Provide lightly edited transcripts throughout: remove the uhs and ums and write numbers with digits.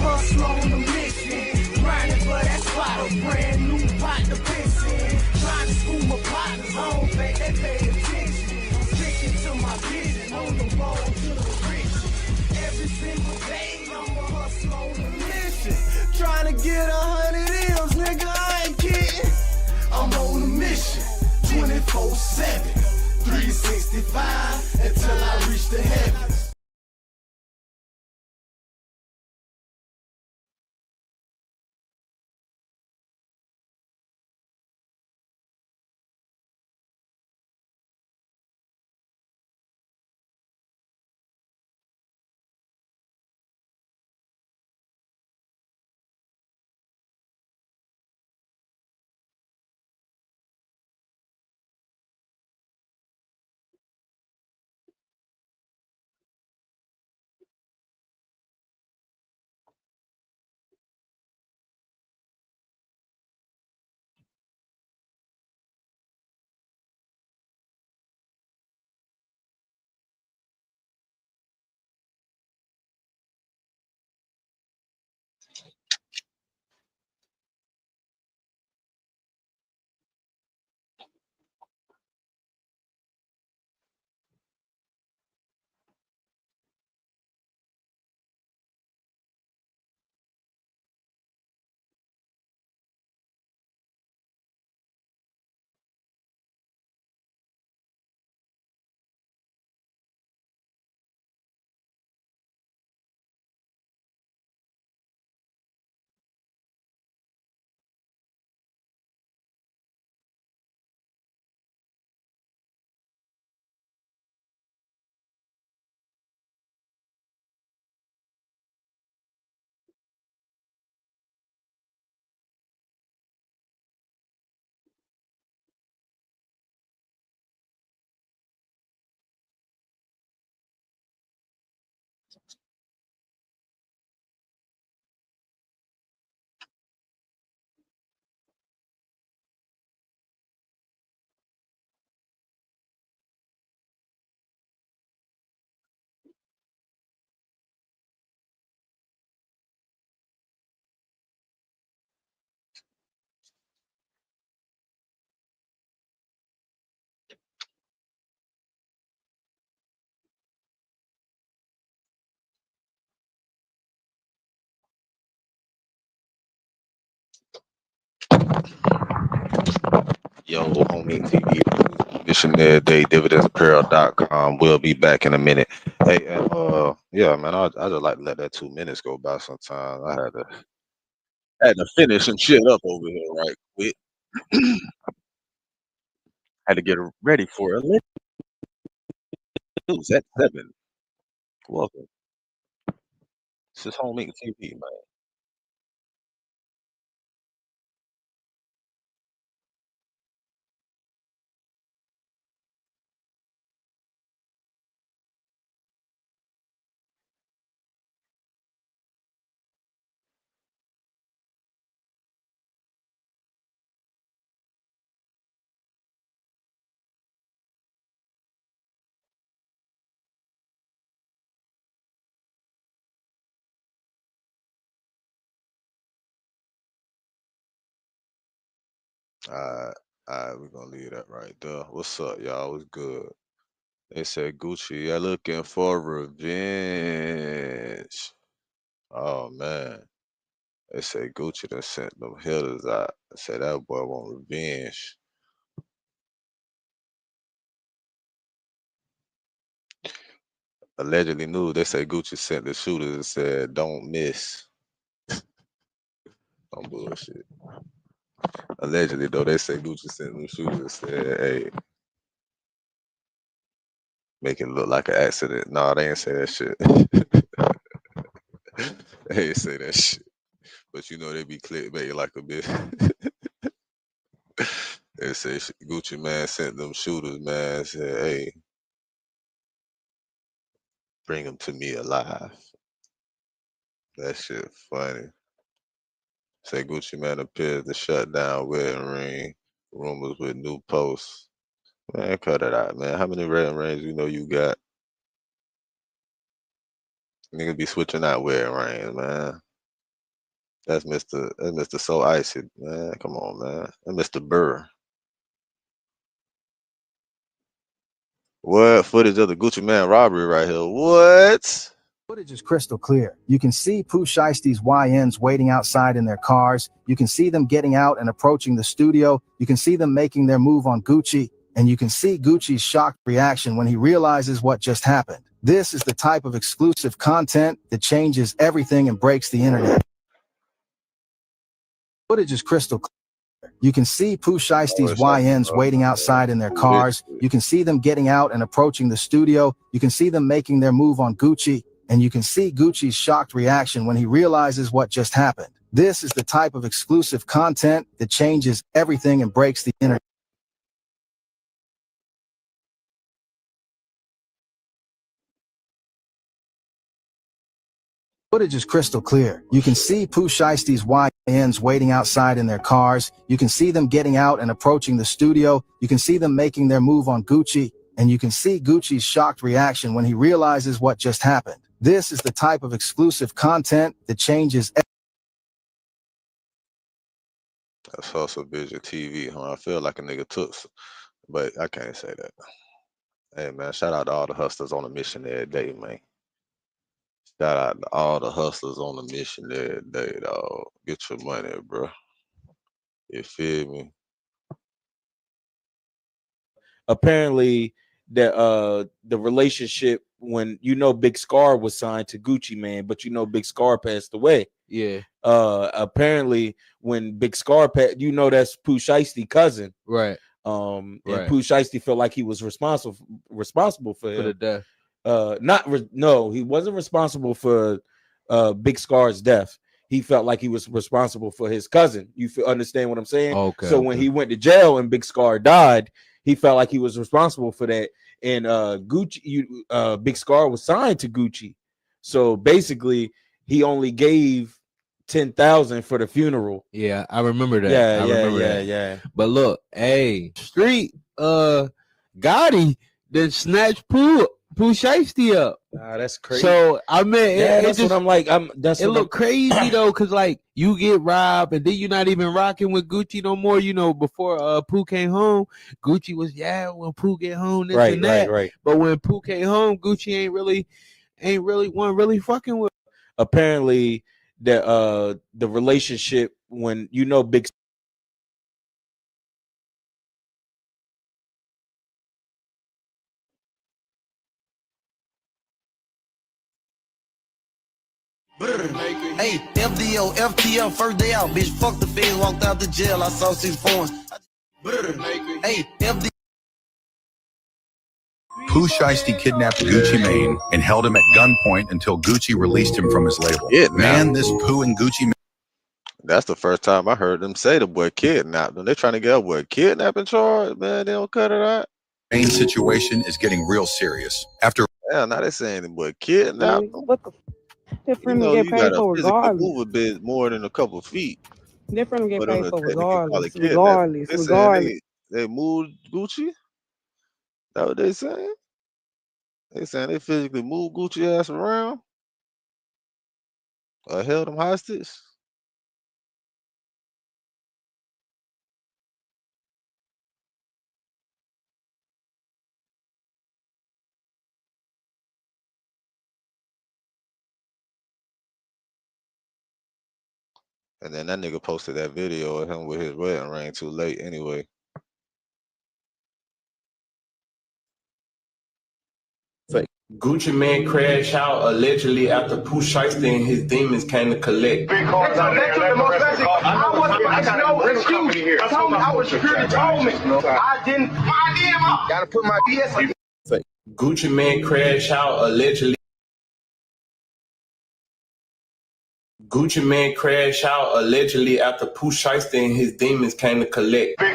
hustle on a mission. Grinding for that spot, a brand new pot to piss in. Trying to school my partners, I don't think they pay attention. I'm sticking to my vision, on the road to the riches. Every single day, I'm a hustle on a mission. Trying to get 100 M's, nigga, I ain't kidding. I'm on a mission, 24/7, 365, until I reach the heavens. Yo, homie TV, missionary day, dividendsapparel.com. We'll be back in a minute. Hey, and yeah, man, I just like to let that 2 minutes go by sometimes. I had to finish some shit up over here right quick. Had to get ready for it. News at 7. Welcome. This is homie TV, man. Alright, alright, we're gonna leave that right there. What's up, y'all? What's good? They said Gucci, yeah, looking for revenge. Oh man. They say Gucci done sent them hitters out. They say that boy want revenge. Allegedly news, they say Gucci sent the shooters and said, don't miss. On bullshit. Allegedly though, they say Gucci sent them shooters and said, hey, make it look like an accident. Nah, they ain't say that shit. They ain't say that shit. But you know they be clickbait like a bitch. They say Gucci man sent them shooters, man, said, hey, bring them to me alive. That shit funny. Say Gucci man appears to shut down wedding ring rumors with new posts. Man, cut it out, man. How many wedding rings you know you got? Niggas be switching out wedding rings, man. That's Mr. So Icy, man. Come on, man. And Mr. Burr. What footage of the Gucci Man robbery right here? What? Footage is crystal clear. You can see Pooh Shiesty's YNs waiting outside in their cars. You can see them getting out and approaching the studio. You can see them making their move on Gucci. And you can see Gucci's shocked reaction when he realizes what just happened. This is the type of exclusive content that changes everything and breaks the internet. Footage is crystal clear. You can see Pooh Shiesty's YNs waiting outside in their cars. You can see them getting out and approaching the studio. You can see them making their move on Gucci. And you can see Gucci's shocked reaction when he realizes what just happened. This is the type of exclusive content that changes everything and breaks the internet. Footage is crystal clear. You can see Pooh Shiesty's YNs waiting outside in their cars. You can see them getting out and approaching the studio. You can see them making their move on Gucci. And you can see Gucci's shocked reaction when he realizes what just happened. This is the type of exclusive content that changes. That's also Vision TV, huh? I feel like a nigga took, but I can't say that. Hey man, shout out to all the hustlers on a mission every day, man. Shout out to all the hustlers on the mission every day, dog. Get your money, bro. You feel me? Apparently, the relationship when Big Scar was signed to Gucci Man, but Big Scar passed away. Yeah. Apparently, when Big Scar passed, that's Pooh Shiesty cousin, Right. And Right. Pooh Shiesty felt like he was responsible for For the him. death. No, he wasn't responsible for Big Scar's death. He felt like he was responsible for his cousin. Understand what I'm saying? Okay. So when he went to jail and Big Scar died, he felt like he was responsible for that. And Big Scar was signed to Gucci. So basically, he only gave 10,000 for the funeral. Yeah, I remember that. Yeah. But look, hey, Street, Gotti then snatched Pooh Shiesty up. Nah, that's crazy. So I mean, that's what I'm like. It look crazy though, cause like you get robbed and then you're not even rocking with Gucci no more. Before Pooh came home, Gucci was when Pooh get home, this and that. Right. But when Pooh came home, Gucci ain't really fucking with. Apparently, the relationship when Big. Hey, FDO, FTL, first day out, bitch. Fuck the feds, walked out the jail. I saw 6 phones. Hey, FDO. Pooh Shiesty kidnapped Gucci Mane and held him at gunpoint until Gucci released him from his label. Yeah, Man, this Pooh and Gucci Mane. That's the first time I heard them say the boy kidnapped them. They're trying to get a boy kidnapping charge, man. They don't cut it out. Mane situation is getting real serious. After now they're saying the boy kidnapped them. What the? They're from to get paid for regardless. Move a bit more than a couple feet. They're from to get But paid for regardless. Regardless. They moved Gucci. That what they saying? They saying they physically moved Gucci ass around or held him hostage. And then that nigga posted that video of him with his wedding ring too late anyway. Gucci Mane crashed out allegedly after Pooh Shiesty and his demons came to collect. I told me how security told me. I didn't. Gotta put my BS. Gucci Mane crashed out allegedly. Gucci Mane crashed out allegedly after Pooh Shiesty and his demons came to collect. I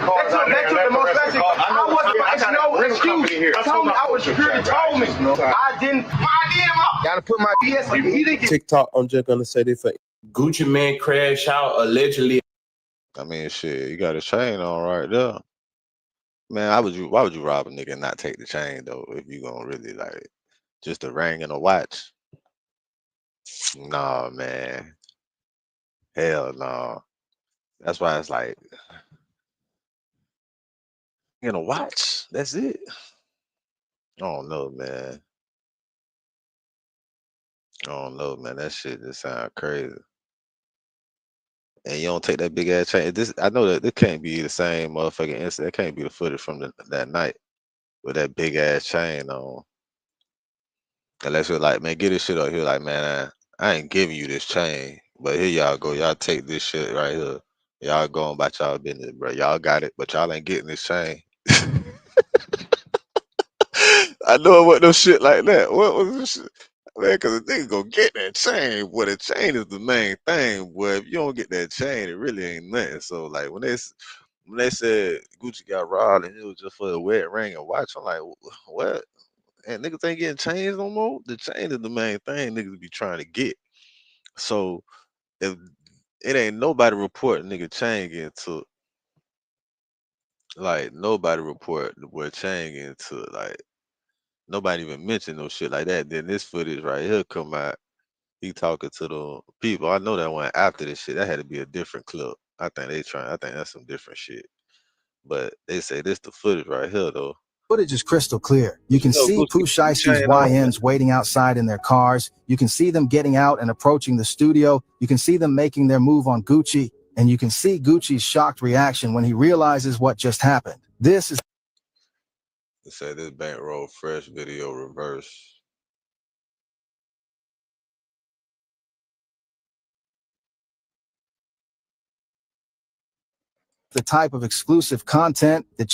told me how security told me. I didn't. Gotta put my BS. TikTok, I'm just gonna say this for Gucci Mane crashed out allegedly. I mean, shit, you got a chain on right there. Man, why would you rob a nigga and not take the chain though? If you gonna really like just a ring and a watch? Nah, man. Hell no. That's why it's like, you know, watch. That's it. I don't know, man. I don't know, man. That shit just sound crazy. And you don't take that big ass chain. This I know that this can't be the same motherfucking incident. It can't be the footage from that night with that big ass chain on. Unless you're like, man, get this shit up here. Like, man, I ain't giving you this chain, but here y'all go. Y'all take this shit right here. Y'all going about y'all business, bro. Y'all got it, but y'all ain't getting this chain. I know it wasn't no shit like that. What was this shit? Man, cause the nigga go get that chain. Boy, the chain is the main thing. Boy, if you don't get that chain, it really ain't nothing. So like when they said Gucci got robbed and it was just for a wet ring and watch, I'm like, what? And niggas ain't getting chains no more. The chain is the main thing niggas be trying to get. So if it ain't nobody report nigga chain getting took, like nobody report where chain getting took, like nobody even mentioned no shit like that. Then this footage right here come out. He talking to the people. I know that one after this shit. That had to be a different clip. I think that's some different shit. But they say this the footage right here though. Footage is crystal clear. You can see Pooh Shiesty's YNs waiting outside in their cars. You can see them getting out and approaching the studio. You can see them making their move on Gucci. And you can see Gucci's shocked reaction when he realizes what just happened. This is They say this Bankroll Fresh video reverse. the type of exclusive content that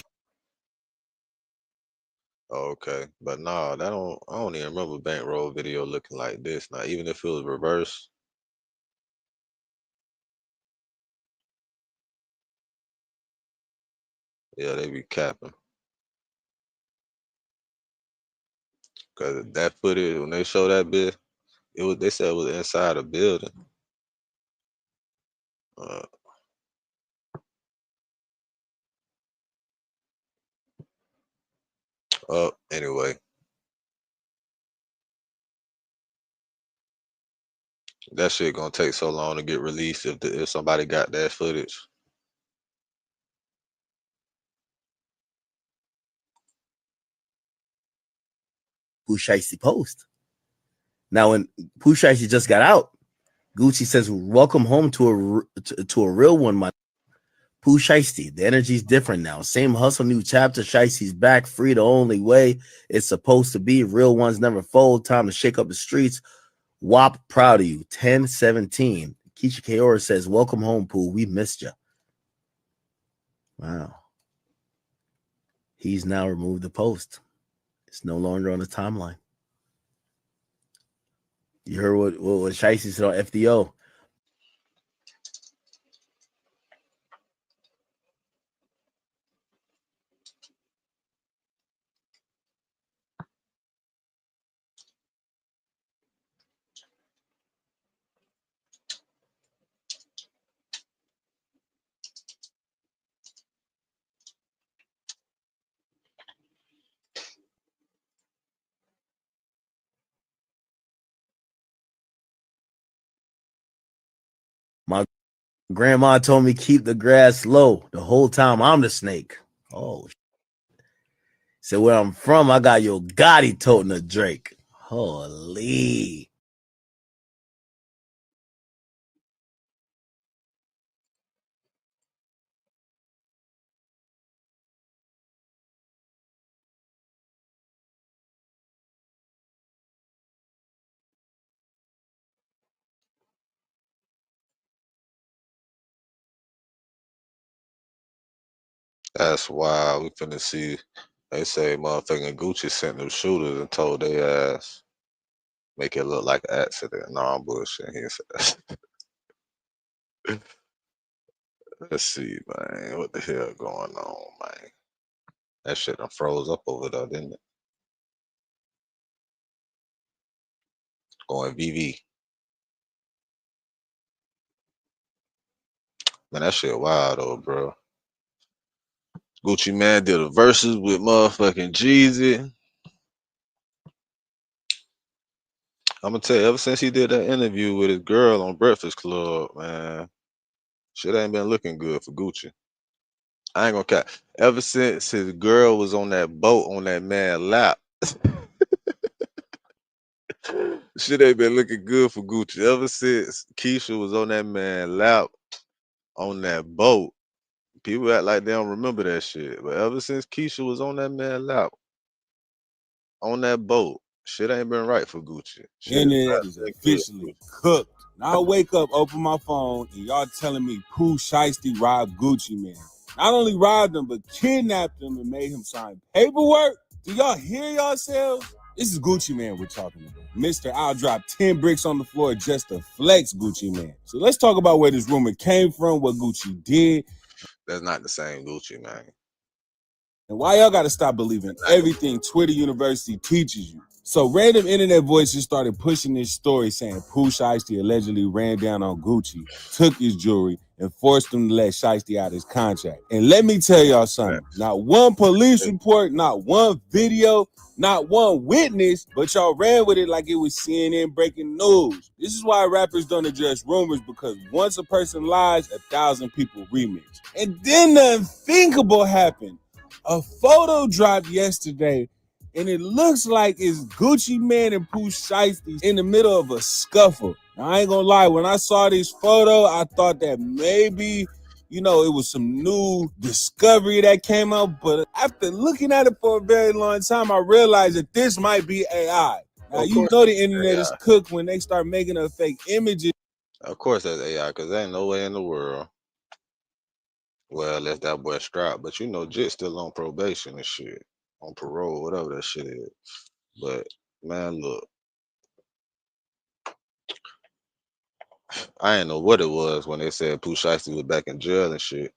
Oh, okay. But no, I don't even remember Bankroll video looking like this. Now, even if it was reverse. Yeah, they be capping. Cause that footage, when they show that bit, they said it was inside a building. Anyway. That shit gonna take so long to get released if somebody got that footage. Pooh Shiesty post. Now, when Pooh Shiesty just got out, Gucci says, "Welcome home to a real one, my Pooh Shiesty. The energy's different now. Same hustle, new chapter. Shiesty's back, free the only way it's supposed to be. Real ones never fold. Time to shake up the streets. WAP, proud of you. 10-17. Keisha Kaora says, welcome home, Pooh. We missed you. Wow. He's now removed the post. It's no longer on the timeline. You heard what Shiesty said on FDO. My grandma told me keep the grass low the whole time I'm the snake. Oh, so where I'm from, I got Yo Gotti toting a Drake. Holy. That's why we finna see. They say motherfucking Gucci sent them shooters and told their ass make it look like an accident. No, I'm bullshit. He said. Let's see, man. What the hell going on, man? That shit done froze up over there, didn't it? Going VV. Man, that shit wild though, bro. Gucci Man did a verses with motherfucking Jeezy. I'm gonna tell you, ever since he did that interview with his girl on Breakfast Club, man, shit ain't been looking good for Gucci. I ain't gonna cap. Ever since his girl was on that boat on that man's lap, shit ain't been looking good for Gucci. Ever since Keisha was on that man's lap on that boat, people act like they don't remember that shit. But ever since Keisha was on that man's lap on that boat, shit ain't been right for Gucci. Shit Internet not is been good for officially Gucci. cooked. Now I wake up, open my phone, and y'all telling me Pooh Shiesty robbed Gucci Man. Not only robbed him, but kidnapped him and made him sign paperwork. Do y'all hear yourselves? This is Gucci Man we're talking about. Mr. I'll drop 10 bricks on the floor just to flex Gucci Man. So let's talk about where this rumor came from, what Gucci did. That's not the same Gucci, man. And why y'all gotta stop believing everything Twitter University teaches you. So random internet voices started pushing this story saying Pooh Shiesty allegedly ran down on Gucci, took his jewelry, and forced him to let Shiesty out his contract. And let me tell y'all something. Not one police report, not one video, not one witness, but y'all ran with it like it was CNN breaking news. This is why rappers don't address rumors, because once a person lies, 1,000 people remix. And then the unthinkable happened. A photo dropped yesterday, and it looks like it's Gucci Man and Pooh Shiesty in the middle of a scuffle. Now, I ain't gonna lie, when I saw this photo, I thought that maybe, it was some new discovery that came out. But after looking at it for a very long time, I realized that this might be AI. Now, you know the internet is cooked when they start making up fake images. Of course that's AI, because there ain't no way in the world. Well, unless that boy strapped, but Jit still on probation and shit, on parole, whatever that shit is. But man, look, I ain't know what it was when they said Pooh Shiesty was back in jail and shit.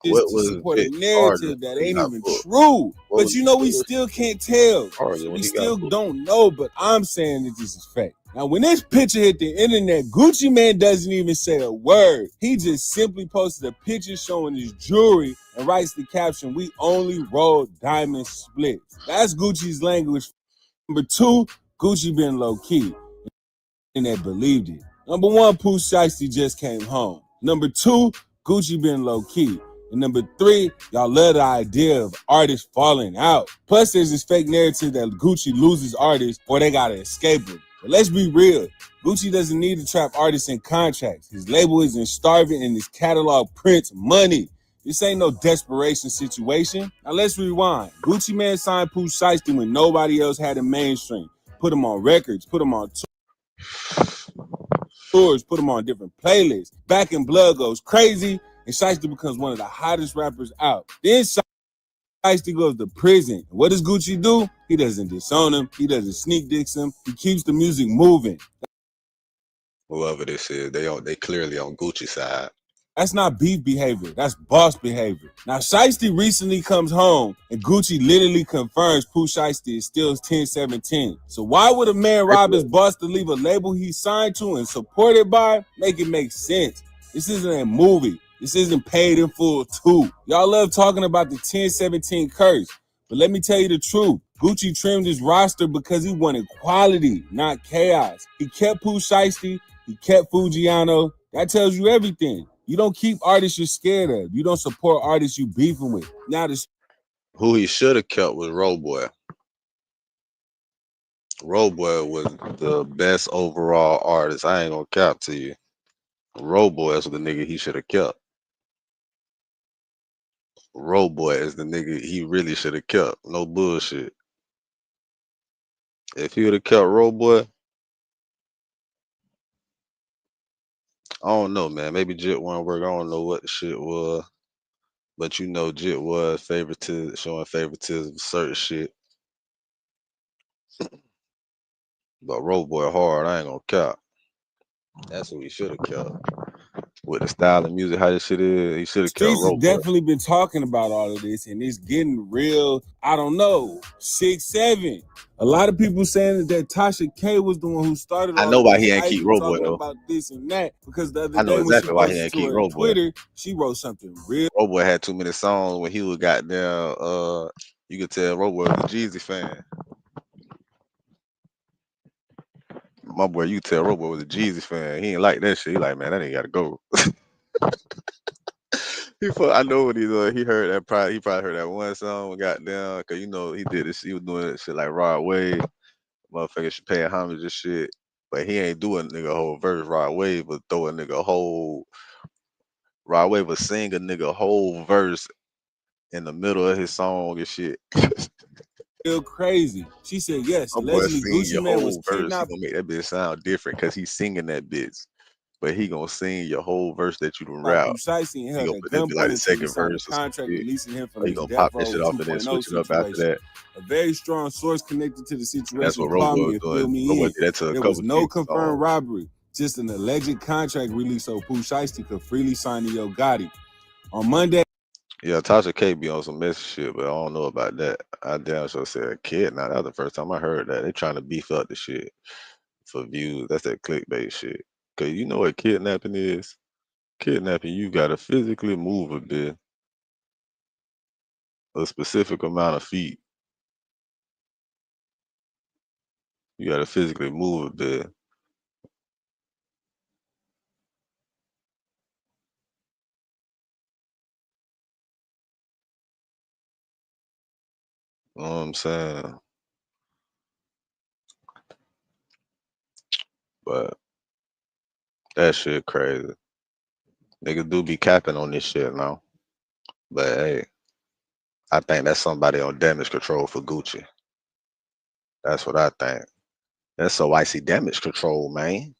What To was support a Jit narrative that ain't even true. But we still can't tell. We still don't know, but I'm saying that this is fake. Now, when this picture hit the internet, Gucci Man doesn't even say a word. He just simply posted a picture showing his jewelry and writes the caption, "We only roll diamond splits." That's Gucci's language. Number two, Gucci been low key. And they believed it. Number one, Pooh Shiesty just came home. Number two, Gucci been low key. And number three, y'all love the idea of artists falling out. Plus, there's this fake narrative that Gucci loses artists or they gotta escape him. But let's be real. Gucci doesn't need to trap artists in contracts. His label isn't starving and his catalog prints money. This ain't no desperation situation. Now let's rewind. Gucci Man signed Pooh Shiesty when nobody else had him mainstream. Put him on records, put him on tours, put him on different playlists. Back in Blood goes crazy, and Shiesty becomes one of the hottest rappers out. Then Shiesty goes to prison. What does Gucci do? He doesn't disown him. He doesn't sneak dicks him. He keeps the music moving. Whoever this is, they clearly on Gucci side. That's not beef behavior. That's boss behavior. Now, Shiesty recently comes home, and Gucci literally confirms Pooh Shiesty is still 10-17. So why would a man rob his boss to leave a label he signed to and supported by? Make it make sense. This isn't a movie. This isn't Paid in Full 2. Y'all love talking about the 10-17 curse, but let me tell you the truth. Gucci trimmed his roster because he wanted quality, not chaos. He kept Pooh Shiesty. He kept Fujiano. That tells you everything. You don't keep artists you're scared of. You don't support artists you beefing with. Now, who he should have kept was Road Boy. Road Boy was the best overall artist. I ain't gonna cap to you. Road Boy is the nigga he should have kept. Road Boy is the nigga he really should have kept. No bullshit. If he would have kept Road Boy, I don't know, man. Maybe Jit won't work. I don't know what the shit was. But Jit was showing favoritism for certain shit. But Road Boy hard, I ain't gonna cap. That's what he should have kept. With the style of music, how this shit is, he should have kept Road Boy. Definitely been talking about all of this, and it's getting real, I don't know, 6-7. A lot of people saying that Tasha K was the one who started all I know why this. he ain't keep Road Boy, though. About this and that, because the other I know day exactly why he when ain't she keep posted Road to Boy. Twitter, she wrote something real. Road Boy had too many songs when he was goddamn, you could tell Road Boy was a Jeezy fan. my boy, you tell Robo was a Jeezy fan. He ain't like that shit. He like, man, that ain't gotta go. I know what he doing. He heard that probably. He probably heard that one song. Goddamn, cause you know he did this. He was doing that shit like Rod Wave, motherfucker should pay homage and shit. But he ain't doing nigga whole verse. Rod Wave was throw a nigga whole. Rod Wave was sing a nigga whole verse in the middle of his song and shit. Still crazy. She said yes. My boy Allegedly, sing Gucci your Man whole was verse. He kidnapped. gonna make that bitch sound different because he's singing that bitch. But he gonna sing your whole verse that you done rap. He He gonna put that be like the second verse or some contract, shit. releasing him from Or he his gonna Death pop that Row shit off and then 2.0 switch it up after situation. that. A very strong source connected to the situation. That's what called Robo me was and filled doing. me Robo in. did that to a There couple was no niggas, confirmed robbery, just an alleged contract release so Pooh Shiesty could freely sign to Yo Gotti. On Monday. Yeah, Tasha K be on some messy shit, but I don't know about that. I damn sure said a kid. Now that was the first time I heard that. They trying to beef up the shit for views. That's that clickbait shit. Cause you know what kidnapping is? Kidnapping, you gotta physically move a bit, a specific amount of feet. You gotta physically move a bit. You know what I'm saying? But that shit crazy. Niggas do be capping on this shit now. But hey, I think that's somebody on damage control for Gucci. That's what I think. That's so icy damage control, man.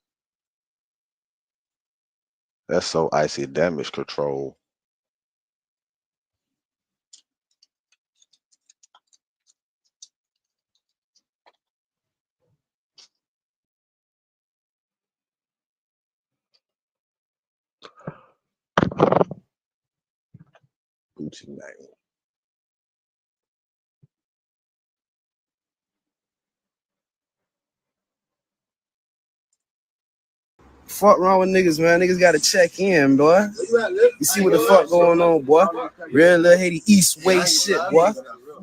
That's so icy damage control. Gucci Mane. Fuck wrong with niggas, man. Niggas gotta check in, boy. You see what the fuck going on, boy. Real little Haiti East Way shit, boy.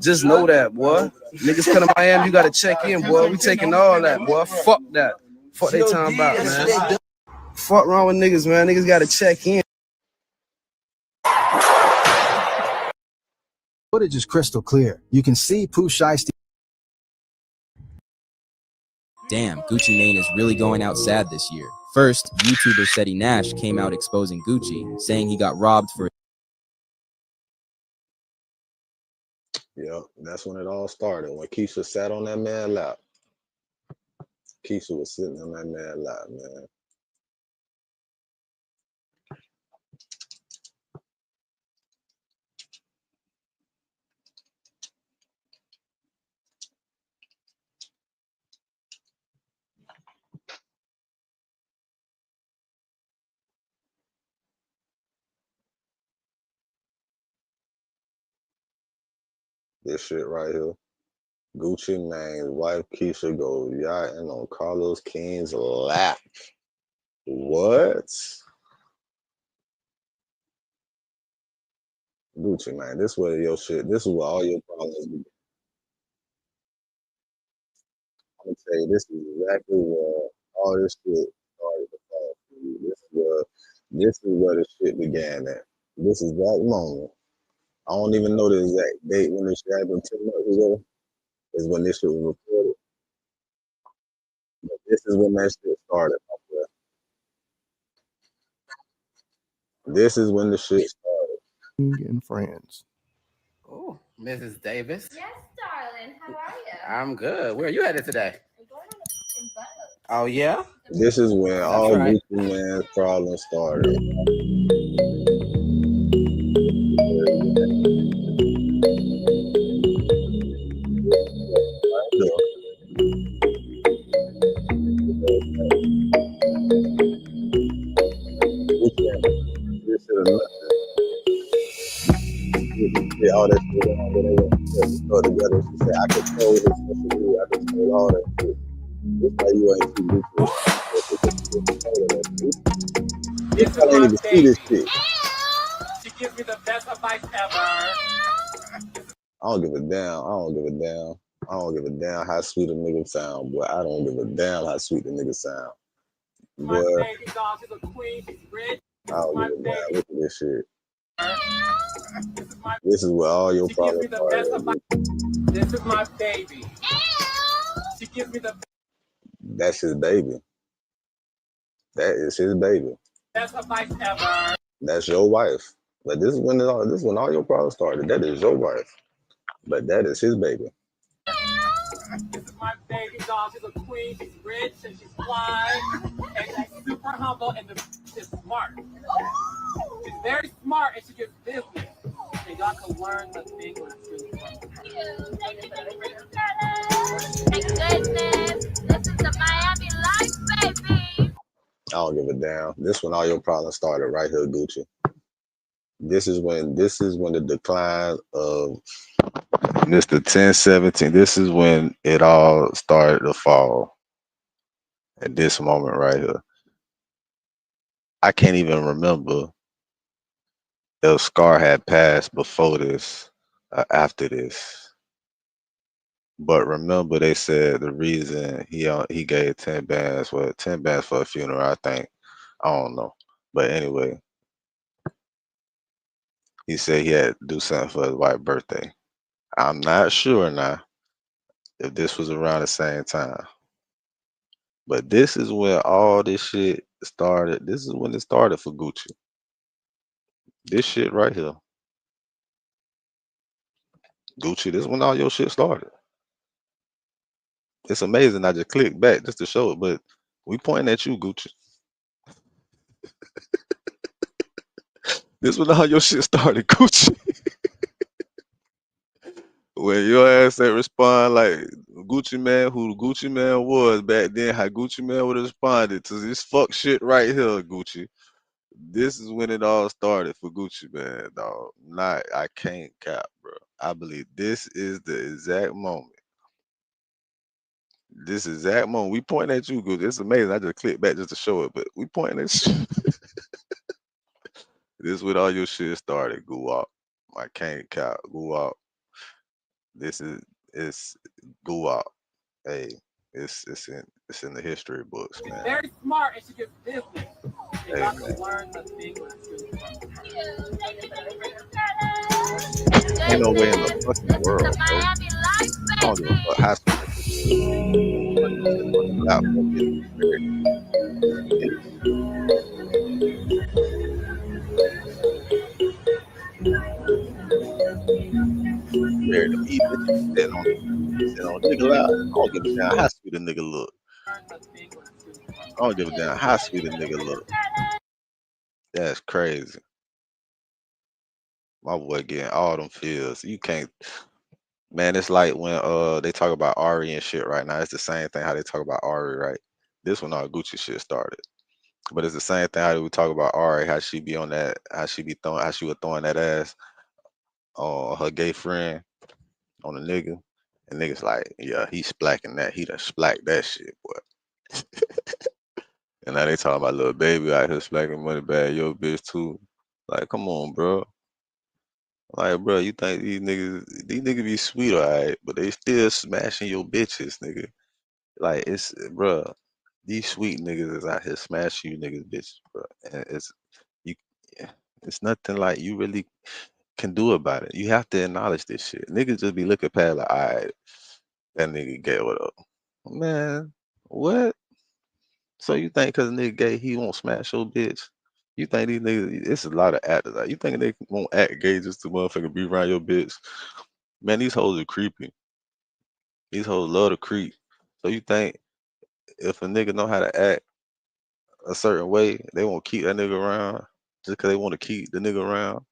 Just know that, boy. Niggas come to Miami, you gotta check in, boy. We taking all that, boy. Fuck that. Fuck they talking about, man. Fuck wrong with niggas, man. Niggas gotta check in. Footage is crystal clear. You can see Pooh Shiesty. Damn, Gucci Mane is really going out sad this year. First, YouTuber Seti Nash came out exposing Gucci, saying he got robbed for. Yep, that's when it all started. When Keisha sat on that man's lap. Keisha was sitting on that man's lap, man. This shit right here. Gucci Mane's wife Keisha goes yachting on Carlos King's lap. What? Gucci Mane, this way your shit. This is where all your problems begin. I'm gonna tell you, this is exactly where all this shit started to fall for you. This is where the shit began at. This exact moment. I don't even know the exact date when this shit happened 10 months ago. Is when this shit was reported. But this is when that shit started, my boy. This is when the shit started. And friends. Oh, Mrs. Davis. Yes, darling. How are you? I'm good. Where are you headed today? I'm going on a boat. Oh, yeah? This is when That's all right. Gucci Mane's problems started. All that shit on when they went to go together. She said, I control this social media, I control all that shit. That's why you ain't too good for it. You can't even see this shit. She gives me the best advice ever. I don't give a damn. I don't give a damn. I don't give a damn how sweet a nigga sound, boy. I don't give a damn how sweet the nigga sound. Boy, I don't give a damn. Look at this shit. This is where all your problems started. This is my baby. She gives me the That's his baby. That is his baby. best advice ever. That's your wife. But this is when all your problems started. That is your wife. But that is his baby. This is my baby doll. She's a queen. She's rich and she's fly. And she's super humble and she's smart. She's very smart and she gets business. And y'all can learn a thing or two. Thank goodness. This is the Miami life, baby. I don't give a damn. This when all your problems started right here, Gucci. This is when the decline of Mr. 1017. This is when it all started to fall. At this moment right here. I can't even remember if Scar had passed before this or after this. But remember, they said the reason he gave 10 bands for a funeral, I think. I don't know. But anyway, he said he had to do something for his wife's birthday. I'm not sure now if this was around the same time. But this is when all this shit started. This is when it started for Gucci. This shit right here. Gucci, this is when all your shit started. It's amazing. I just clicked back just to show it, but we pointing at you, Gucci. This when all your shit started, Gucci. When your ass ain't respond like Gucci Man, who Gucci Man was back then, how Gucci Man would have responded to this fuck shit right here, Gucci. This is when it all started for Gucci Man, dog. I can't cap, bro. I believe this is the exact moment. This exact moment. We pointing at you, Gucci. It's amazing. I just clicked back just to show it, but we pointing at you. This is when all your shit started, Guwap. I can't cap, Guwap. This is it's Guwap. Hey, it's in the history books, She's man. very smart and she gets business. And Hey, y'all can man. learn a thing or two. Ain't no way in the fucking world, bro. I don't give a fuck how married to me, bitch. Sitting on nigga loud. I don't give a damn how sweet a nigga look. I don't give a damn how sweet a nigga look. That's crazy. My boy getting all them feels. You can't, man. It's like when they talk about Ari and shit right now. It's the same thing how they talk about Ari, right? This when all Gucci shit started. But it's the same thing how we talk about Ari, how she be on that, how she was throwing that ass on her gay friend on the nigga. And niggas like, yeah, he splacking that. He done splacked that shit, boy. And now they talking about little baby out here splacking money bag, yo bitch too. Like, come on, bro. Like, bro, you think these niggas be sweet, alright, but they still smashing your bitches, nigga. Like, it's, bro, these sweet niggas is out here smashing you niggas bitches, bro. And you, it's nothing like you really can do about it. You have to acknowledge this shit. Niggas just be looking past like, alright, that nigga gay, what up? Man, what? So you think because a nigga gay, he won't smash your bitch? You think these niggas, it's a lot of actors. Like, you think they won't act gay just to motherfucker be around your bitch? Man, these hoes are creepy. These hoes love to creep. So you think if a nigga know how to act a certain way, they won't keep that nigga around just because they want to keep the nigga around,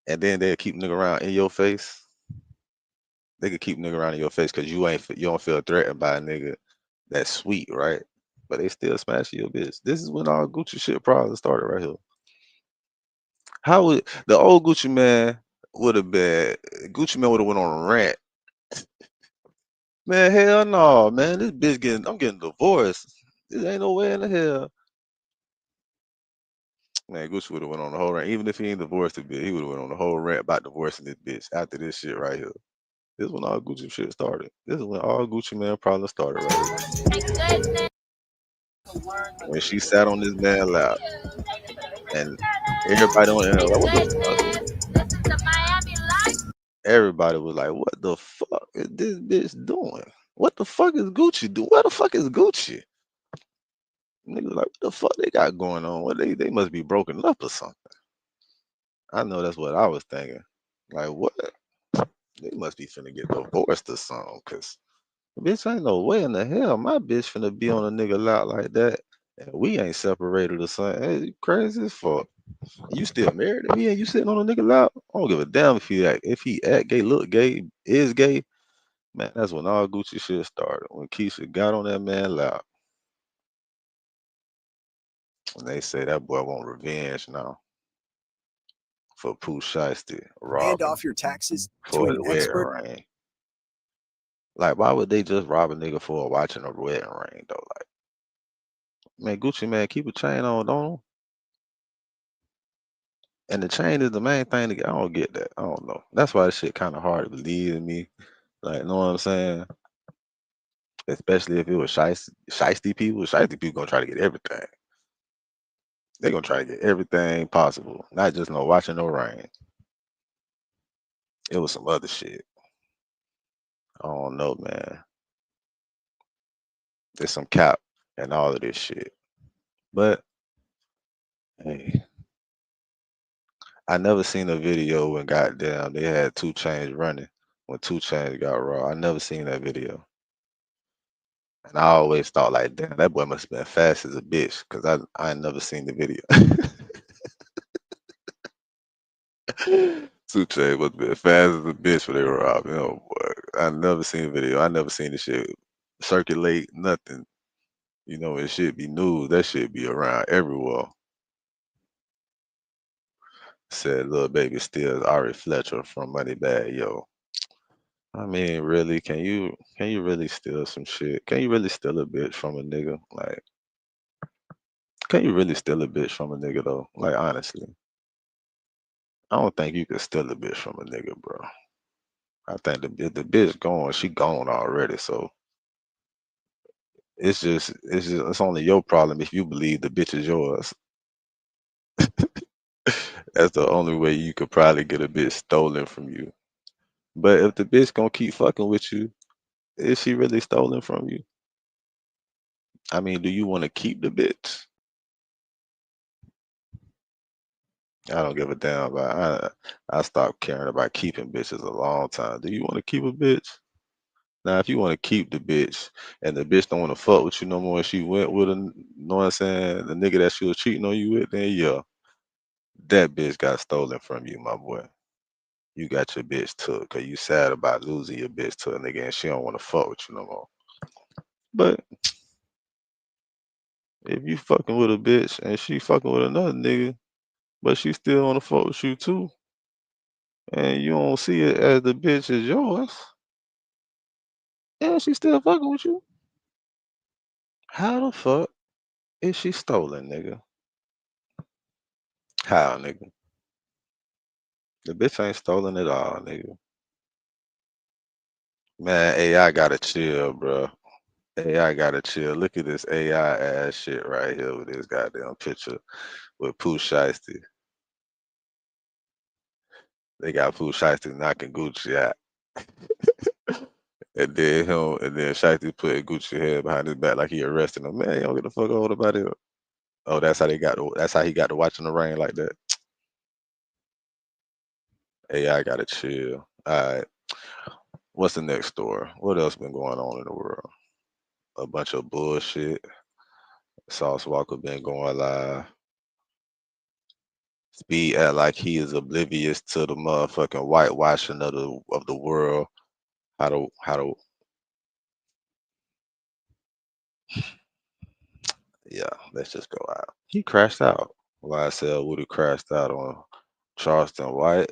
and then they'll keep nigga around in your face. They could keep nigga around in your face because you don't feel threatened by a nigga that's sweet, right? But they still smashing your bitch. This is when all Gucci shit probably started right here. How would the old Gucci man would have been? Gucci man would have went on a rant. Man, hell no, man. This bitch I'm getting divorced. This ain't no way in the hell. Man, Gucci would have went on the whole rant. Even if he ain't divorced the bitch, he would have went on the whole rant about divorcing this bitch after this shit right here. This is when all Gucci shit started. This is when all Gucci Man problems started right here. When she sat on this man lap and everybody on the like, what the fuck? Everybody was like, what the fuck is this bitch doing? What the fuck is Gucci doing? Where the fuck is Gucci? Niggas like, what the fuck they got going on? What they must be broken up or something. I know that's what I was thinking. Like, what? They must be finna get divorced or something, cause bitch ain't no way in the hell my bitch finna be on a nigga lot like that. And we ain't separated or something. Hey, you crazy as fuck. You still married to me and you sitting on a nigga lap? I don't give a damn if he act gay, look gay, is gay. Man, that's when all Gucci shit started. When Keisha got on that man lap. And they say that boy want revenge now for Pooh Shiesty Hand robbing off your taxes to for an his wedding expert. ring. Like, why would they just rob a nigga for watching a wedding ring though? Like, man, Gucci man, keep a chain on, don't. And the chain is the main thing to get. I don't get that. I don't know. That's why this shit kind of hard to believe in me. Like, know what I'm saying? Especially if it was shiesty people. Shiesty people gonna try to get everything. They gonna try to get everything possible. Not just no watching no rain. It was some other shit. I don't know, man. There's some cap and all of this shit. But hey, I never seen a video when goddamn they had 2 Chainz running when 2 Chainz got raw. I never seen that video. And I always thought like, damn, that boy must have been fast as a bitch, cause I ain't never seen the video. 2 Chainz must have been fast as a bitch when they were robbing. Oh boy, I never seen the video. I never seen the shit circulate. Nothing. You know, it should be news. That shit be around everywhere. Said little baby steals Ari Fletcher from Moneybag Yo. I mean, really, can you really steal some shit? Can you really steal a bitch from a nigga? Like, can you really steal a bitch from a nigga though? Like, honestly, I don't think you could steal a bitch from a nigga, bro. I think the bitch gone, she gone already. So it's only your problem if you believe the bitch is yours. That's the only way you could probably get a bitch stolen from you. But if the bitch gonna keep fucking with you, is she really stolen from you? I mean, do you want to keep the bitch? I don't give a damn about. I stopped caring about keeping bitches a long time. Do you want to keep a bitch? Now, if you want to keep the bitch and the bitch don't want to fuck with you no more, and she went with a, know what I'm saying, the nigga that she was cheating on you with, then yeah, that bitch got stolen from you, my boy. You got your bitch took, cause you sad about losing your bitch to a nigga, and she don't want to fuck with you no more. But if you fucking with a bitch and she fucking with another nigga, but she still want to fuck with you too, and you don't see it as the bitch is yours, and she still fucking with you, how the fuck is she stolen, nigga? How, nigga? The bitch ain't stolen at all, nigga. Man, AI gotta chill, bro. AI gotta chill. Look at this AI ass shit right here with this goddamn picture with Pooh Shiesty. They got Pooh Shiesty knocking Gucci out. And then Shiesty put Gucci head behind his back like he arresting him. Man, you don't get the fuck old about it. Oh, that's how he got to watching the rain like that. AI gotta chill. All right. What's the next story? What else been going on in the world? A bunch of bullshit. Sauce Walker been going live. Speed act like he is oblivious to the motherfucking whitewashing of the world. How to yeah, let's just go out. He crashed out. YSL would have crashed out on Charleston White.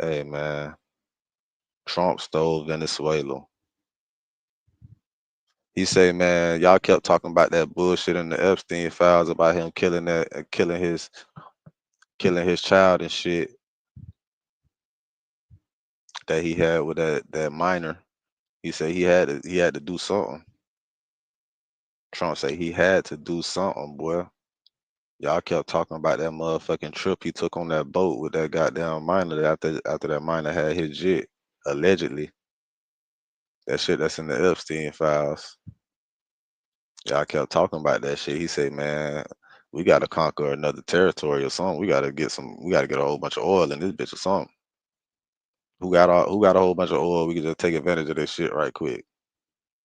Hey man, Trump stole Venezuela. He say, man, y'all kept talking about that bullshit in the Epstein files about him killing his killing his child and shit that he had with that minor. He said he had to do something. Trump said he had to do something, boy. Y'all kept talking about that motherfucking trip he took on that boat with that goddamn minor after that minor had his jet, allegedly. That shit that's in the Epstein files. Y'all kept talking about that shit. He said, man, we gotta conquer another territory or something. We gotta get a whole bunch of oil in this bitch or something. Who got a whole bunch of oil? We can just take advantage of this shit right quick.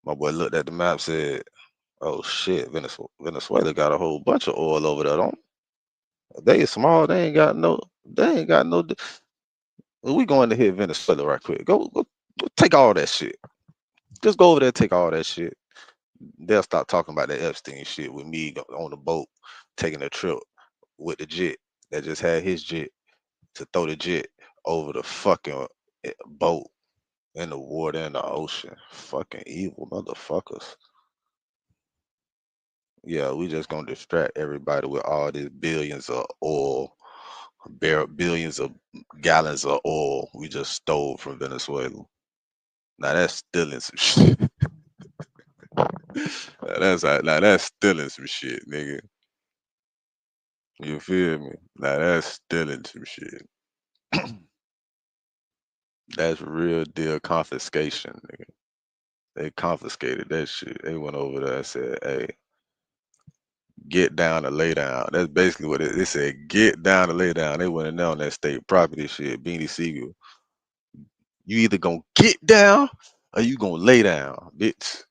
My boy looked at the map, said, oh shit, Venezuela got a whole bunch of oil over there, don't they? Small, they ain't got no. We going to hit Venezuela right quick. Go take all that shit. Just go over there, take all that shit. They'll stop talking about that Epstein shit with me on the boat, taking a trip with the jet that just had his jet to throw the jet over the fucking boat in the water in the ocean. Fucking evil motherfuckers. Yeah, we just gonna distract everybody with all these billions of oil, billions of gallons of oil we just stole from Venezuela. Now that's stealing some shit. now that's stealing some shit, nigga. You feel me? Now that's stealing some shit. That's real deal confiscation, nigga. They confiscated that shit. They went over there and said, hey, get down or lay down. That's basically what they said. Get down or lay down. They went in there on that state property shit. Beanie Siegel. You either gonna get down or you gonna lay down, bitch.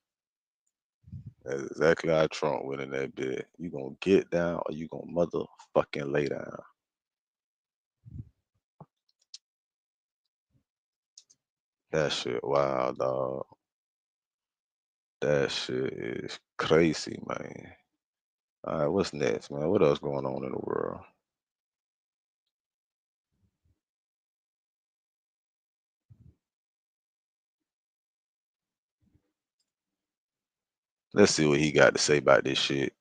That's exactly how Trump went in that bit. You gonna get down or you gonna motherfucking lay down. That shit wild, dog. That shit is crazy, man. All right, what's next, man? What else going on in the world? Let's see what he got to say about this shit.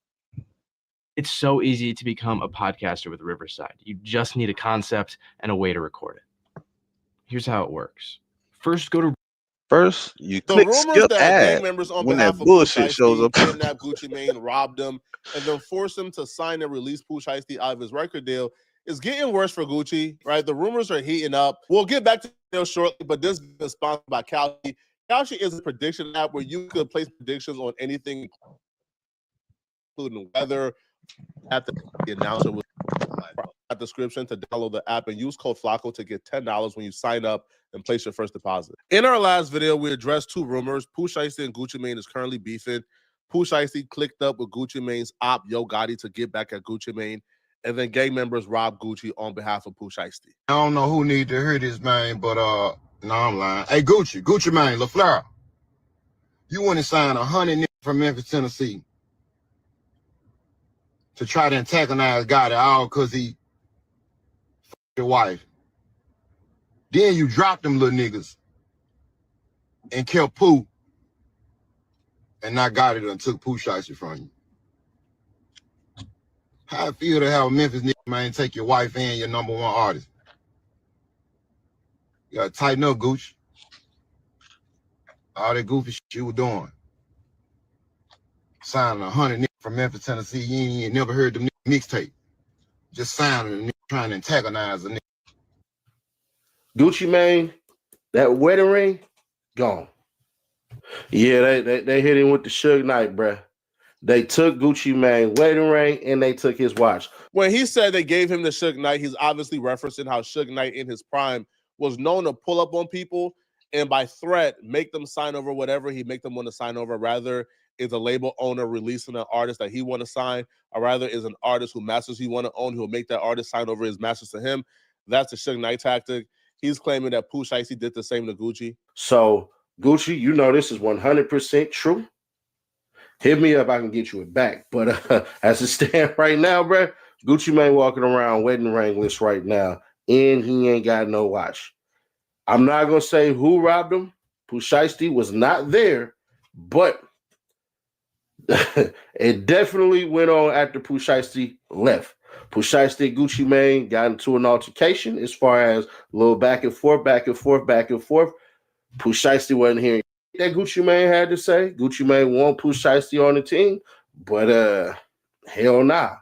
It's so easy to become a podcaster with Riverside. You just need a concept and a way to record it. Here's how it works. First, you The click rumors skip that ad gang members on when behalf that of bullshit Pooh shows Shiesty up. kidnapped Gucci Mane, robbed him, and then forced him to sign and release Pooh Shiesty out of his record deal is getting worse for Gucci, right? The rumors are heating up. We'll get back to it shortly, but this is sponsored by Kalshi. Kalshi is a prediction app where you could place predictions on anything, including weather. At the announcer with a description to download the app and use code FLACO to get $10 when you sign up and place your first deposit. In our last video, we addressed two rumors. Pooh Shiesty and Gucci Mane is currently beefing. Pooh Shiesty clicked up with Gucci Mane's op Yo Gotti to get back at Gucci Mane, and then gang members robbed Gucci on behalf of Pooh Shiesty. I don't know who need to hear this, man, but no, I'm lying. Hey, Gucci Mane, LaFleur, you went and signed 100 niggas from Memphis, Tennessee to try to antagonize Gotti all because he your wife. Then you dropped them little niggas and killed Pooh, and not Gotti done took Pooh Shiesty from you. How I feel to have a Memphis nigga, man, take your wife and your #1 artist? You gotta tighten up, Gucci. All that goofy shit you were doing. Signing 100 niggas from Memphis, Tennessee. You ain't never heard them mixtape. Just signing and trying to antagonize a nigga. Gucci Mane, that wedding ring, gone. Yeah, they hit him with the Suge Knight, bruh. They took Gucci Mane wedding ring and they took his watch. When he said they gave him the Suge Knight, he's obviously referencing how Suge Knight in his prime was known to pull up on people and by threat make them sign over whatever he make them want to sign over. Rather is a label owner releasing an artist that he want to sign, or rather is an artist who masters he want to own who will make that artist sign over his masters to him. That's the Suge Knight tactic. He's claiming that Pooh Shiesty did the same to Gucci. So Gucci, you know this is 100% true. Hit me up, I can get you it back. But as it stands right now, bro, Gucci Mane walking around wedding ringless right now, and he ain't got no watch. I'm not gonna say who robbed him. Pooh Shiesty was not there, but it definitely went on after Pooh Shiesty left. Pooh Shiesty and Gucci Mane got into an altercation as far as a little back and forth. Pooh Shiesty wasn't hearing that Gucci Mane had to say. Gucci Mane want Pooh Shiesty on the team, but hell nah.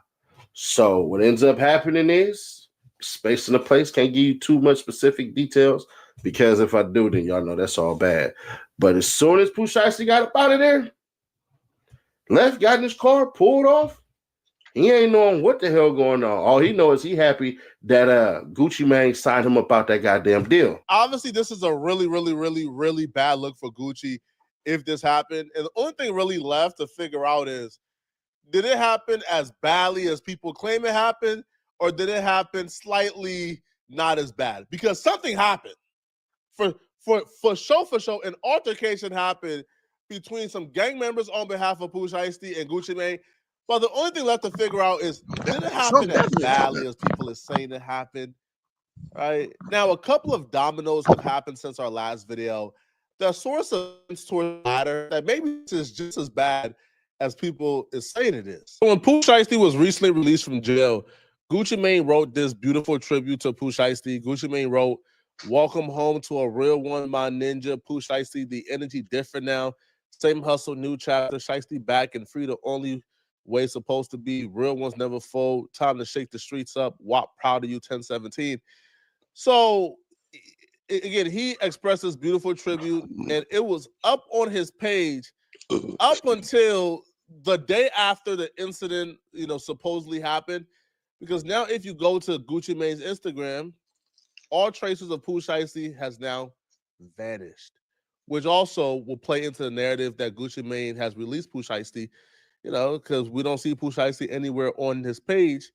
So what ends up happening is Space in the Place. Can't give you too much specific details because if I do, then y'all know that's all bad. But as soon as Pooh Shiesty got up out of there, left, got in his car, pulled off. He ain't knowing what the hell going on. All he knows is he happy that Gucci Mane signed him up out that goddamn deal. Obviously, this is a really, really, really, really bad look for Gucci if this happened. And the only thing really left to figure out is, did it happen as badly as people claim it happened, or did it happen slightly not as bad? Because something happened. For sure, an altercation happened between some gang members on behalf of Pooh Shiesty and Gucci Mane. But the only thing left to figure out is, did it happen as badly as people are saying it happened? Right now, a couple of dominoes have happened since our last video. The source of towards the latter that maybe this is just as bad as people is saying it is. So when Pooh Shiesty was recently released from jail, Gucci Mane wrote this beautiful tribute to Pooh Shiesty. Gucci Mane wrote, "Welcome home to a real one, my ninja. Pooh Shiesty, the energy different now. Same hustle, new chapter. Shiesty back and free, the only way it's supposed to be. Real ones never fold. Time to shake the streets up. WAP, proud of you, 1017. So, again, he expressed this beautiful tribute, and it was up on his page up until the day after the incident, supposedly happened. Because now if you go to Gucci Mane's Instagram, all traces of Pooh Shiesty has now vanished, which also will play into the narrative that Gucci Mane has released Pooh Shiesty, because we don't see Pooh Shiesty anywhere on his page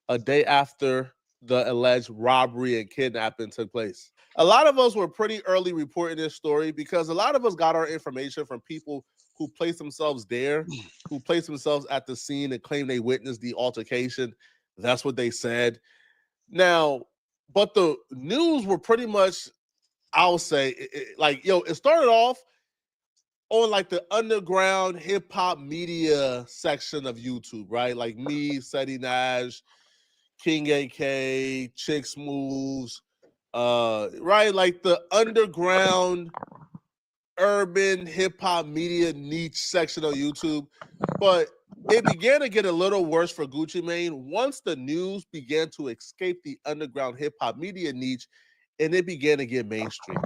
a day after the alleged robbery and kidnapping took place. A lot of us were pretty early reporting this story because a lot of us got our information from people who placed themselves there, who placed themselves at the scene and claimed they witnessed the altercation. That's what they said. Now, but the news were pretty much, I'll say, it started off on like the underground hip hop media section of YouTube, right? Like me, Seti Nash, King AK, Chicks Moves, right? Like the underground urban hip hop media niche section of YouTube. But it began to get a little worse for Gucci Mane once the news began to escape the underground hip hop media niche and it began to get mainstream.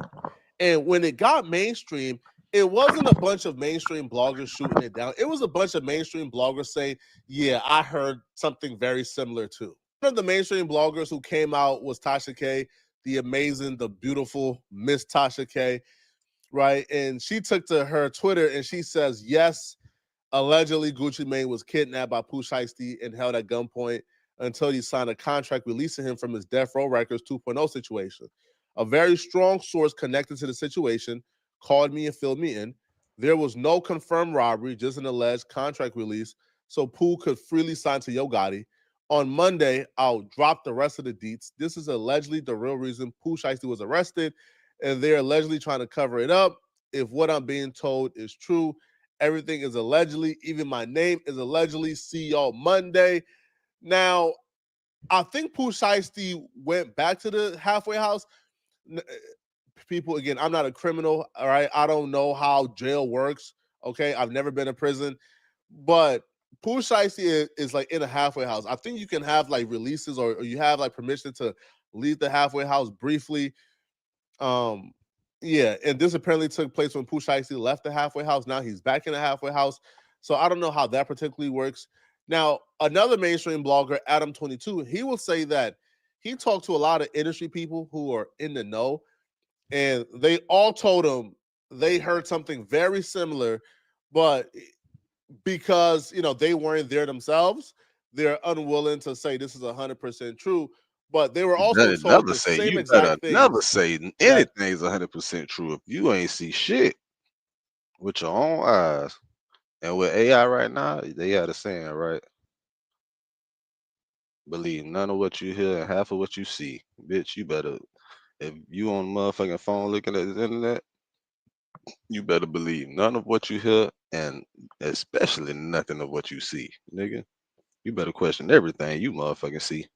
And when it got mainstream, it wasn't a bunch of mainstream bloggers shooting it down. It was a bunch of mainstream bloggers saying, yeah, I heard something very similar too. One of the mainstream bloggers who came out was Tasha K, the amazing, the beautiful Miss Tasha K, right? And she took to her Twitter and she says, yes, allegedly Gucci Mane was kidnapped by Pooh Shiesty and held at gunpoint until he signed a contract releasing him from his Death Row Records 2.0 situation. A very strong source connected to the situation called me and filled me in. There was no confirmed robbery, just an alleged contract release, so Pooh could freely sign to Yo Gotti. On Monday, I'll drop the rest of the deets. This is allegedly the real reason Pooh Shiesty was arrested, and they're allegedly trying to cover it up. If what I'm being told is true, everything is allegedly. Even my name is allegedly. See y'all Monday. Now, I think Pooh Shiesty went back to the halfway house. People, again, I'm not a criminal, all right? I don't know how jail works, okay? I've never been in prison. But Pooh Shiesty is like in a halfway house. I think you can have like releases or you have like permission to leave the halfway house briefly. Yeah, and this apparently took place when Pooh Shiesty left the halfway house. Now he's back in the halfway house. So I don't know how that particularly works. Now, another mainstream blogger, Adam22, he will say that he talked to a lot of industry people who are in the know, and they all told him they heard something very similar, but because, they weren't there themselves, they're unwilling to say this is 100% true. But they were also told the same exact thing. Never say anything is 100% true if you ain't see shit with your own eyes. And with AI right now, they got a saying, right? Believe none of what you hear and half of what you see. Bitch, you better, if you on the motherfucking phone looking at the internet, you better believe none of what you hear and especially nothing of what you see, nigga. You better question everything you motherfucking see,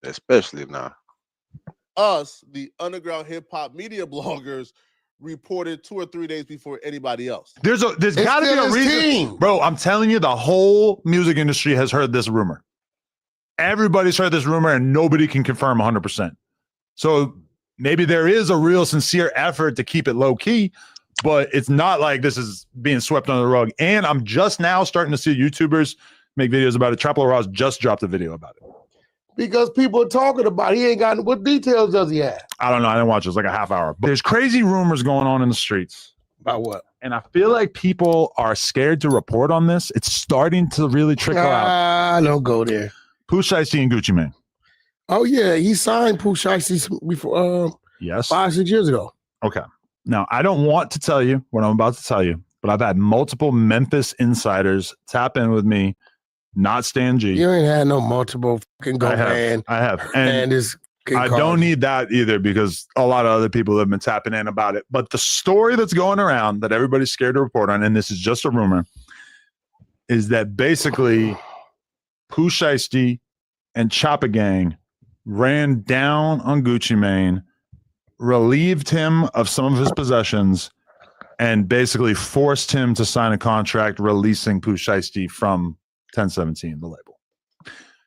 especially now. Us, the underground hip hop media bloggers, reported 2 or 3 days before anybody else. There's got to be a reason, bro. I'm telling you, the whole music industry has heard this rumor. Everybody's heard this rumor, and nobody can confirm 100%. So maybe there is a real sincere effort to keep it low key, but it's not like this is being swept under the rug. And I'm just now starting to see YouTubers make videos about it. Traplo Ross just dropped a video about it. Because people are talking about it. He ain't got what details does he have? I don't know. I didn't watch it. It was like a half hour. But there's crazy rumors going on in the streets. About what? And I feel like people are scared to report on this. It's starting to really trickle out. Don't go there. Pooh Shiesty and Gucci Mane. Oh, yeah. He signed Pooh Shiesty before yes. 5-6 years ago. Okay. Now, I don't want to tell you what I'm about to tell you, but I've had multiple Memphis insiders tap in with me, not Stan G. You ain't had no multiple fucking go man. I have. And I don't need that either because a lot of other people have been tapping in about it. But the story that's going around that everybody's scared to report on, and this is just a rumor, is that basically Pooh Shiesty and Choppa Gang ran down on Gucci Mane, relieved him of some of his possessions, and basically forced him to sign a contract releasing Pooh Shiesty from 1017, the label.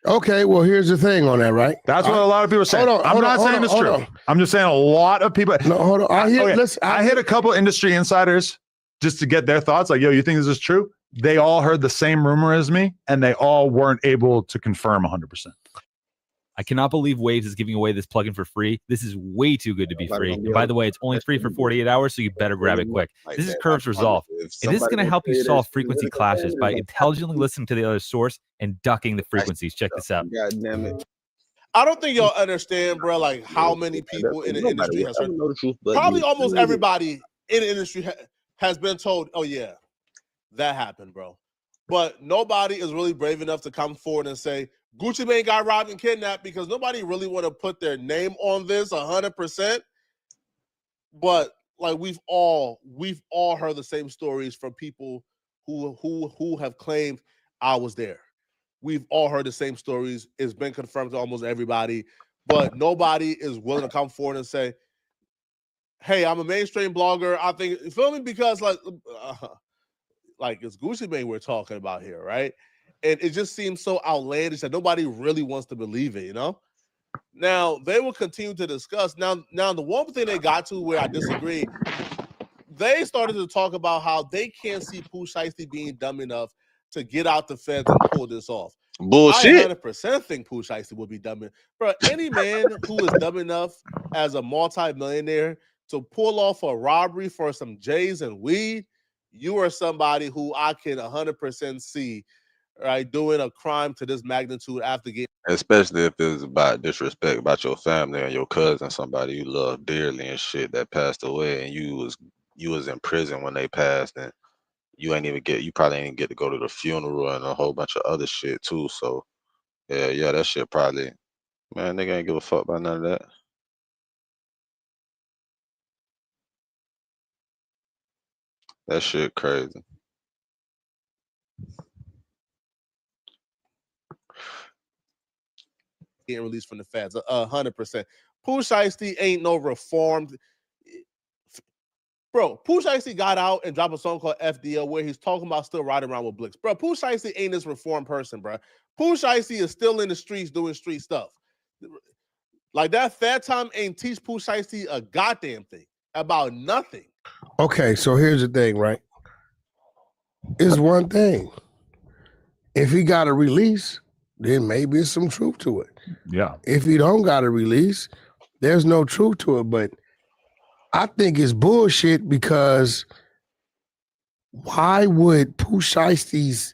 Okay, well, here's the thing on that, right? That's what a lot of people are saying. I'm not saying it's true. I'm just saying a lot of people. No, hold on. I hit a couple industry insiders just to get their thoughts. Like, yo, you think this is true? They all heard the same rumor as me, and they all weren't able to confirm 100%. I cannot believe Waves is giving away this plugin for free. This is way too good to be free. And by the way, it's only free for 48 hours, so you better grab it quick. This is Curves Resolve. And this is going to help you solve frequency clashes by intelligently listening to the other source and ducking the frequencies. Check this out. God damn it. I don't think y'all understand, bro, like how many people in the industry has heard. Probably almost everybody in the industry has been told, oh, yeah, that happened, bro. But nobody is really brave enough to come forward and say, Gucci Mane got robbed and kidnapped, because nobody really want to put their name on this 100%. But like we've all heard the same stories from people who have claimed I was there. We've all heard the same stories. It's been confirmed to almost everybody, but nobody is willing to come forward and say, "Hey, I'm a mainstream blogger. I think," you feel me? Because like it's Gucci Mane we're talking about here, right? And it just seems so outlandish that nobody really wants to believe it, you know? Now, they will continue to discuss. Now, the one thing they got to where I disagree, they started to talk about how they can't see Pooh Shiesty being dumb enough to get out the feds and pull this off. Bullshit. I 100% think Pooh Shiesty would be dumb enough. Bro, any man who is dumb enough as a multi-millionaire to pull off a robbery for some J's and weed, you are somebody who I can 100% see, right, doing a crime to this magnitude after getting. Especially if it's about disrespect about your family and your cousin, somebody you love dearly and shit that passed away, and you was in prison when they passed, and you probably ain't get to go to the funeral and a whole bunch of other shit too. So yeah, that shit probably, man, nigga ain't give a fuck about none of that. That shit crazy. Getting released from the feds, 100%. Pooh Shiesty ain't no reformed. Bro, Pooh Shiesty got out and dropped a song called FDL where he's talking about still riding around with Blix. Bro, Pooh Shiesty ain't this reformed person, bro. Pooh Shiesty is still in the streets doing street stuff. Like that Fat Time ain't teach Pooh Shiesty a goddamn thing about nothing. Okay, so here's the thing, right? It's one thing. If he got a release, then maybe it's some truth to it. Yeah. If he don't got a release, there's no truth to it. But I think it's bullshit, because why would Pooh Shiesty's,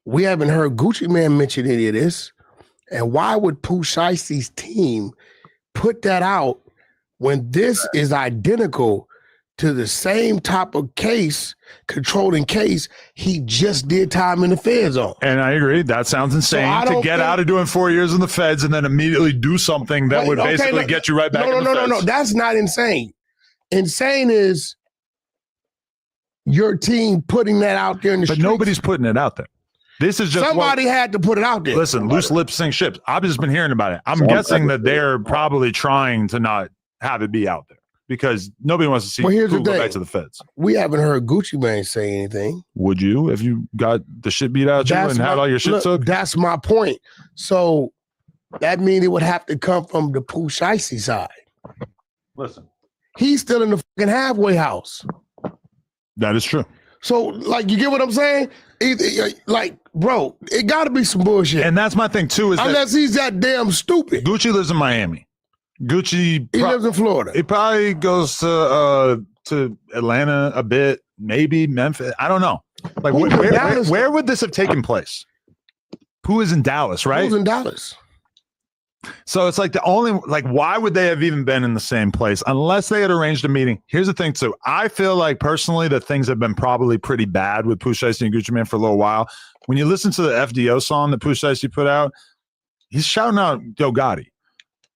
we haven't heard Gucci Mane mention any of this, and why would Pooh Shiesty's team put that out when this is identical to the same type of case, controlling case, he just did time in the feds on? And I agree. That sounds insane to get out of doing 4 years in the feds and then immediately do something that would basically get you right back in the feds. No. That's not insane. Insane is your team putting that out there in the streets. But nobody's putting it out there. This is just somebody had to put it out there. Listen, loose lips sink ships. I've just been hearing about it. I'm guessing that they're probably trying to not have it be out there because nobody wants to see Well, here's the Pooh go thing. back to the feds. We haven't heard Gucci Mane say anything. Would you if you got the shit beat out of you and had all your shit took? That's my point. So that means it would have to come from the Pooh Shiesty side. Listen, he's still in the fucking halfway house. That is true. So, like, you get what I'm saying? Like, bro, it got to be some bullshit. And that's my thing too. Is unless he's that damn stupid. Gucci lives in Miami. Gucci he lives in Florida. He probably goes to Atlanta a bit, maybe Memphis. I don't know. Like, where would this have taken place? Who is in Dallas, right? Who's in Dallas? So it's like why would they have even been in the same place unless they had arranged a meeting? Here's the thing too. I feel like personally that things have been probably pretty bad with Pooh Shiesty and Gucci Mane for a little while. When you listen to the FDO song that Pooh Shiesty put out, he's shouting out Yo Gotti.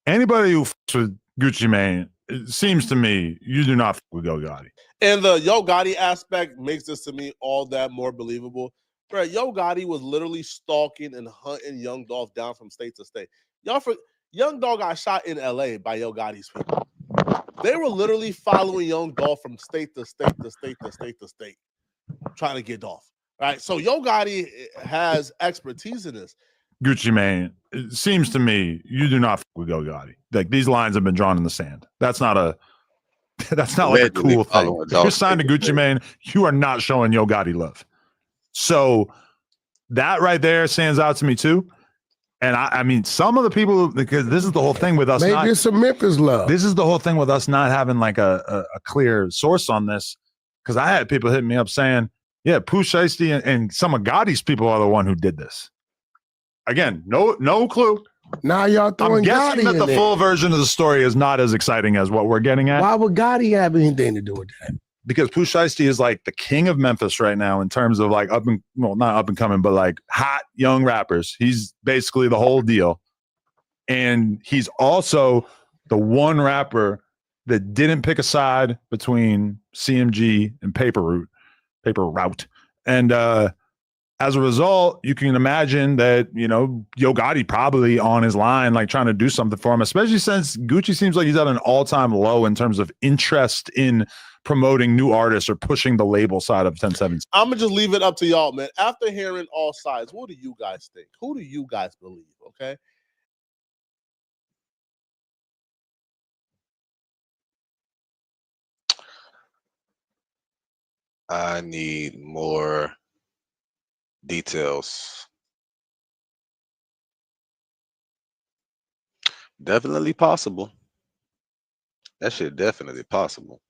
Anybody who fucks with Gucci Mane, it seems to me, you do not fuck with Yo Gotti. And the Yo Gotti aspect makes this to me all that more believable. Bro, Yo Gotti was literally stalking and hunting Young Dolph down from state to state. Young Dolph got shot in LA by Yo Gotti's people. They were literally following Young Dolph from state to state to state to state to state, trying to get Dolph. Right? So Yo Gotti has expertise in this. Gucci Mane, it seems to me, you do not fuck with Yo Gotti. Like these lines have been drawn in the sand. That's not like a cool thing. If you're signed to Gucci Mane, you are not showing Yo Gotti love. So that right there stands out to me too. And I mean, some of the people, because this is the whole thing with us. Maybe it's some Memphis love. This is the whole thing with us not having like a clear source on this. Because I had people hitting me up saying, yeah, Pooh Shiesty and some of Gotti's people are the one who did this. Again, no clue. Now y'all throwing I'm guessing Gotti that the in full there. version of the story is not as exciting as what we're getting at. Why would Gotti have anything to do with that? Because Pooh Shiesty is like the king of Memphis right now in terms of like not up and coming, but like hot young rappers. He's basically the whole deal. And he's also the one rapper that didn't pick a side between CMG and Paper Route. And as a result, you can imagine that, Yo Gotti probably on his line, like trying to do something for him, especially since Gucci seems like he's at an all-time low in terms of interest in promoting new artists or pushing the label side of 1017. I'm going to just leave it up to y'all, man. After hearing all sides, what do you guys think? Who do you guys believe, okay? I need more details. Definitely possible. That shit definitely possible.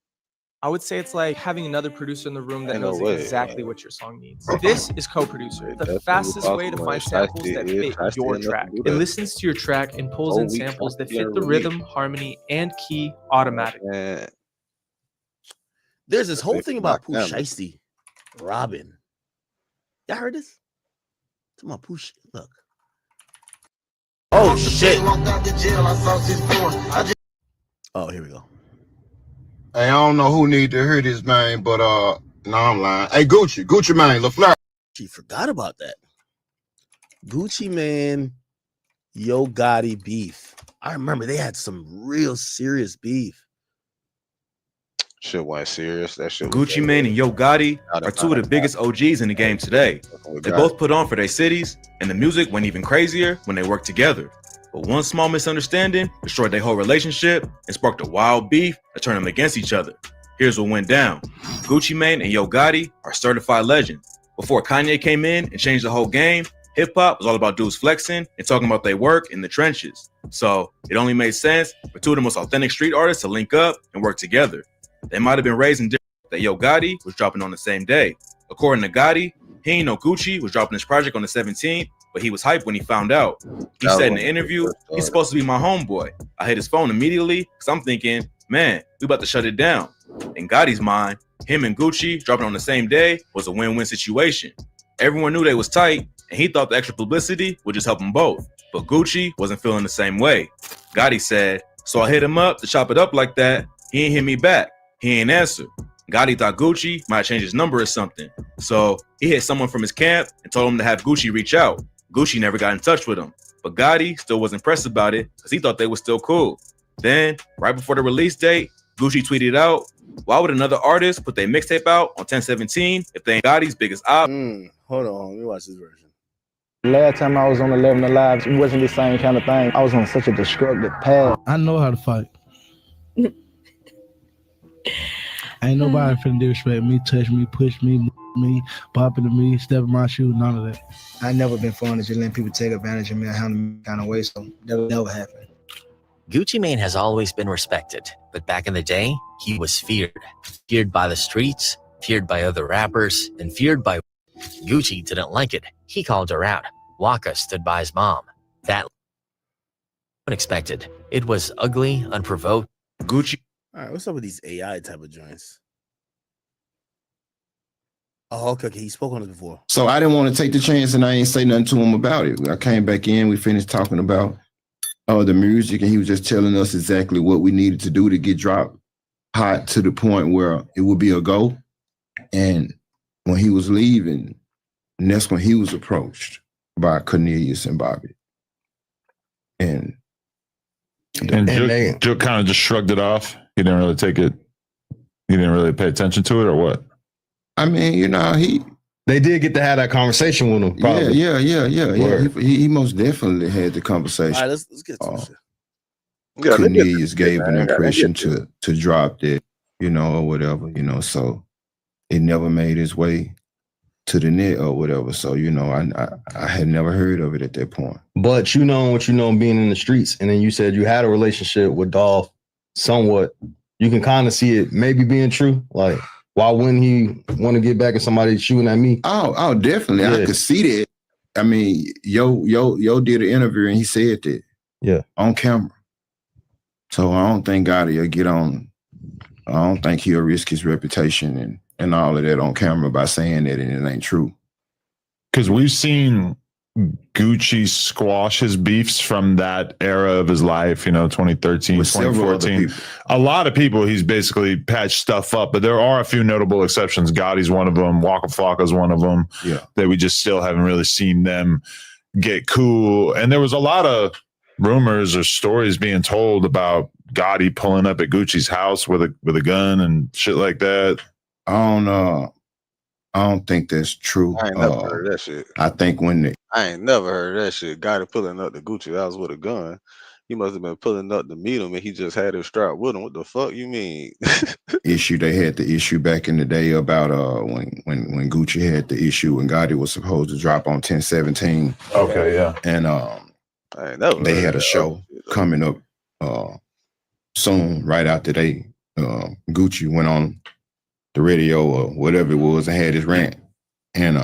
I would say it's like having another producer in the room that Ain't no knows way, exactly what your song needs. This is co-producer, the fastest way to find samples that fit your track. It listens to your track and pulls in samples that fit the rhythm, harmony, and key automatically. There's this whole thing about Pooh Shiesty, Robin. Y'all heard this? Come on, Pooh. Look. Oh shit. Oh, here we go. Hey, I don't know who need to hear this, man, but no, I'm lying. Hey, Gucci Mane, LaFleur. She forgot about that. Gucci Mane, Yo Gotti beef. I remember they had some real serious beef. Shit went serious. That shit. Gucci Mane and Yo Gotti are two of the biggest OGs in the game today. They both put on for their cities, and the music went even crazier when they worked together. But one small misunderstanding destroyed their whole relationship and sparked a wild beef that turned them against each other. Here's what went down. Gucci Mane and Yo Gotti are certified legends. Before Kanye came in and changed the whole game, hip-hop was all about dudes flexing and talking about their work in the trenches. So it only made sense for two of the most authentic street artists to link up and work together. They might have been raised in different that Yo Gotti was dropping on the same day. According to Gotti, he ain't know Gucci was dropping his project on the 17th, but he was hyped when he found out. He said in the interview, he's supposed to be my homeboy. I hit his phone immediately because I'm thinking, man, we about to shut it down. In Gotti's mind, him and Gucci dropping on the same day was a win-win situation. Everyone knew they was tight, and he thought the extra publicity would just help them both. But Gucci wasn't feeling the same way. Gotti said, so I hit him up to chop it up like that. He ain't hit me back. He ain't answer. Gotti thought Gucci might change his number or something. So he hit someone from his camp and told him to have Gucci reach out. Gucci never got in touch with him, but Gotti still wasn't pressed about it because he thought they were still cool. Then, right before the release date, Gucci tweeted out, "Why would another artist put their mixtape out on 10/17 if they ain't Gotti's biggest op?" Hold on, let me watch this version. Last time I was on 11 Alive, it wasn't the same kind of thing. I was on such a destructive path. I know how to fight. Ain't nobody finna disrespect me, touch me, push me, pop into me, step in my shoe, none of that. I never been fond of just letting people take advantage of me or handle me kind of way, so that would never happen. Gucci Mane has always been respected, but back in the day, he was feared. Feared by the streets, feared by other rappers, and feared by... Gucci didn't like it. He called her out. Waka stood by his mom. That... unexpected. It was ugly, unprovoked. Gucci... All right, what's up with these AI type of joints? Oh, okay. He spoke on it before. So I didn't want to take the chance and I ain't say nothing to him about it. I came back in, we finished talking about the music, and he was just telling us exactly what we needed to do to get dropped hot to the point where it would be a go. And when he was leaving, and that's when he was approached by Cornelius and Bobby. And Joe kind of just shrugged it off. He didn't really take it. He didn't really pay attention to it, or what? I mean, you know, they did get to have that conversation with him. Probably. Yeah. He most definitely had the conversation. All right, let's get to it. Cornelius gave an impression to drop that, you know, or whatever, you know, so it never made its way to the net or whatever. So, you know, I had never heard of it at that point. But you know what you know being in the streets, and then you said you had a relationship with Dolph somewhat. You can kind of see it maybe being true. Like, why wouldn't he want to get back at somebody shooting at me? Oh, definitely. Yeah. I could see that. I mean, Yo did an interview and he said that. Yeah. On camera. So I don't think Gotti will get on. I don't think he'll risk his reputation and all of that on camera by saying that and it ain't true. Because we've seen Gucci squash his beefs from that era of his life, you know, 2013, with 2014. A lot of people he's basically patched stuff up, but there are a few notable exceptions. Gotti's one of them. Waka Flocka's one of them. Yeah. That we just still haven't really seen them get cool. And there was a lot of rumors or stories being told about Gotti pulling up at Gucci's house with a gun and shit like that. I don't think that's true. I ain't never heard that shit. I think I ain't never heard that shit. Gotti pulling up to Gucci house with a gun. He must have been pulling up to meet him and he just had his strap with him. What the fuck you mean? They had the issue back in the day about when Gucci had the issue when Gotti was supposed to drop on 10/17. Okay, yeah. And they had a show coming up soon, right after Gucci went on the radio or whatever it was and had his rant. And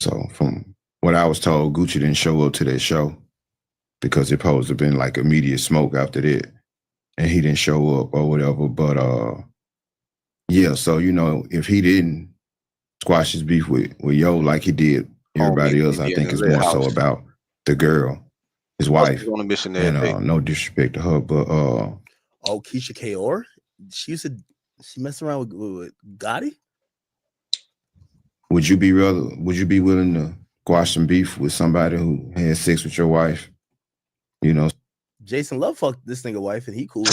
so from what I was told, Gucci didn't show up to that show because it supposed to have been like immediate smoke after that. And he didn't show up or whatever. But yeah, so you know, if he didn't squash his beef with Yo like he did everybody else, I think it's more so about the girl, his wife. On a mission and no disrespect to her, but Keisha Kaur, she messed around with Gotti. Would you be willing to squash some beef with somebody who had sex with your wife? You know, Jason Love fucked this nigga wife and he cool.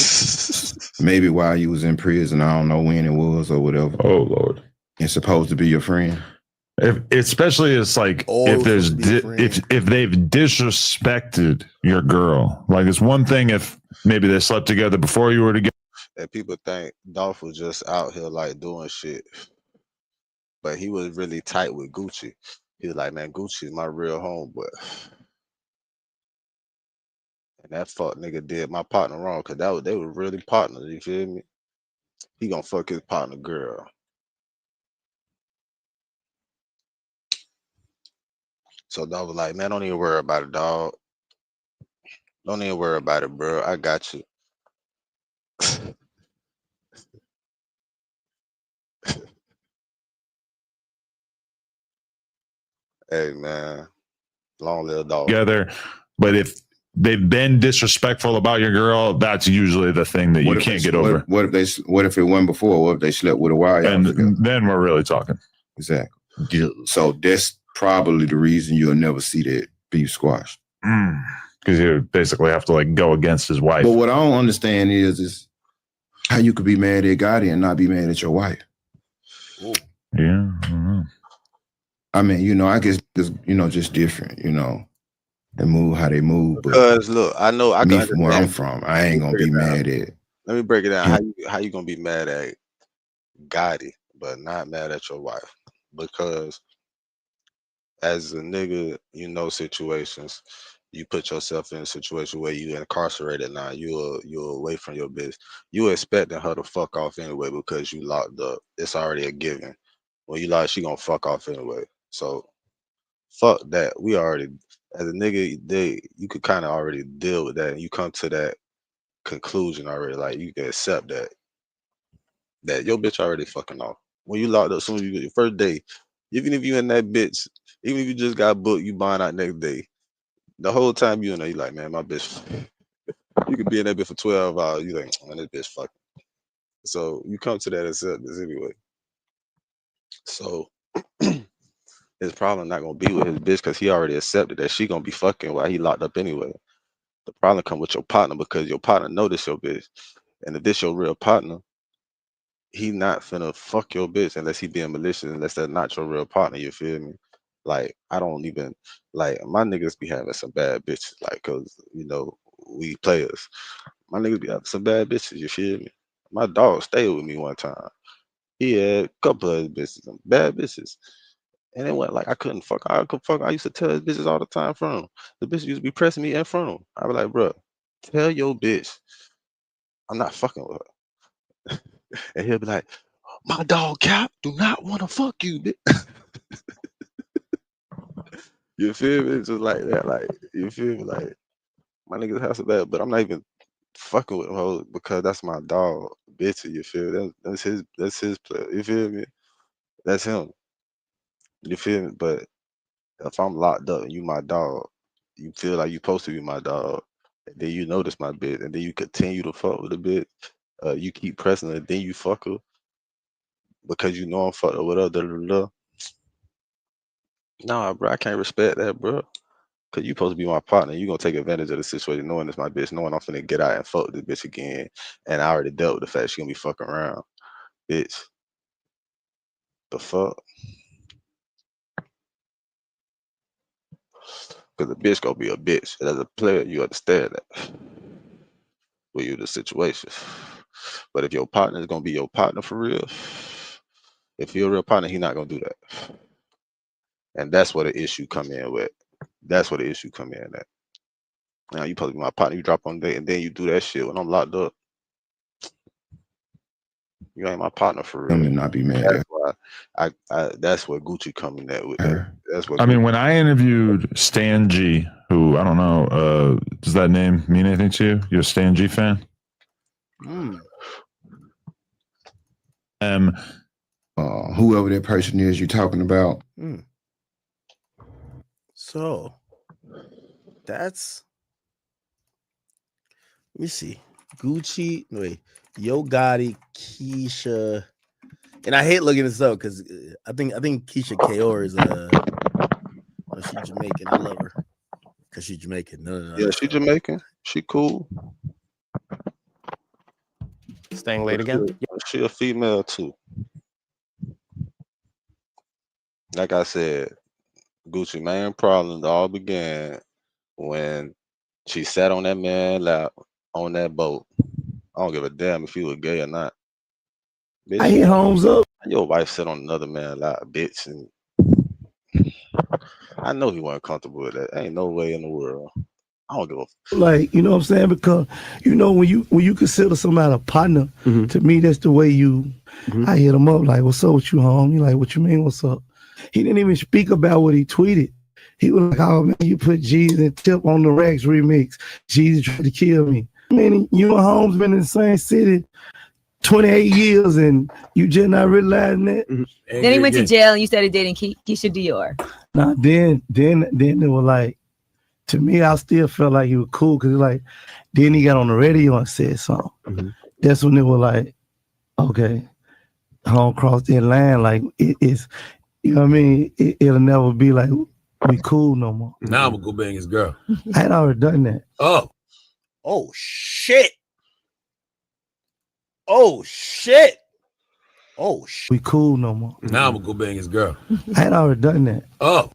Maybe while you was in prison, I don't know when it was or whatever. Oh Lord, it's supposed to be your friend. Especially it's like if there's if they've disrespected your girl. Like it's one thing if maybe they slept together before you were together. And people think Dolph was just out here like doing shit. But he was really tight with Gucci. He was like, man, Gucci's my real homeboy. And that fuck nigga did my partner wrong because they were really partners, you feel me? He gonna fuck his partner girl. So Dolph was like, man, don't even worry about it, dog. Don't even worry about it, bro. I got you. Hey man, long live Dolph. Together, but if they've been disrespectful about your girl, that's usually the thing that you can't get over. What if it went before? What if they slept with a while? And then we're really talking. Exactly. So that's probably the reason you'll never see that beef squashed. Because you basically have to like go against his wife. But what I don't understand is how you could be mad at Gotti and not be mad at your wife. Yeah, I don't know. I mean, I guess it's, just different, they move how they move. But because look, I know I me can from where I'm from, I ain't gonna be mad at. Let me break it down. How you gonna be mad at Gotti, but not mad at your wife? Because as a nigga, situations. You put yourself in a situation where you incarcerated now. You're away from your business. You expecting her to fuck off anyway because you locked up. It's already a given. When you locked, she gonna fuck off anyway. So fuck that. We already, as a nigga, you could kind of already deal with that, and you come to that conclusion already. Like you can accept that your bitch already fucking off. When you locked up, soon as you get your first day, even if you in that bitch, even if you just got booked, you buying out next day. The whole time you in there, you like, man, my bitch. You could be in that bitch for 12 hours. You like, man, this bitch fucking. So you come to that acceptance anyway. So his problem not gonna be with his bitch because he already accepted that she gonna be fucking while he locked up anyway. The problem come with your partner because your partner know this your bitch, and if this your real partner, he not finna fuck your bitch unless he being malicious, unless that's not your real partner. You feel me? Like I don't even like my niggas be having some bad bitches, like cause we players. My niggas be having some bad bitches. You feel me? My dog stayed with me one time. He had a couple of bitches, some bad bitches. And it went like I couldn't fuck. I used to tell his bitches all the time from him. The bitch used to be pressing me in front of him. I be like, bro, tell your bitch I'm not fucking with her. And he'll be like, my dog Cap do not want to fuck you, bitch. You feel me? It's just like that. Like, you feel me? Like, my niggas have some bad, but I'm not even fucking with him because that's my dog, bitch. You feel me? That's his player. You feel me? That's him. You feel me? But if I'm locked up and you my dog, you feel like you supposed to be my dog, and then you notice my bitch, and then you continue to fuck with the bitch. You keep pressing her, then you fuck her because you know I'm fucked up with her. Nah, bro, I can't respect that, bro. Cause you supposed to be my partner. You gonna take advantage of the situation, knowing it's my bitch, knowing I'm finna get out and fuck this bitch again. And I already dealt with the fact she gonna be fucking around. Bitch. The fuck? Cause the bitch gonna be a bitch. And as a player, you understand that. With you the situation. But if your partner is gonna be your partner for real, if you're a real partner, he not gonna do that. And that's where the issue come in with. That's where the issue come in at. Now you supposed to be my partner, you drop on date, and then you do that shit when I'm locked up. You ain't my partner for real. I'm gonna not be mad. That's why that's where Gucci coming at with that. That's what I mean, when I interviewed Stan G, who I don't know, does that name mean anything to you? You're a Stan G fan? Whoever that person is you're talking about. So that's, let me see. Gucci, wait, Yo Gotti, Keisha, and I hate looking this up because I think Keisha Kaur is she's Jamaican. I love her because she's Jamaican. No. Yeah, she Jamaican. She cool. Staying late again? She a female too. Like I said, Gucci main problems all began when she sat on that man's lap on that boat. I don't give a damn if you were gay or not. Bitch, I hit Holmes up. Your wife sat on another man's lap, bitch, and I know he wasn't comfortable with that. Ain't no way in the world. I don't give a Like, you know what I'm saying? Because when you consider somebody a partner, to me that's the way you. I hit him up like, "What's up with you, home?" He like, "What you mean? What's up?" He didn't even speak about what he tweeted. He was like, "Oh man, you put Jeezy and Tip on the Rex remix. Jeezy tried to kill me." I mean, you and Holmes been in the same city 28 years, and you just not realizing that. Then he went to jail, and you started dating Keisha Dior. Nah, then they were like, to me, I still felt like he was cool because like then he got on the radio and said something. Mm-hmm. That's when it was like, okay, home cross that line. Like it's, you know what I mean? It'll never be like we cool no more. Now I'm gonna go bang his girl. I had already done that. Oh shit. Oh shit. Oh shit. We cool no more. Now I'm gonna go bang his girl. I had already done that. Oh.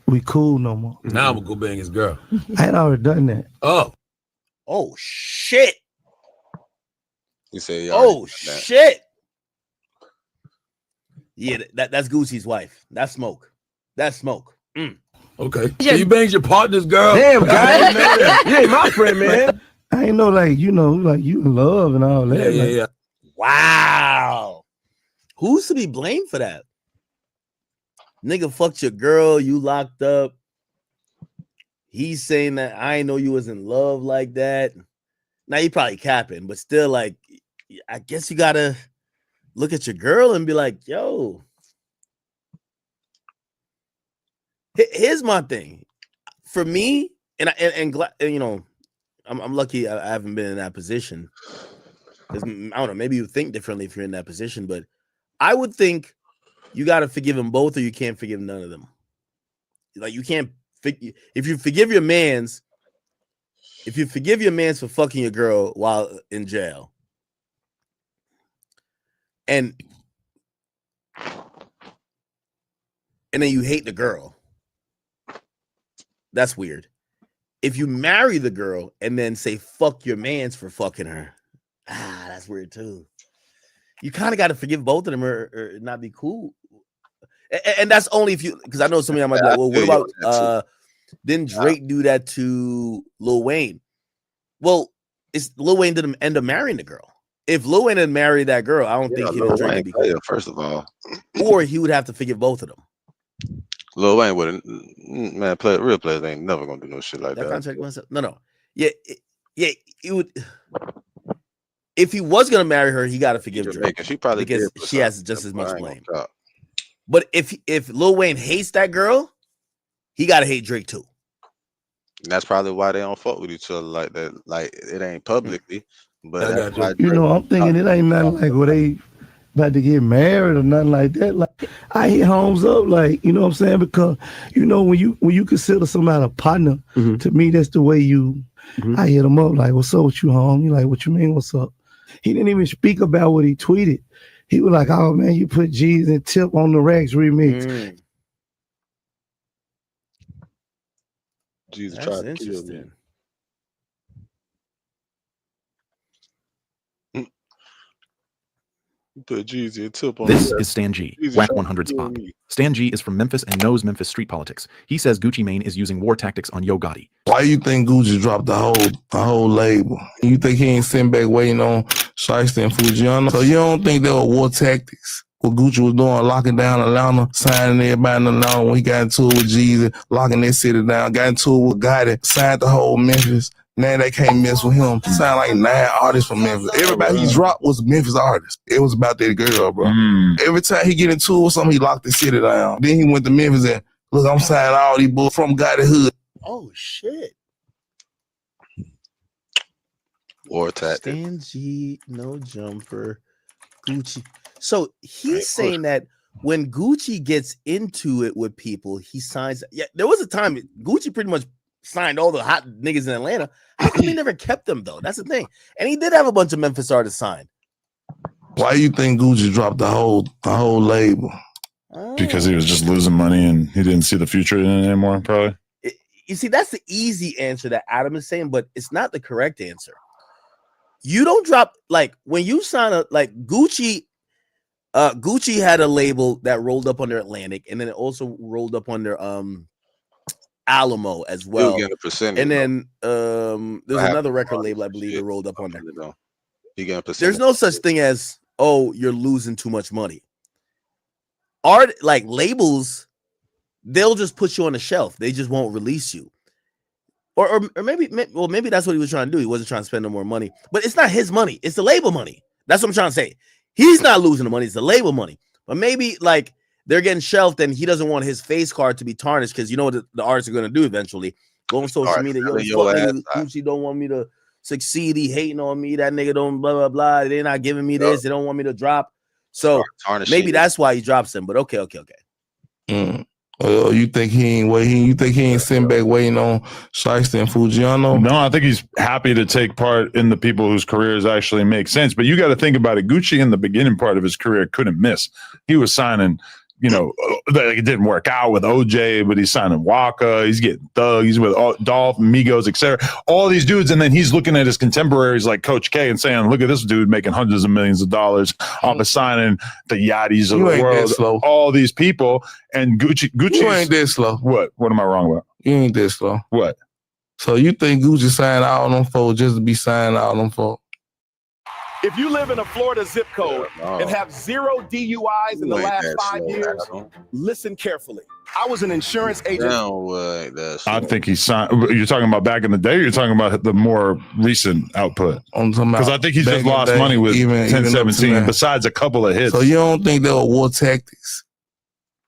We cool no more. Now I'm gonna go bang his girl. I had already done that. Oh shit. You say oh shit. Yeah, that's Gucci's wife. That's Smoke. That's Smoke. Okay. So you banged your partner's girl. Damn, guy. You ain't my friend, man. I ain't know, like, you know, like you in love and all that. Yeah. Wow. Who's to be blamed for that? Nigga fucked your girl, you locked up. He's saying that I ain't know you was in love like that. Now you probably capping, but still, like, I guess you gotta look at your girl and be like, yo. Here's my thing. For me, and you know, I'm lucky I haven't been in that position. Because I don't know, maybe you think differently if you're in that position, but I would think you got to forgive them both or you can't forgive none of them. Like you can't, if you forgive your mans for fucking your girl while in jail, and then you hate the girl, that's weird. If you marry the girl and then say fuck your mans for fucking her, that's weird too. You kind of got to forgive both of them or not be cool. And that's only if you, because I know somebody might be like, well, what about didn't Drake do that to Lil Wayne? Well, Lil Wayne didn't end up marrying the girl. If Lil Wayne had married that girl, I don't think he would Drake be cool. First of all, or he would have to forgive both of them. Lil Wayne wouldn't, man. Real players ain't never gonna do no shit like that. Contract myself. No. Yeah, he would. If he was gonna marry her, he got to forgive Drake. She probably because she has just as much blame. But if Lil Wayne hates that girl, he got to hate Drake too. And that's probably why they don't fuck with each other like that. Like it ain't publicly, but that's why you know, I'm thinking it ain't nothing like what they about to get married or nothing like that. Like I hit homes up, like, you know what I'm saying? Because you know, when you consider somebody a partner, to me that's the way you. I hit him up like, "What's up with you, home?" You like, "What you mean? What's up?" He didn't even speak about what he tweeted. He was like, "Oh man, you put G's and Tip on the Rex remix." Jesus tried to kill me. Put Jeezy and Tip on. This is Stan G, Whack 100's Pop. Stan G is from Memphis and knows Memphis street politics. He says Gucci Mane is using war tactics on Yo Gotti. Why you think Gucci dropped the whole label? You think he ain't sitting back waiting on Shiesty and Fujiano? So you don't think there were war tactics? What Gucci was doing, locking down Atlanta, signing everybody in Atlanta when he got into it with Jeezy, locking that city down, got into it with Gotti, signed the whole Memphis. Now they can't mess with him. He signed like 9 artists from Memphis. Everybody he dropped was Memphis artists. It was about that girl, bro. Every time he get into it with something, he locked the city down. Then he went to Memphis and, look, I'm signing all these boys from Gotti Hood. Oh, shit. War tactics. Stan G, no jumper, Gucci. So he's saying that when Gucci gets into it with people, he signs. Yeah, there was a time Gucci pretty much signed all the hot niggas in Atlanta. How come he never kept them though? That's the thing. And he did have a bunch of Memphis artists signed. Why you think Gucci dropped the whole label? Because he was just losing money and he didn't see the future in it anymore, probably. You see, that's the easy answer that Adam is saying, but it's not the correct answer. You don't drop, like, when you sign a, like, Gucci had a label that rolled up under Atlantic, and then it also rolled up under Alamo as well. And then there's another record label I believe that rolled up under. There's no such thing as, oh, you're losing too much money. Art, like labels, they'll just put you on the shelf. They just won't release you. Or maybe that's what he was trying to do. He wasn't trying to spend no more money. But it's not his money. It's the label money. That's what I'm trying to say. He's not losing the money. It's the label money. But maybe like they're getting shelved, and he doesn't want his face card to be tarnished because you know what the artists are gonna do eventually. Go on social media, yo, fuck nigga, Gucci don't want me to succeed. He hating on me. That nigga don't blah blah blah. They're not giving me this. They don't want me to drop. So maybe that's why he drops him. But okay. You think he ain't waiting? You think he ain't sitting back waiting on Shiesty and Fujiano? No, I think he's happy to take part in the people whose careers actually make sense. But you got to think about it. Gucci in the beginning part of his career couldn't miss. He was signing, you know, it didn't work out with OJ, but he's signing Waka. He's getting Thug. He's with Dolph, Migos, etc. All these dudes, and then he's looking at his contemporaries like Coach K and saying, "Look at this dude making hundreds of millions of dollars off of signing the Yachty's of the world." All these people, and Gucci You ain't that slow. What? What am I wrong with? You ain't that slow. What? So you think Gucci signed all them folks just to be signing all them folks? If you live in a Florida zip code and have 0 DUIs in the last 5 years, listen carefully. I was an insurance agent. I think he signed. You're talking about back in the day, or you're talking about the more recent output? Because I think he's just lost money with 1017, besides a couple of hits. So you don't think they were war tactics?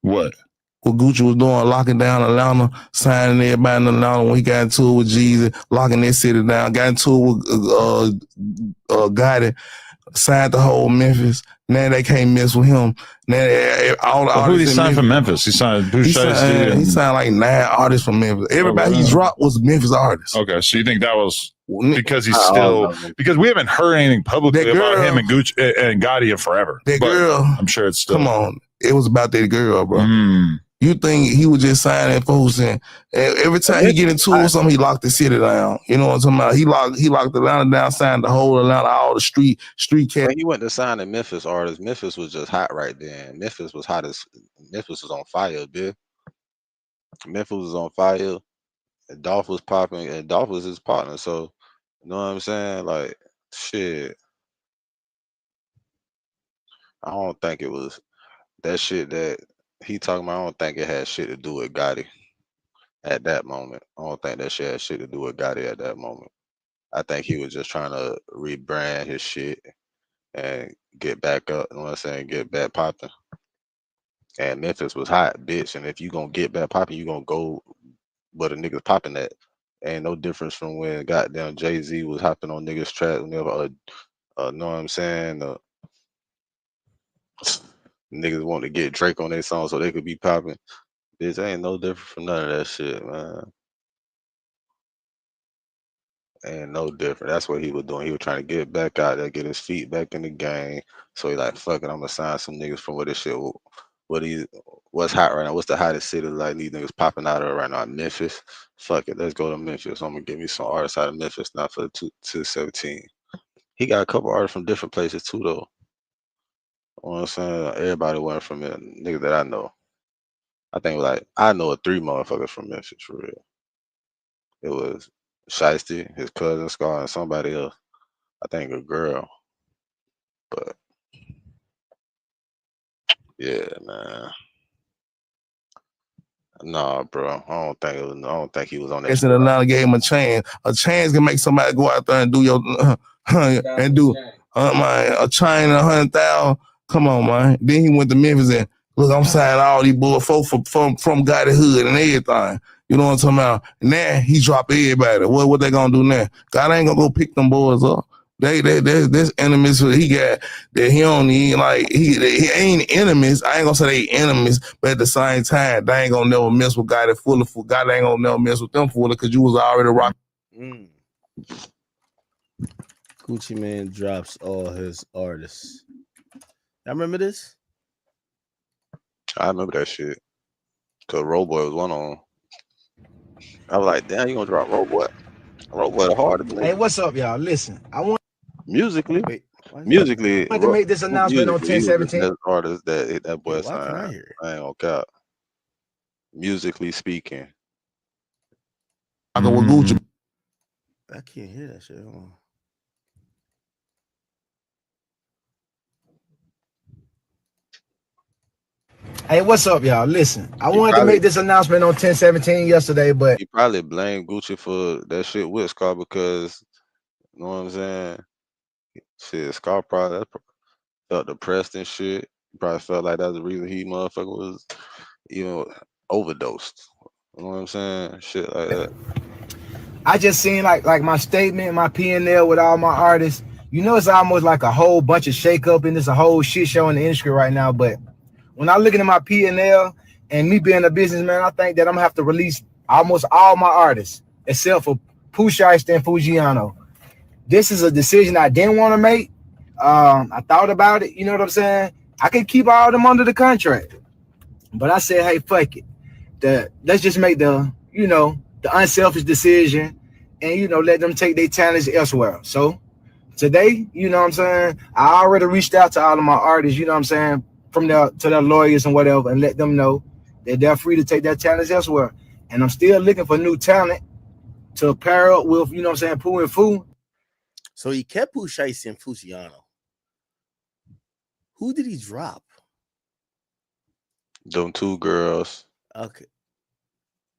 What? What Gucci was doing, locking down Atlanta, signing everybody in Atlanta when he got into it with Jeezy, locking that city down, got into it with Gotti, signed the whole Memphis. Now they can't mess with him. Now all who did he sign from Memphis? He signed he signed like 9 artists from Memphis. Everybody he dropped was Memphis artists. Okay, so you think that was because he's still because we haven't heard anything publicly about him and Gucci and Gotti in forever. That girl, I'm sure it's still. Come on, it was about that girl, bro. You think he was just signing folks and every time he get into something, he locked the city down. You know what I'm talking about? He locked Atlanta down, signed the whole Atlanta, all the street cat. When he went to sign the Memphis artists, Memphis was just hot right then. Memphis was hot as Memphis was on fire, bitch. Memphis was on fire. And Dolph was popping, and Dolph was his partner. So you know what I'm saying? Like shit. I don't think it was that shit that he talking about. I don't think it had shit to do with Gotti at that moment. I don't think that shit had shit to do with Gotti at that moment. I think he was just trying to rebrand his shit and get back up. You know what I'm saying? Get back popping. And Memphis was hot, bitch. And if you gonna get back popping, you gonna go where the niggas popping at. Ain't no difference from when goddamn Jay-Z was hopping on niggas' tracks. Whenever, know what I'm saying? Niggas want to get Drake on their song so they could be popping. Bitch, ain't no different from none of that shit, man. Ain't no different. That's what he was doing. He was trying to get back out there, get his feet back in the game. So he like, fuck it, I'm gonna sign some niggas from where this shit. What's hot right now? What's the hottest city like these niggas popping out of right now? Memphis. Fuck it, let's go to Memphis. I'm gonna give me some artists out of Memphis now for the 217. He got a couple artists from different places too, though. You know what I'm saying? Everybody went from it. Niggas that I know. I think like I know 3 motherfuckers from Memphis for real. It was Shiesty, his cousin Scar, and somebody else. I think a girl. But yeah, man. Nah, bro. I don't think he was on that. Yes, and Atlanta gave him a chance. A chance can make somebody go out there and do your and do a chain 100,000. Come on, man. Then he went to Memphis and look, I'm signing all these boys from Gotti Hood and everything. You know what I'm talking about? Now he dropped everybody. What they gonna do now? God ain't gonna go pick them boys up. There's enemies he got that he don't need. Like he ain't enemies. I ain't gonna say they enemies, but at the same time, they ain't gonna never mess with Gotti fully. God ain't gonna never mess with them fully because you was already rocking. Gucci Mane drops all his artists. I remember this. I remember that shit. Cause Road Boy was one on. I was like, damn, you gonna drop Road Boy? Road Boy the hardest. Hey, what's up, y'all? Listen, I want musically. I want to make this announcement on 1017. Artist that boy signed. I ain't gonna count. Musically speaking. I go with Gucci. I can't hear that shit. Hold on. Hey, what's up, y'all? Listen, I wanted to make this announcement on 1017 yesterday, but he probably blamed Gucci for that shit with Scar because, you know what I'm saying? Shit, Scar probably felt depressed and shit. Probably felt like that's the reason he motherfucker was, overdosed. You know what I'm saying? Shit like that. I just seen like my statement, my P&L with all my artists. It's almost like a whole bunch of shakeup and it's a whole shit show in the industry right now. But when I look at my P&L and me being a businessman, I think that I'm gonna have to release almost all my artists except for Pooh Shiesty and Fujiano. This is a decision I didn't want to make. I thought about it. You know what I'm saying? I could keep all of them under the contract, but I said, hey, fuck it. Let's just make the unselfish decision and, let them take their talents elsewhere. So today, you know what I'm saying, I already reached out to all of my artists, you know what I'm saying, to their lawyers and whatever, and let them know that they're free to take their talents elsewhere. And I'm still looking for new talent to pair up with, you know what I'm saying, Pooh and Fu. So he kept Pooh Shiesty and Fujiano. Who did he drop? Them two girls. Okay.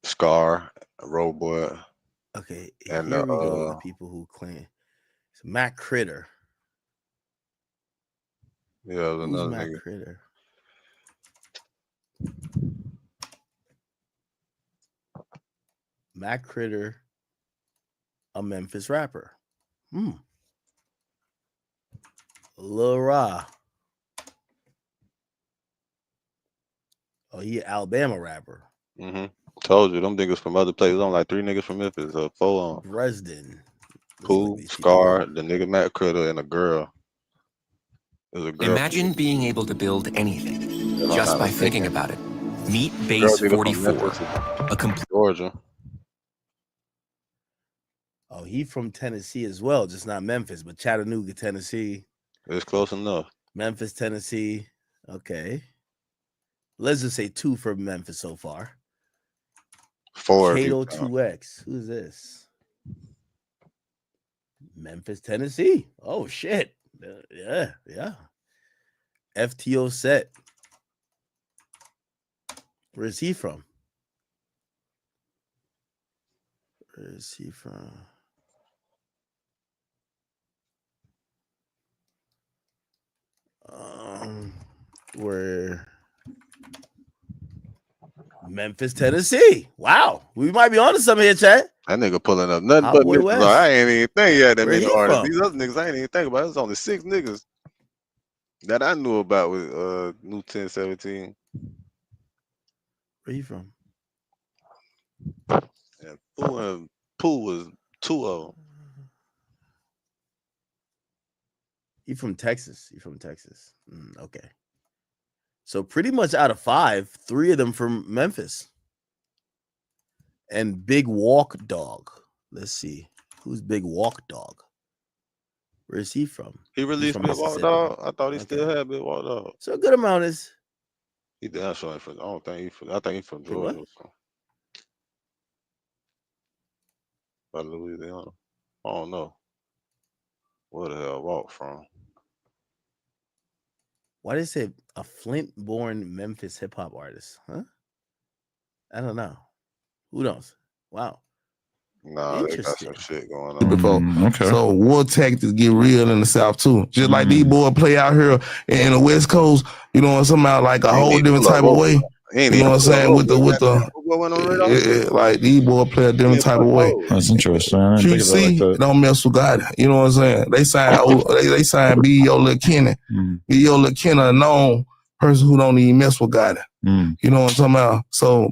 Scar, Road Boy. Okay. And here we go. The people who claim it's Matt Critter. Yeah, who's another Matt nigga. Critter? Matt Critter, a Memphis rapper. Lil Ra. Oh, he an Alabama rapper. Told you, them niggas from other places. I'm like 3 niggas from Memphis, 4 on. Dresden. Pooh, Scar, the nigga Matt Critter, and a girl. There's a girl. Imagine being able to build anything just by thinking about it. Meet Base 44, a complete Georgia. Oh, he from Tennessee as well, just not Memphis, but Chattanooga, Tennessee. It's close enough. Memphis, Tennessee. Okay. Let's just say 2 for Memphis so far. 4. Kato 2X. Who's this? Memphis, Tennessee. Oh, shit. Yeah. FTO Set. Where's he from? Where Memphis, Tennessee. Wow, we might be on to something here, chat. That nigga pulling up nothing but niggas. Bro, I ain't even think he had that many artists. From? These other niggas I ain't even think about. There's only 6 niggas that I knew about with New 1017. Where you from? Yeah, Pooh was 2 of them. He from Texas. Okay. So pretty much out of 5, 3 of them from Memphis. And Big Walk Dog. Let's see. Who's Big Walk Dog? Where is he from? He released Big Walk Dog? I thought he still had Big Walk Dog. So a good amount is. He did show him from. I think he's from Georgia or something. By Louisiana. I don't know. Where the hell Walk from? Why did it say a Flint-born Memphis hip-hop artist? Huh? I don't know. Who knows? Wow. Nah, they got some shit going on. Before. Okay. So war tactics get real in the South too. Just like these boys play out here in the West Coast, you know, somehow like a whole different type of way. You know what I'm saying? With the like these boys play a different type of way. That's interesting. QC don't mess with God. You know what I'm saying? They sign B.O. Lil Kenny. B.O. Lil Kenny, a known person who don't even mess with God. You know what I'm talking about? So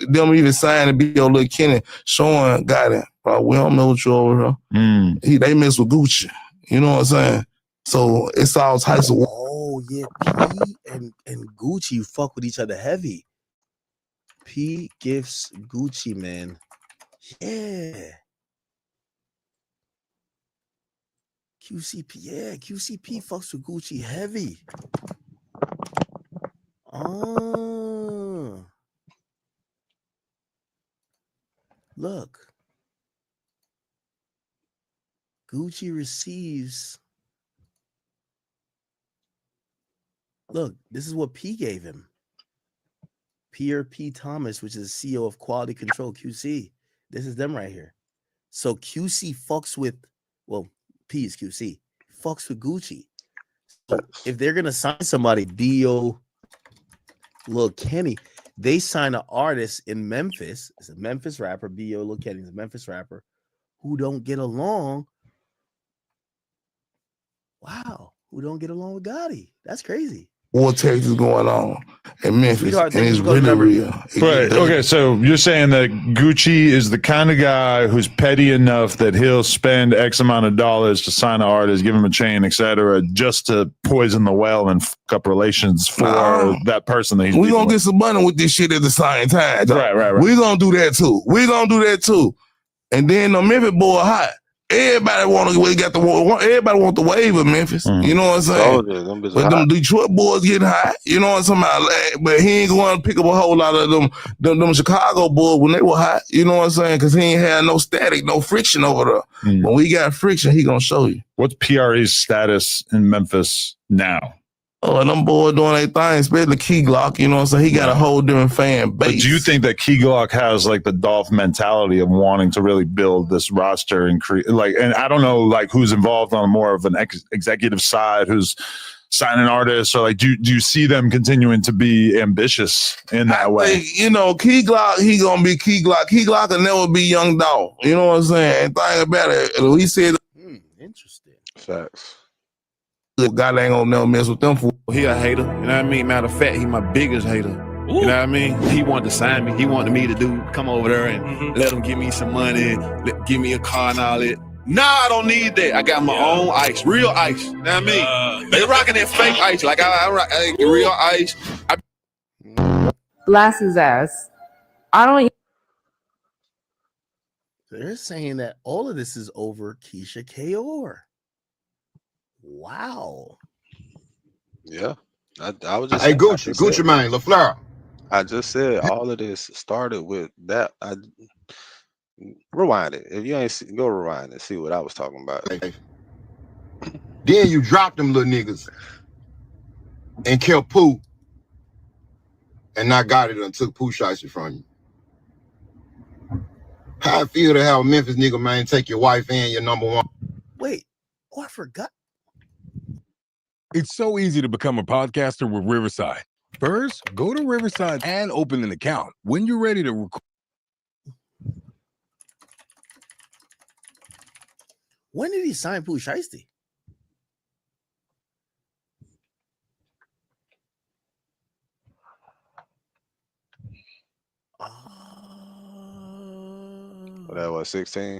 them even signing B.O. Lil Kenny showing God, bro, we don't know what you over here. They mess with Gucci. You know what I'm saying? So it's all types of. Oh yeah, P and Gucci fuck with each other heavy. P gifts Gucci, man. Yeah. QCP fucks with Gucci heavy. Oh. Look. Gucci receives. Look, this is what P gave him. Pierre P. Thomas, which is CEO of Quality Control, QC. This is them right here. So QC fucks with, well, P is QC, fucks with Gucci. if they're gonna sign somebody, Dio, Lil Kenny, they sign an artist in Memphis. It's a Memphis rapper. Dio, Lil Kenny's a Memphis rapper who don't get along. Wow, who don't get along with Gotti? That's crazy. Vortex is going on in Memphis, Sweetheart, and it's you go to really number- real. Right. Okay. So you're saying that Gucci is the kind of guy who's petty enough that he'll spend X amount of dollars to sign an artist, give him a chain, etc., just to poison the well and fuck up relations for that person that he's. We gonna get some money with this shit at the same time. Right. We gonna do that too. And then the Memphis boy hot. Everybody everybody want the wave of Memphis. You know what I'm saying? But them Detroit boys getting hot. You know what I'm saying? But he ain't going to pick up a whole lot of them Chicago boys when they were hot. You know what I'm saying? Because he ain't had no static, no friction over there. When we got friction, he gonna show you. What's PRE's status in Memphis now? Oh, them boys doing their thing, especially Key Glock, you know what I'm saying? He got a whole different fan base. But do you think that Key Glock has like the Dolph mentality of wanting to really build this roster and create and I don't know like who's involved on more of an executive side, who's signing artists, or like do you see them continuing to be ambitious in that way? Think, you know, Key Glock, he gonna be Key Glock. Key Glock will never be Young Dolph. You know what I'm saying? And think about it. He said interesting. Facts. God ain't gonna never mess with them fools. He a hater, you know what I mean? Matter of fact, he my biggest hater. You know what I mean? He wanted to sign me. He wanted me to come over there and let him give me some money, give me a car and all that. Nah, I don't need that. I got my own ice, real ice. You know what I mean? They rocking that fake ice, like I rock real ice. Blast his ass. I don't. They're saying that all of this is over Keisha Kaur. Wow. Yeah. I was just Hey, Gucci Mane, LaFleur. I just said all of this started with that. Rewind it. If you ain't go rewind it, see what I was talking about. Then you dropped them little niggas and killed Pooh and not got it and took Pooh Shiesty from you. How I feel to have a Memphis nigga, man, take your wife and your number one. Wait. Oh, I forgot. It's so easy to become a podcaster with Riverside. First, go to Riverside and open an account. When you're ready to record. When did he sign Pooh Shiesty? That was 16.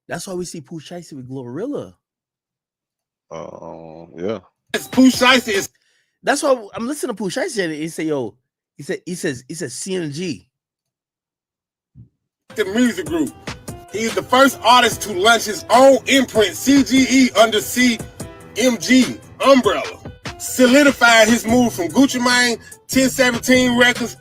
That's why we see Pooh Shiesty with Glorilla. Yeah. Pooh Shiesty is. That's why I'm listening to Pooh Shiesty and he say, "Yo," he says CMG. The music group. He's the first artist to launch his own imprint, CGE, under CMG umbrella. Solidified his move from Gucci Mane 1017 Records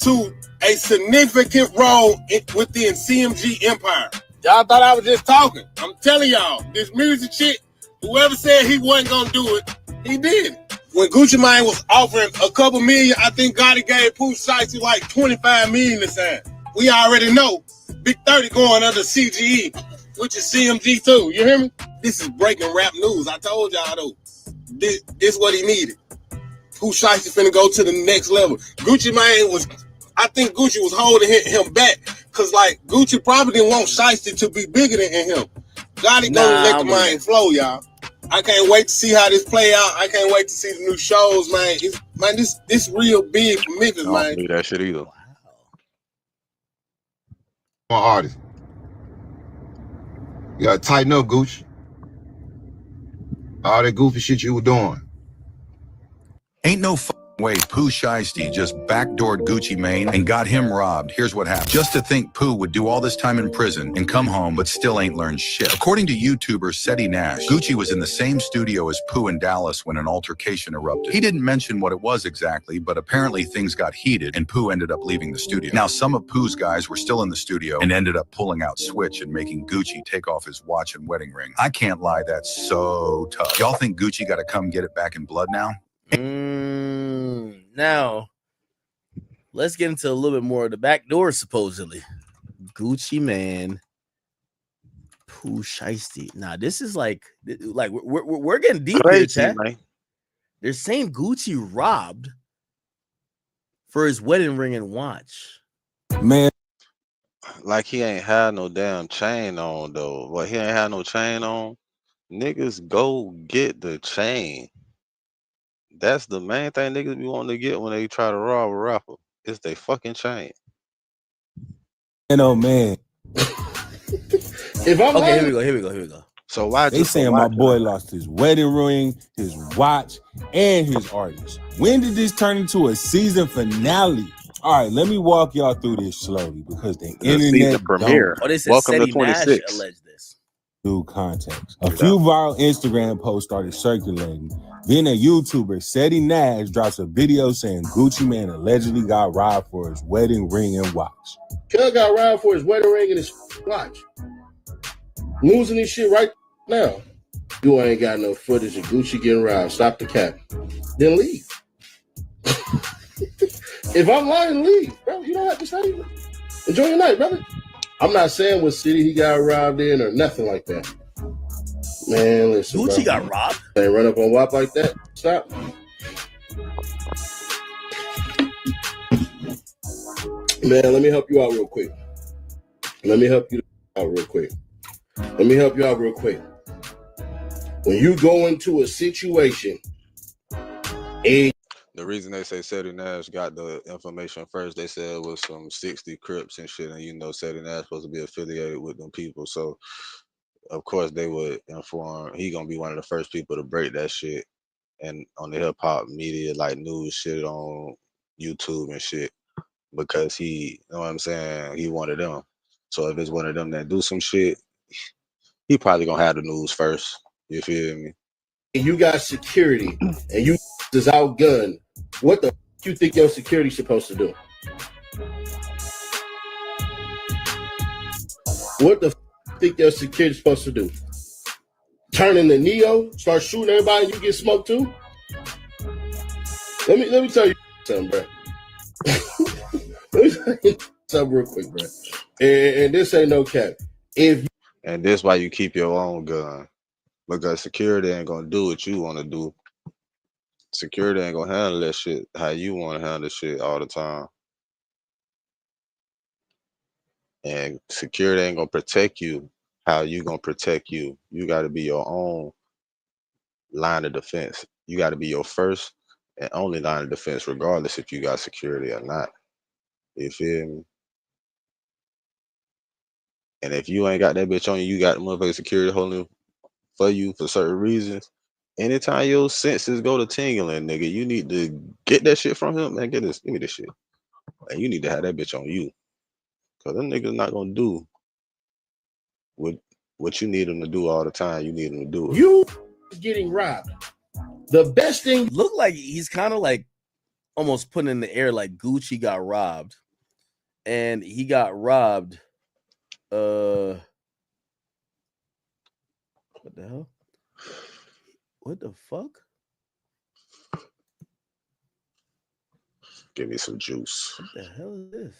to a significant role within CMG Empire. Y'all thought I was just talking. I'm telling y'all, this music shit, whoever said he wasn't gonna do it, he did. When Gucci Mane was offering a couple million, I think Gotti gave Pooh Shiesty like 25 million this time. We already know Big 30 going under CGE, which is CMG too. You hear me? This is breaking rap news. I told y'all though. This is what he needed. Pooh Shiesty finna go to the next level. Gucci Mane was, I think Gucci was holding him back because like Gucci probably didn't want Shiesty to be bigger than him. Gotti gonna let the Mane flow, y'all. I can't wait to see how this play out. I can't wait to see the new shows, man. This real big for Memphis, man. I don't believe that shit either. Artist. You gotta tighten up, Gucci. All that goofy shit you were doing. Ain't no way Pooh Shiesty just backdoored Gucci Mane and got him robbed. Here's what happened. Just to think Pooh would do all this time in prison and come home but still ain't learned shit. According to YouTuber Seti Nash, Gucci was in the same studio as Pooh in Dallas when an altercation erupted. He didn't mention what it was exactly, but apparently things got heated and Pooh ended up leaving the studio. Now, some of Pooh's guys were still in the studio and ended up pulling out Switch and making Gucci take off his watch and wedding ring. I can't lie, that's so tough. Y'all think Gucci got to come get it back in blood now? Now, let's get into a little bit more of the back door, supposedly. Gucci Mane, Pooh Shiesty. Nah, this is like we're getting deep Crazy, here, chat. man. They're saying Gucci robbed for his wedding ring and watch. Man, like he ain't had no damn chain on though. What, he ain't had no chain on? Niggas go get the chain. That's the main thing niggas be wanting to get when they try to rob a rapper. It's they fucking chain. Oh man. If I'm Okay, lying, here we go. So why They saying my boy lost his wedding ring, his watch, and his artist. When did this turn into a season finale? All right, let me walk y'all through this slowly because the internet premiere. Oh, they said Welcome to Seti Nash 26. alleged this. new context. A few viral Instagram posts started circulating. Then a YouTuber, Seti Nash, drops a video saying Gucci Mane allegedly got robbed for his wedding ring and watch. Kel got robbed for his wedding ring and his watch. Losing his shit right now. You ain't got no footage of Gucci getting robbed. Stop the cap. Then leave. If I'm lying, leave, bro. You don't have to study. Enjoy your night, brother. I'm not saying what city he got robbed in or nothing like that. Man, listen, Gucci bro. got robbed? Ain't run up on WAP like that. Stop. Man, let me help you out real quick. When you go into a situation, the reason they say Seti Nash got the information first, they said it was some 60 Crips and shit, and you know Seti Nash supposed to be affiliated with them people, so of course they would inform. He gonna be one of the first people to break that shit, and on the hip hop media, like news shit on YouTube and shit, because he, you know what I'm saying, he one of them. So if it's one of them that do some shit, he probably gonna have the news first. You feel me? and you got security and you is outgunned, what the you think your security supposed to do? What the you think your security supposed to do? Turn into Neo, start shooting everybody, and you get smoked too? Let me tell you something, bro. Let me tell you something real quick, bro. And this ain't no cap. And this why you keep your own gun, because security ain't gonna do what you want to do. Security ain't gonna handle that shit how you want to handle shit all the time. And security ain't gonna protect you how you gonna protect you. You got to be your own line of defense. You got to be your first and only line of defense, regardless if you got security or not. You feel me? And if you ain't got that bitch on you, you got the motherfucking security holding for you for certain reasons. Anytime your senses go to tingling, nigga, you need to get that shit from him, man. Give me this shit. And you need to have that bitch on you. Cause them niggas not gonna do what you need them to do all the time. You need them to do it. You getting robbed. The best thing look like he's kind of like almost putting in the air like Gucci got robbed, and he got robbed. What the hell? What the fuck? Give me some juice. What the hell is this?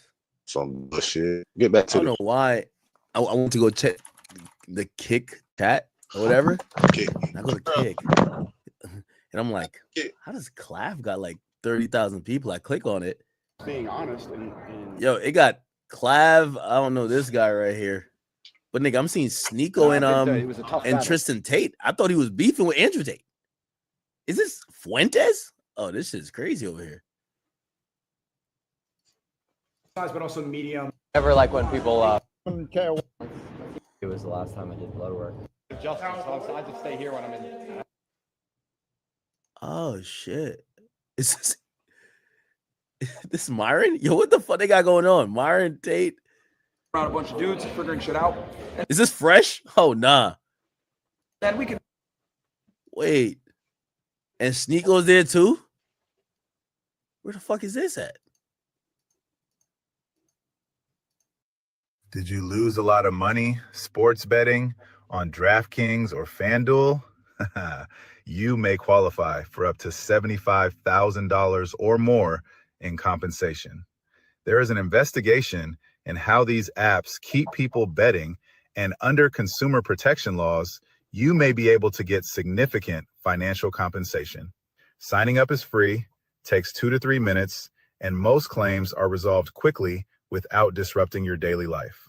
Some bullshit. Get back to I don't know why. I want to go check the Kick chat or whatever. Kick. I go to Kick, and I'm like, how does Clav got like 30,000 people? I click on it. Being honest, and Yo, it got Clav. I don't know this guy right here, but nigga, I'm seeing Sneeko and Tristan Tate. I thought he was beefing with Andrew Tate. Is this Fuentes? Oh, this shit's crazy over here. but also medium. Never like when people. It was the last time I did blood work. Justice, so I just stay here when I'm in. Oh shit! Is this Myron? Yo, what the fuck they got going on? Myron Tate. Around a bunch of dudes figuring shit out. Is this fresh? Oh nah. Then we can. Wait. And Sneeko's there too? Where the fuck is this at? Did you lose a lot of money sports betting on DraftKings or FanDuel? You may qualify for up to $75,000 or more in compensation. There is an investigation in how these apps keep people betting And under consumer protection laws, you may be able to get significant financial compensation. Signing up is free, takes 2 to 3 minutes, and most claims are resolved quickly without disrupting your daily life.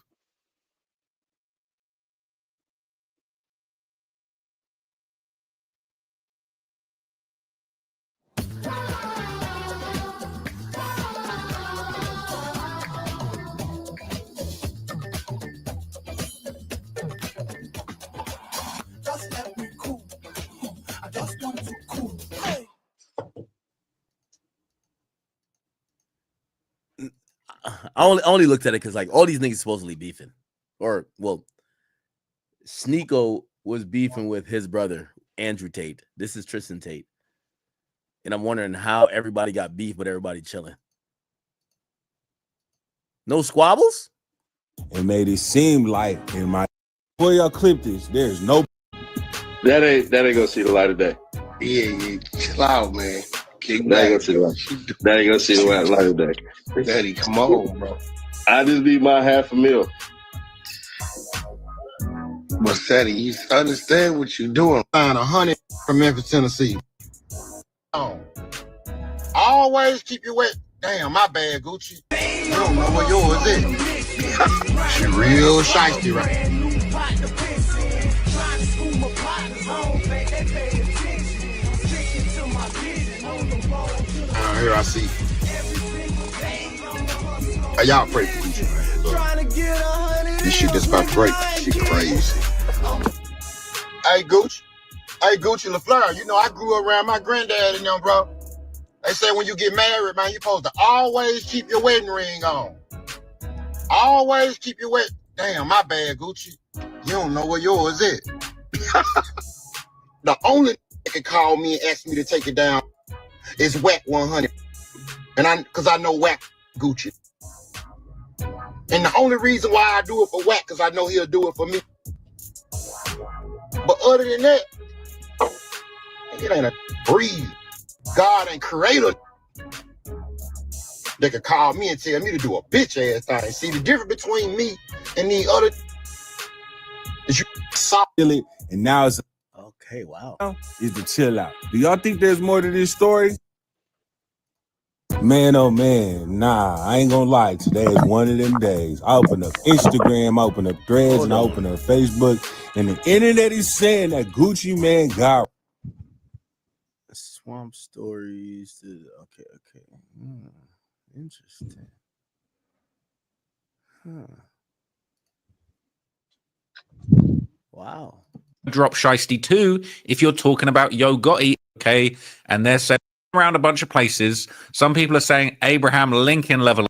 I only looked at it because like all these niggas supposedly beefing, or well, Sneeko was beefing with his brother Andrew Tate. This is Tristan Tate, and I'm wondering how everybody got beef, but everybody chilling. No squabbles. It made it seem like in my before y'all clip this, there's no. That ain't gonna see the light of day. Yeah, chill out, man. That ain't gonna see the light of day. Daddy, come on, bro. I just need my $500,000. But Sadie, you understand what you're doing. Find 100 from Memphis, Tennessee. Always keep your wet. Damn, my bad, Gucci. You don't know what yours is. She real shiesty, right? Here I see. Hey, y'all pray for Gucci, man. This shit just about great. She crazy. Hey, Gucci. Hey, Gucci LaFleur. You know, I grew up around my granddad and them, bro. They say when you get married, man, you're supposed to always keep your wedding ring on. Always keep your wedding. Damn, my bad, Gucci. You don't know what yours is. The only that can call me and ask me to take it down is Whack 100. And cause I know Whack Gucci. And the only reason why I do it for Whack, cause I know he'll do it for me. But other than that, it ain't a breed. God and creator that could call me and tell me to do a bitch ass thing. See, the difference between me and the other is you soft. And now it's okay, wow. Is to chill out. Do y'all think there's more to this story? Man, oh man, nah, I ain't gonna lie. Today is one of them days. I open up Instagram, I open up Threads, and I open up Facebook, and the internet is saying that Gucci Mane got Swamp Stories. Okay. Interesting. Wow. Drop Shiesty 2 if you're talking about Yo Gotti, okay? And they're saying around a bunch of places. Some people are saying Abraham Lincoln level.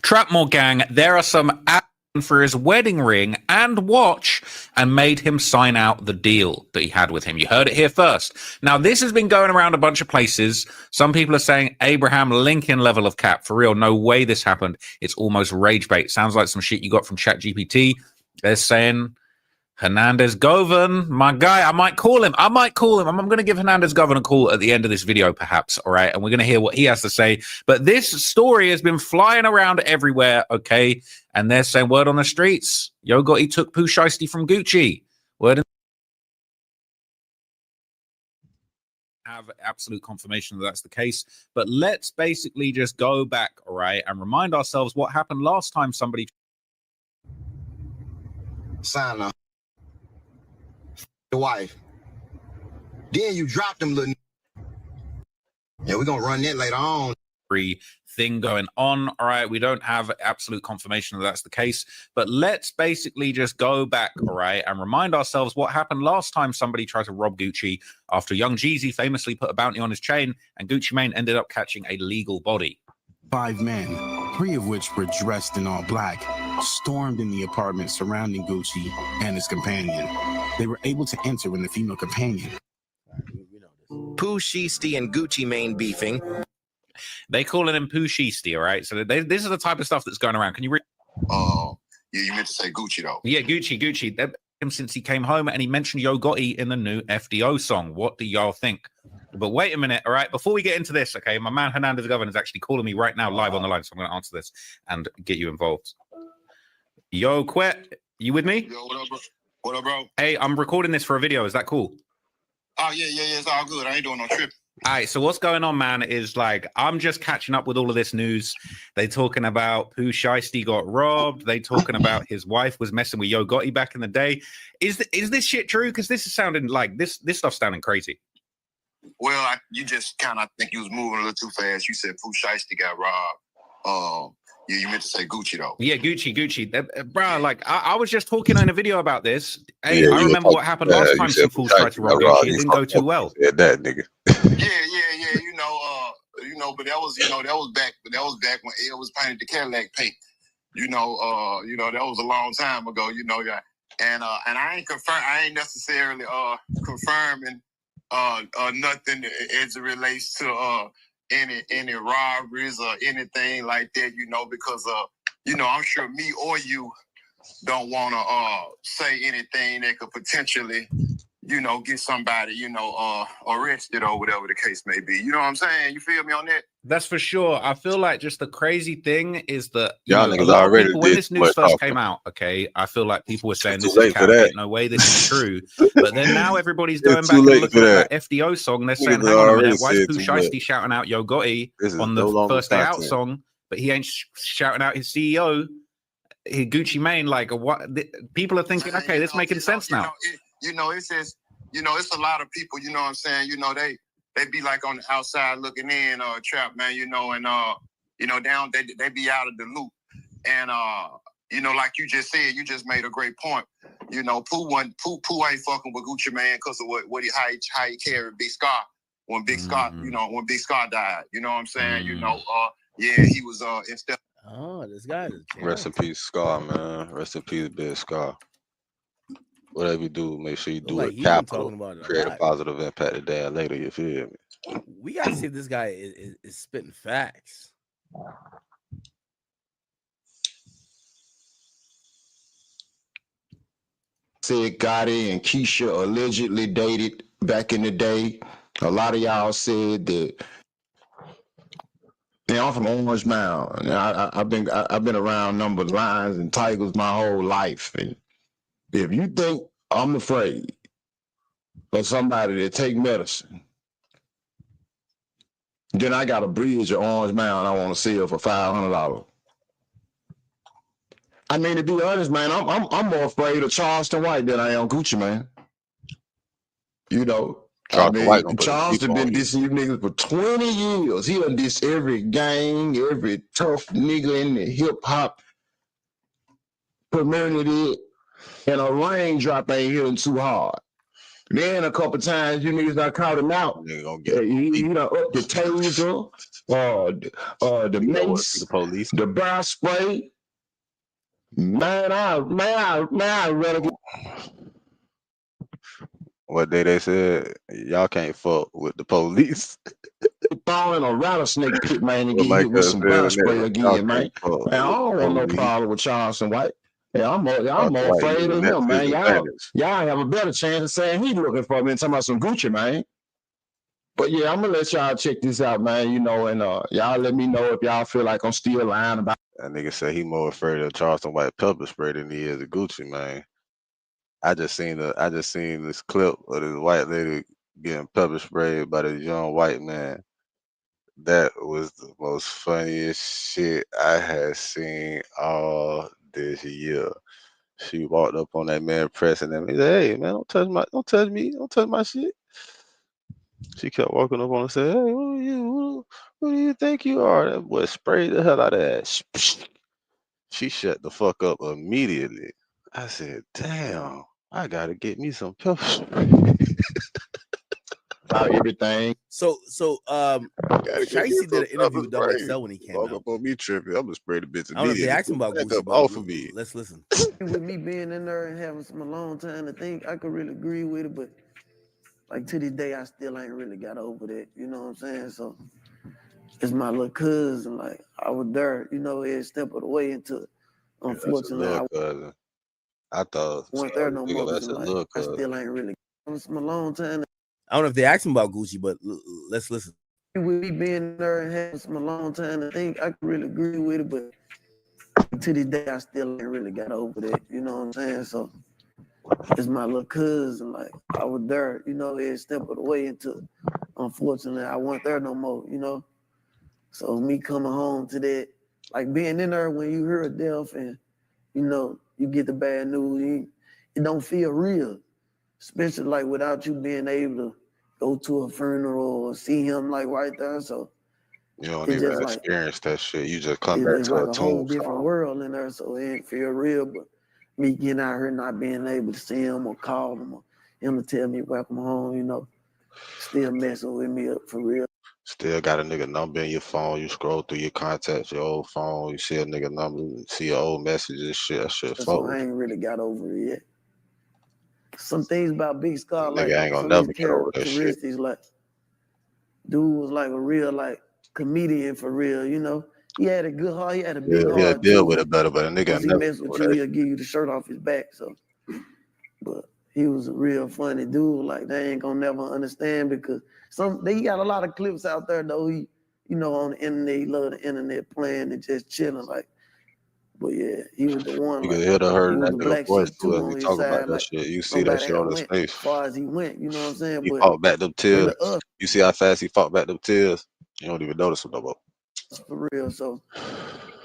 Trapmore gang, there are some ads for his wedding ring and watch and made him sign out the deal that he had with him. You heard it here first. Now, this has been going around a bunch of places. Some people are saying Abraham Lincoln level of cap. For real, no way this happened. It's almost rage bait. Sounds like some shit you got from ChatGPT. They're saying Hernandez Govan, my guy, I might call him. I'm going to give Hernandez Govan a call at the end of this video, perhaps. All right. And we're going to hear what he has to say. But this story has been flying around everywhere. Okay. And they're saying word on the streets. Yo Gotti took Pooh Shiesty from Gucci. Word in have absolute confirmation that that's the case. But let's basically just go back. All right. And remind ourselves what happened last time somebody. Sign up. The wife. Then you drop them little. Yeah, we're gonna run that later on. Thing going on. All right, we don't have absolute confirmation that that's the case, but let's basically just go back, all right, and remind ourselves what happened last time somebody tried to rob Gucci after Young Jeezy famously put a bounty on his chain, and Gucci Mane ended up catching a legal body. 5 men, 3 of which were dressed in all black, stormed in the apartment surrounding Gucci and his companion. They were able to enter when the female companion. Pooh Shiesty and Gucci Mane beefing. They calling him Pooh Shiesty, all right? So this is the type of stuff that's going around. Can you read? Oh, yeah, you meant to say Gucci though. Yeah, Gucci. Him since he came home, and he mentioned Yo Gotti in the new FDO song. What do y'all think? But wait a minute, all right? Before we get into this, okay, my man Hernandez Governor is actually calling me right now live on the line, so I'm going to answer this and get you involved. Yo, Quet, you with me? Yo, what up, bro? What up, bro? Hey, I'm recording this for a video. Is that cool? Oh, yeah, it's all good. I ain't doing no trip. All right, so what's going on, man, is like I'm just catching up with all of this news. They talking about Pooh Shiesty got robbed. They talking about his wife was messing with Yo Gotti back in the day. Is this shit true? Because this is sounding like this stuff's sounding crazy. Well, you just kind of think you was moving a little too fast. You said Pooh Shiesty got robbed. Yeah, you meant to say Gucci though. Yeah, Gucci. Bro, like I was just talking in a video about this. Hey, I remember what happened last time some fools tried to rob Gucci. It didn't go too well. Yeah, that nigga. Yeah. But that was back when L was painted the Cadillac pink. That was a long time ago. And I ain't necessarily confirming nothing as it relates to any robberies or anything like that, because I'm sure me or you don't want to say anything that could potentially, get somebody, arrested or whatever the case may be. You know what I'm saying? You feel me on that? That's for sure. I feel like just the crazy thing is that y'all niggas already people, when this news first came out, okay, I feel like people were saying this is counterfeit, no way, this is true. But then now everybody's going back and looking at that FDO song. They're saying, hang on a minute, why is Pooh Shiesty shouting out Yo Gotti on the First Day Out song, but he ain't shouting out his CEO, Gucci Mane? Like, what? People are thinking, okay, this making sense now. It's just, it's a lot of people, you know what I'm saying? They be like on the outside looking in, Trap, man, and they be out of the loop. And like you just said, you just made a great point. Pooh ain't fucking with Gucci Mane because of how he carried Big Scar when Big Scar, when Big Scar died. You know what I'm saying? He was instead. Oh, this guy is Rest in peace, Scar, man. Rest in peace, Big Scar. Whatever you do, make sure you do it capital. Create a positive impact today and later. You feel me? We gotta see if this guy is spitting facts. Said Gotti and Keisha allegedly dated back in the day. A lot of y'all said that. I'm from Orange Mound. I've been around numbered lions and tigers my whole life. And if you think I'm afraid of somebody that take medicine, then I got a bridge at Orange Mound I want to sell for $500. I mean, to be honest, man, I'm more afraid of Charleston White than I am Gucci Mane. Charleston been dissing you niggas for 20 years. He done diss every gang, every tough nigga in the hip hop community, and a raindrop ain't hitting too hard. Then a couple times you niggas done caught him out. Up the taser, the mace, the police, the bar spray. Man, I rather get. What day they said y'all can't fuck with the police. Throwing a rattlesnake pit, man, and get hit with some bar spray again, man. Man, I don't want no problem with Charleston White. Yeah, I'm more afraid of him, man. Y'all have a better chance of saying he looking for me and talking about some Gucci, man. But yeah, I'm gonna let y'all check this out, man. And y'all let me know if y'all feel like I'm still lying about. That nigga said he more afraid of Charleston White pepper spray than he is of Gucci, man. I just seen this clip of this white lady getting pepper sprayed by this young white man. That was the most funniest shit I had seen all this year. She walked up on that man pressing him. He said, "Hey man, don't touch my shit." She kept walking up on him and said, "Hey, who do you think you are?" That boy sprayed the hell out of that. She shut the fuck up immediately. I said, "Damn, I gotta get me some pepper spray." About everything. So Shiesty did an interview with Double XL when he came out. Up on me tripping. I'm gonna spray the bitch I don't know if they asked him about Gucci, but off of me. Let's listen. With me being in there and having some alone time to think, I could really agree with it, but like to this day, I still ain't really got over that. You know what I'm saying? So it's my little cousin. Like I was there, every step of the way into it. Unfortunately, I thought wasn't there no more. that's a little I still ain't really having some alone time. I don't know if they asked him about Gucci, but let's listen. We being there and having some a long time to think, I could really agree with it, but to this day, I still ain't really got over that. You know what I'm saying? So it's my little cousin. Like I was there, you know, every step of the way until, unfortunately, I wasn't there no more. You know, so me coming home to that, like being in there when you hear a death and you know you get the bad news, it don't feel real, especially like without you being able to go to a funeral or see him like right there. So you don't even experience that shit. You just come back it's to like a whole tomb. different world in there, so it ain't feel real. But me getting out here not being able to see him or call him or him to tell me welcome home, you know, still messing with me up for real. Still got a nigga number in your phone. You scroll through your contacts, your old phone. You see a nigga number, see your old messages. Shit, that shit. So I ain't really got over it yet. Some things about Big Scar, like Nigga ain't gonna some never of his get over that shit. characteristics, like dude was like a real like comedian for real, you know. He had a good heart. He had a big He'll heart. deal too. with it better, but a nigga Once he never mess do with that you, he'll give you the shirt off his back. So, but he was a real funny dude. Like they ain't gonna never understand because he got a lot of clips out there though. He, you know, on the internet, he love the internet playing and just chilling. Like, but yeah, he was the one. You like, can hear the hurt he in was that the nigga black voice sheep too too if on he his talk about side. that Like shit. You see that nobody shit had on his went face. as far as he went. You know what I'm saying? He But fought back them tears. really us You see how fast he fought back them tears. You don't even notice him no more. for real. So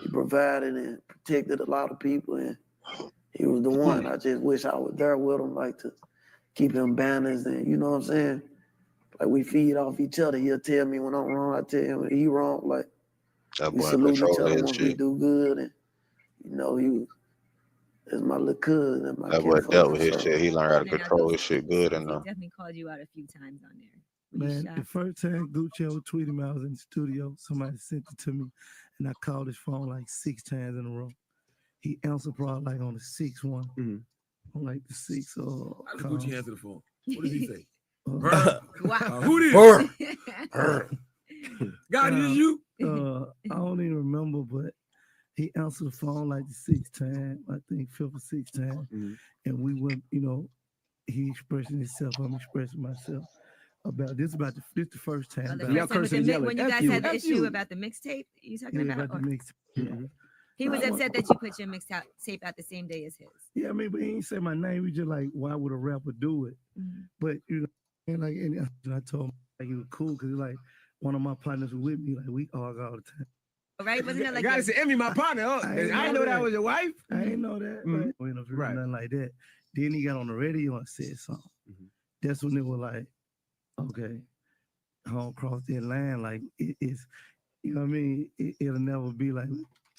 he provided and protected a lot of people, and he was the one. I just wish I was there with him, like to keep him balanced, and you know what I'm saying? Like we feed off each other. He'll tell me when I'm wrong. I tell him when he wrong. Like That we boy salute each control other his once we shit. do good, and you know he was. That's my little cousin and my That boy dealt with his so. shit. He learned how to control his shit good He enough. definitely called you out a few times on there. Man, the first time Gucci ever tweeted me, I was in the studio. Somebody sent it to me, and I called his phone like 6 times in a row. He answered probably like on the 6th one. On like the 6th. How does Gucci answer the phone? What does he say? Wow. Who this? God, is you? I don't even remember, but he answered the phone like the 6th time, I think 5th or 6th time. And we went, you know, he expressing himself, I'm expressing myself about this. This the first time. When you guys had the issue about the mixtape, you talking about? The mixtape. He was upset that you put your mixtape out the same day as his. Yeah, I mean, but he ain't say my name. We just like, why would a rapper do it? But you know, and like, and I told him like he was cool because like one of my partners was with me. Like we argue all the time. Right? Wasn't it like God said, Emmy, my partner. I didn't know that was your wife. I didn't know that. Right. Nothing like that. Then he got on the radio and said something. That's when it was like, okay, I don't cross that line. Like it's, you know what I mean? It'll never be like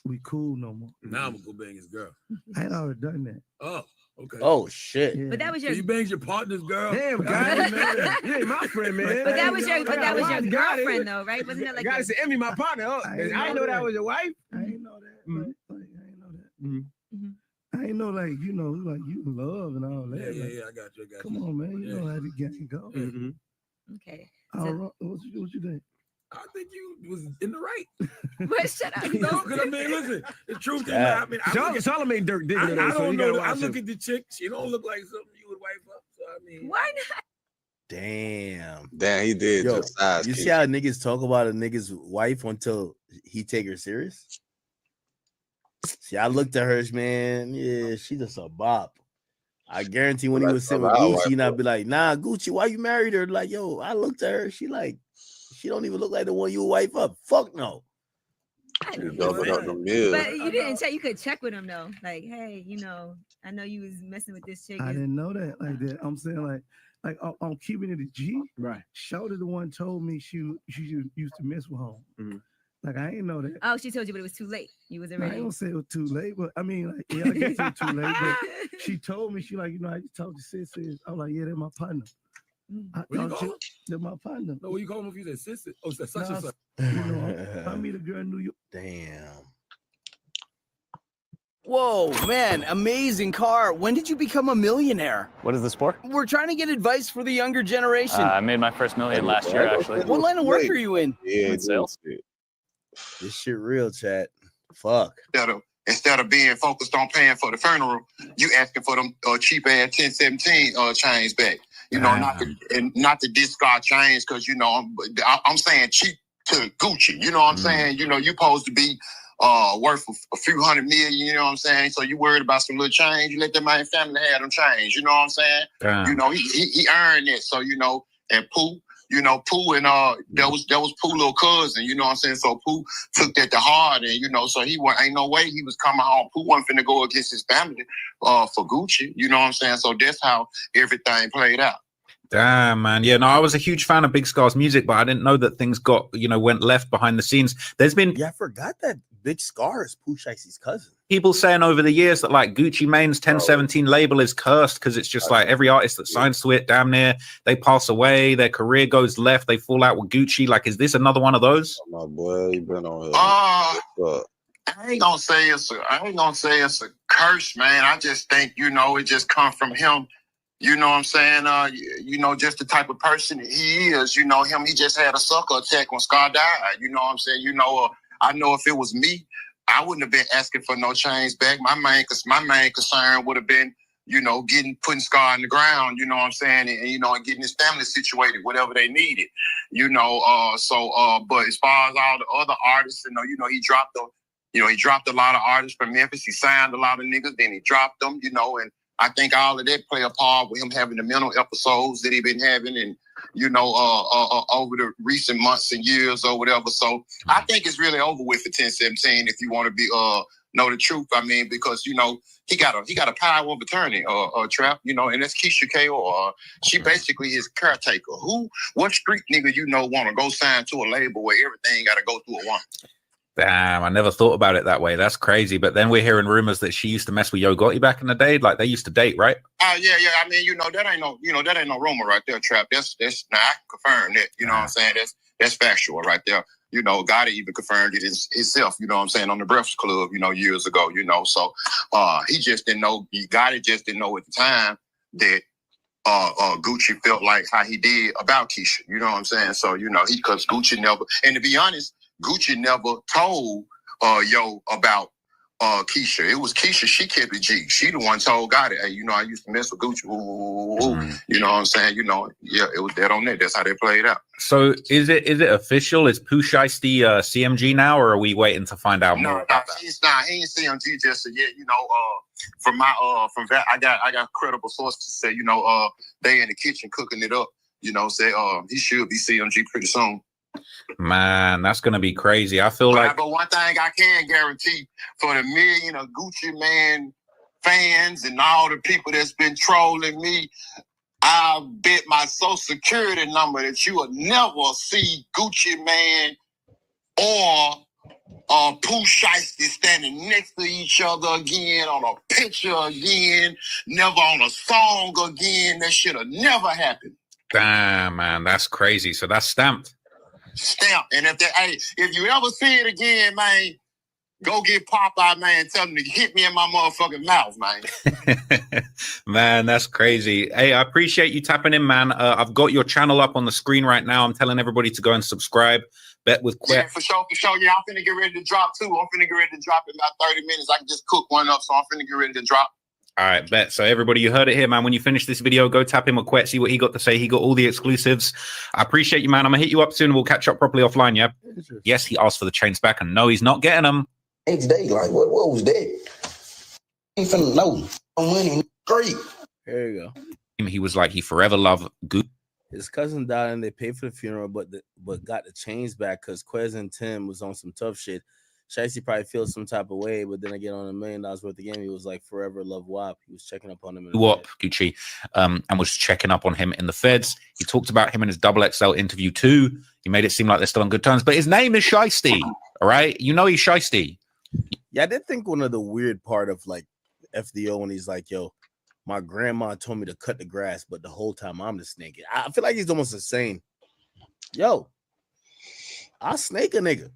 we cool no more. Now I'm gonna go bang his girl. I had already done that. Oh, okay. Oh shit! Yeah. But that was So your. you banged your partner's girl. Damn, guy, man. You ain't my friend, man. But that was your girlfriend though, right? Wasn't that like? God said, Emmy, my partner. I didn't know that was your wife. I didn't know that. Like, I didn't know that. I ain't know like you know like you love and all that. Yeah, I got you. Come on, man. You know how the game go. Okay. What you think? I think you was in the right. But shut up. No, because I mean, listen, the truth is, Yeah. I mean, Charlamagne Dirk digging I it up, so don't you know. gotta I watch look it. at the chick. She don't look like something you would wife up. So I mean, Why not? Damn, he did. Yo, just size you kick. see how niggas talk about a nigga's wife until he take her serious? See, I looked at her, man. Yeah, she just a bop. I guarantee when he was sitting with Gucci, he not be like, nah, Gucci, why you married her? Like, yo, I looked at her. She don't even look like the one you wife up. Fuck no. I You didn't doubled know up that. the meal. But you didn't check. You could check with him though. Like, hey, you know, I know you was messing with this chick. I didn't know that like that. I'm saying like I'm keeping it a G. Right. Shorty the one told me she used to mess with home. Like I ain't know that. Oh, she told you, but it was too late. You was I already. ain't gonna say it was too late, but I mean, like, yeah, I guess it was too late. But she told me, she like, you know, I just talked to sisters. I was like, yeah, they're my partner. I What you thought call they're my partner. No, what you call him if you said sister? Oh, it's such and such. You know, I meet a girl in New York. Damn. Whoa, man, amazing car. When did you become a millionaire? What is this for? We're trying to get advice for the younger generation. I made my first million last year, actually. What line of work are you in? Yeah, in sales. This shit real, chat. Fuck. Instead of being focused on paying for the funeral, you asking for them cheap ass 1017 chains back. You know, not to discard Chainz, because you know I'm saying cheap to Gucci. You know what I'm saying? You know, you supposed to be worth a few $100 million. You know what I'm saying? So you worried about some little change? You let that man family have them change. You know what I'm saying? You know, he earned it. So you know, and Pooh. You know, Pooh and that was Pooh little cousin, you know what I'm saying? So Pooh took that to heart, and you know, so ain't no way he was coming home. Pooh wasn't finna go against his family for Gucci, you know what I'm saying? So that's how everything played out. Damn, man. Yeah, no, I was a huge fan of Big Scar's music, but I didn't know that things went left behind the scenes. There's been I forgot that Big Scar is Pooh Shiesty's cousin. People saying over the years that like Gucci Mane's 1017 label is cursed because it's just like every artist that signs to it, damn near, they pass away, their career goes left, they fall out with Gucci. Like, is this another one of those? My boy, you been on here. I ain't gonna say it's a curse, man. I just think, you know, it just come from him. You know what I'm saying? You know, just the type of person he is. You know him. He just had a sucker attack when Scar died. You know what I'm saying? You know, I know if it was me, I wouldn't have been asking for no change back. My main concern would have been, you know, putting Scar in the ground. You know what I'm saying? And you know, and getting his family situated, whatever they needed. You know, but as far as all the other artists, you know, he dropped a lot of artists from Memphis. He signed a lot of niggas, then he dropped them. You know, and I think all of that play a part with him having the mental episodes that he been having, and you know, over the recent months and years or whatever. So I think it's really over with for 1017 if you want to be know the truth. I mean, because you know he got a power of attorney or Trap, you know, and that's Keisha K.O. She basically his caretaker. What street nigga you know want to go sign to a label where everything got to go through a woman? Damn, I never thought about it that way. That's crazy. But then we're hearing rumors that she used to mess with Yo Gotti back in the day. Like they used to date, right? Yeah. I mean, you know, that ain't no rumor right there, Trap. That's now I can confirm that. You know what I'm saying? That's factual right there. You know, Gotti even confirmed it himself, you know what I'm saying, on the Breakfast Club, you know, years ago, you know. So he just didn't know, Gotti just didn't know at the time that Gucci felt like how he did about Keisha, you know what I'm saying? So, you know, because Gucci never, and to be honest, Gucci never told Yo about Keisha. It was Keisha, she kept it G. She the one told Gotti, hey, you know, I used to mess with Gucci. You know what I'm saying? You know, yeah, it was dead on that. That's how they played out. So is it official? Is Pooh Shiesty CMG now, or are we waiting to find out more about that? He ain't CMG just yet. You know, from that, I got credible sources to say, you know, they in the kitchen cooking it up. You know, say he should be CMG pretty soon. Man, that's gonna be crazy. I feel like. But one thing I can guarantee for the million of Gucci Mane fans and all the people that's been trolling me, I bet my Social Security number that you will never see Gucci Mane or Pooh Shiesty standing next to each other again, on a picture again, never on a song again. That shit'll never happen. Damn, man, that's crazy. So that's stamped. Stamped. And if you ever see it again, man, go get Popeye, man. Tell him to hit me in my motherfucking mouth, man. Man, that's crazy. Hey, I appreciate you tapping in, man. I've got your channel up on the screen right now. I'm telling everybody to go and subscribe. Bet with Quet. Yeah, for sure. Yeah, I'm finna get ready to drop too. I'm finna get ready to drop in about 30 minutes. I can just cook one up, so I'm finna get ready to drop. All right, bet. So everybody, you heard it here, man. When you finish this video, go tap him with Quet, see what he got to say. He got all the exclusives. I appreciate you, man. I'm gonna hit you up soon. We'll catch up properly offline, yeah? Yes, he asked for the chains back, and no, he's not getting them. Next day, like, what was that? Ain't finna know. Money great. There you go. He was like, he forever loved Gucci. His cousin died and they paid for the funeral, but got the chains back because Quez and Tim was on some tough shit. Shiesty probably feels some type of way, but then again, on $1 million worth of game, he was like forever love WAP. He was checking up on him. Gucci, and was checking up on him in the feds. He talked about him in his XXL interview too. He made it seem like they're still on good terms, but his name is Shiesty. All right, you know he's Shiesty. Yeah, I did think one of the weird part of like FDO when he's like, "Yo, my grandma told me to cut the grass, but the whole time I'm the snake." I feel like he's almost the same. Yo, I'll snake a nigga.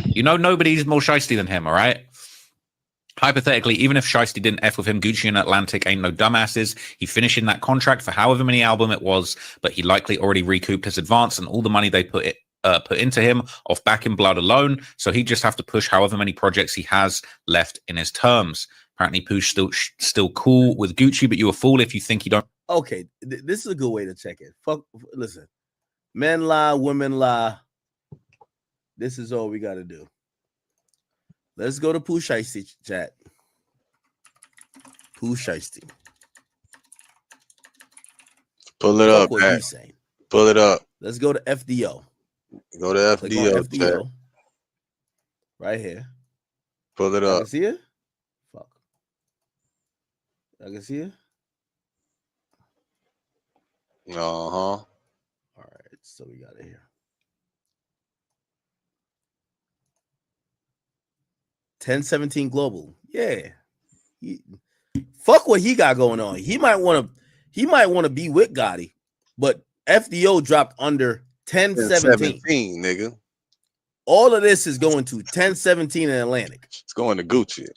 You know, nobody's more Shiesty than him, all right? Hypothetically, even if Shiesty didn't F with him, Gucci and Atlantic ain't no dumbasses. He finished in that contract for however many album it was, but he likely already recouped his advance and all the money they put put into him off Back in Blood alone, so he'd just have to push however many projects he has left in his terms. Apparently, Pooh's still cool with Gucci, but you're a fool if you think you don't. Okay, this is a good way to check it. Listen, men lie, women lie. This is all we got to do. Let's go to Pooh Shiesty chat. Pooh Shiesty. Pull it up, man. Pull it up. Let's go to FDO. Go to FDO. FDO. Right here. Pull it I up. can see it? Fuck. I can see it? Uh-huh. All right, so we got it here. 1017 Global. Yeah. Fuck what he got going on. He might want to be with Gotti, but FDO dropped under 1017, nigga. All of this is going to 1017 in Atlantic. It's going to Gucci.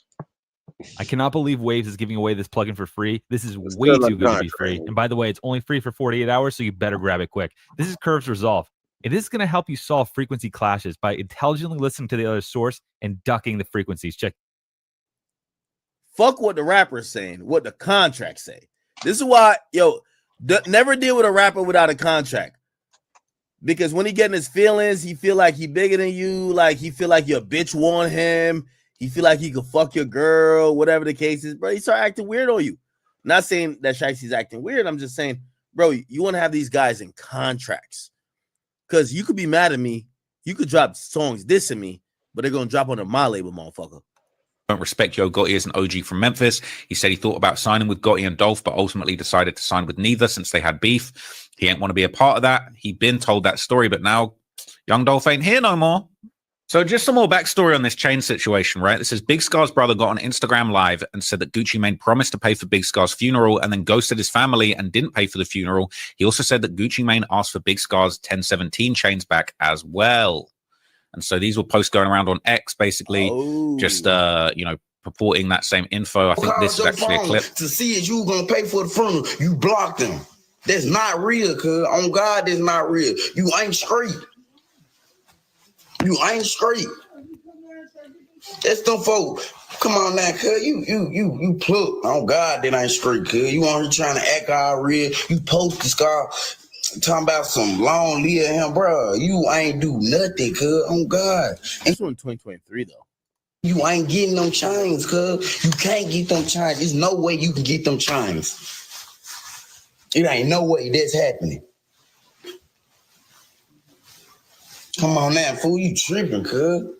I cannot believe Waves is giving away this plugin for free. This is way too good to be free. And by the way, it's only free for 48 hours, so you better grab it quick. This is Curves Resolve. It is going to help you solve frequency clashes by intelligently listening to the other source and ducking the frequencies. Check. Fuck what the rapper's saying, what the contracts say. This is why, never deal with a rapper without a contract. Because when he getting his feelings, he feel like he bigger than you. Like he feel like your bitch want him. He feel like he could fuck your girl, whatever the case is. Bro, he start acting weird on you. Not saying that Shicey's acting weird. I'm just saying, bro, you want to have these guys in contracts. Because you could be mad at me. You could drop songs dissing me, but they're going to drop on my label, motherfucker. Don't respect Yo Gotti as an OG from Memphis. He said he thought about signing with Gotti and Dolph, but ultimately decided to sign with neither since they had beef. He ain't want to be a part of that. He'd been told that story, but now young Dolph ain't here no more. So just some more backstory on this chain situation, right? This is Big Scar's brother got on Instagram Live and said that Gucci Mane promised to pay for Big Scar's funeral and then ghosted his family and didn't pay for the funeral. He also said that Gucci Mane asked for Big Scar's 1017 chains back as well. And so these were posts going around on X, basically, just, purporting that same info. I think this is actually a clip. To see if you gonna pay for the funeral, you blocked them. That's not real, cuz. On God, that's not real. You ain't straight. You ain't straight. That's them folks. Come on now, cuz. You plug. On God, that ain't straight, cuz. You on here trying to act all real. You post the scar. Talking about some long live him, bro. You ain't do nothing, cuz. On God. This one 2023 though. You ain't getting them chains, cuz. You can't get them chains. There's no way you can get them chains. It ain't no way that's happening. Come on now, fool. You tripping, cuz.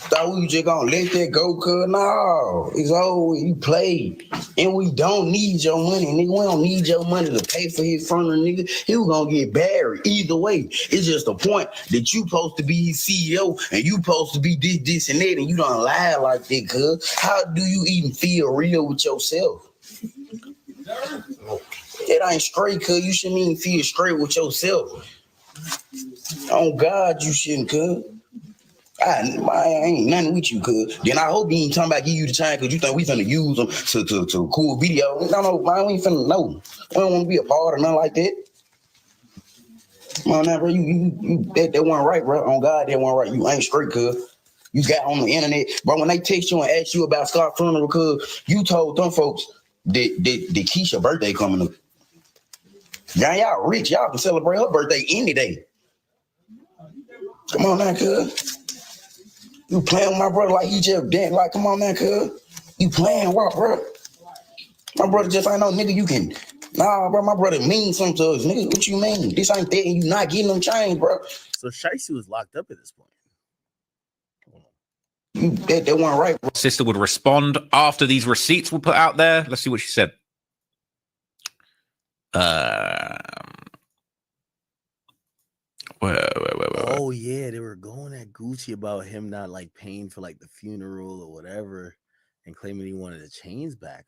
Thought we just gonna let that go, cuz. No, it's over. You played. And we don't need your money, nigga. We don't need your money to pay for his funeral, nigga. He was gonna get buried either way. It's just a point that you supposed to be his CEO and you supposed to be this, and that, and you don't lie like that, cuz. How do you even feel real with yourself? It ain't straight, cuz. You shouldn't even feel straight with yourself. On God, you shouldn't, cuz. I ain't nothing with you, cuz. Then I hope you ain't talking about give you the time because you think we finna use them to cool video. No, man, we ain't finna know. We don't want to be a part of nothing like that. Come on now, bro. That wasn't right, bro. On God, that wasn't right. You ain't straight, cuz. You got on the internet. Bro, when they text you and ask you about Scott funeral, cuz you told them folks that Keisha's birthday coming up. Now y'all rich. Y'all can celebrate her birthday any day. Come on now, cuz. You playing with my brother like he just dead. Like, come on now, cuz. You playing what, bro? My brother just ain't no nigga you can. Nah, bro, my brother mean something to us. Nigga, what you mean? This ain't that and you not getting them chains, bro. So Shicey was locked up at this point. That wasn't right, bro. Sister would respond after these receipts were put out there. Let's see what she said. Oh yeah, they were going at Gucci about him not like paying for like the funeral or whatever, and claiming he wanted the chains back.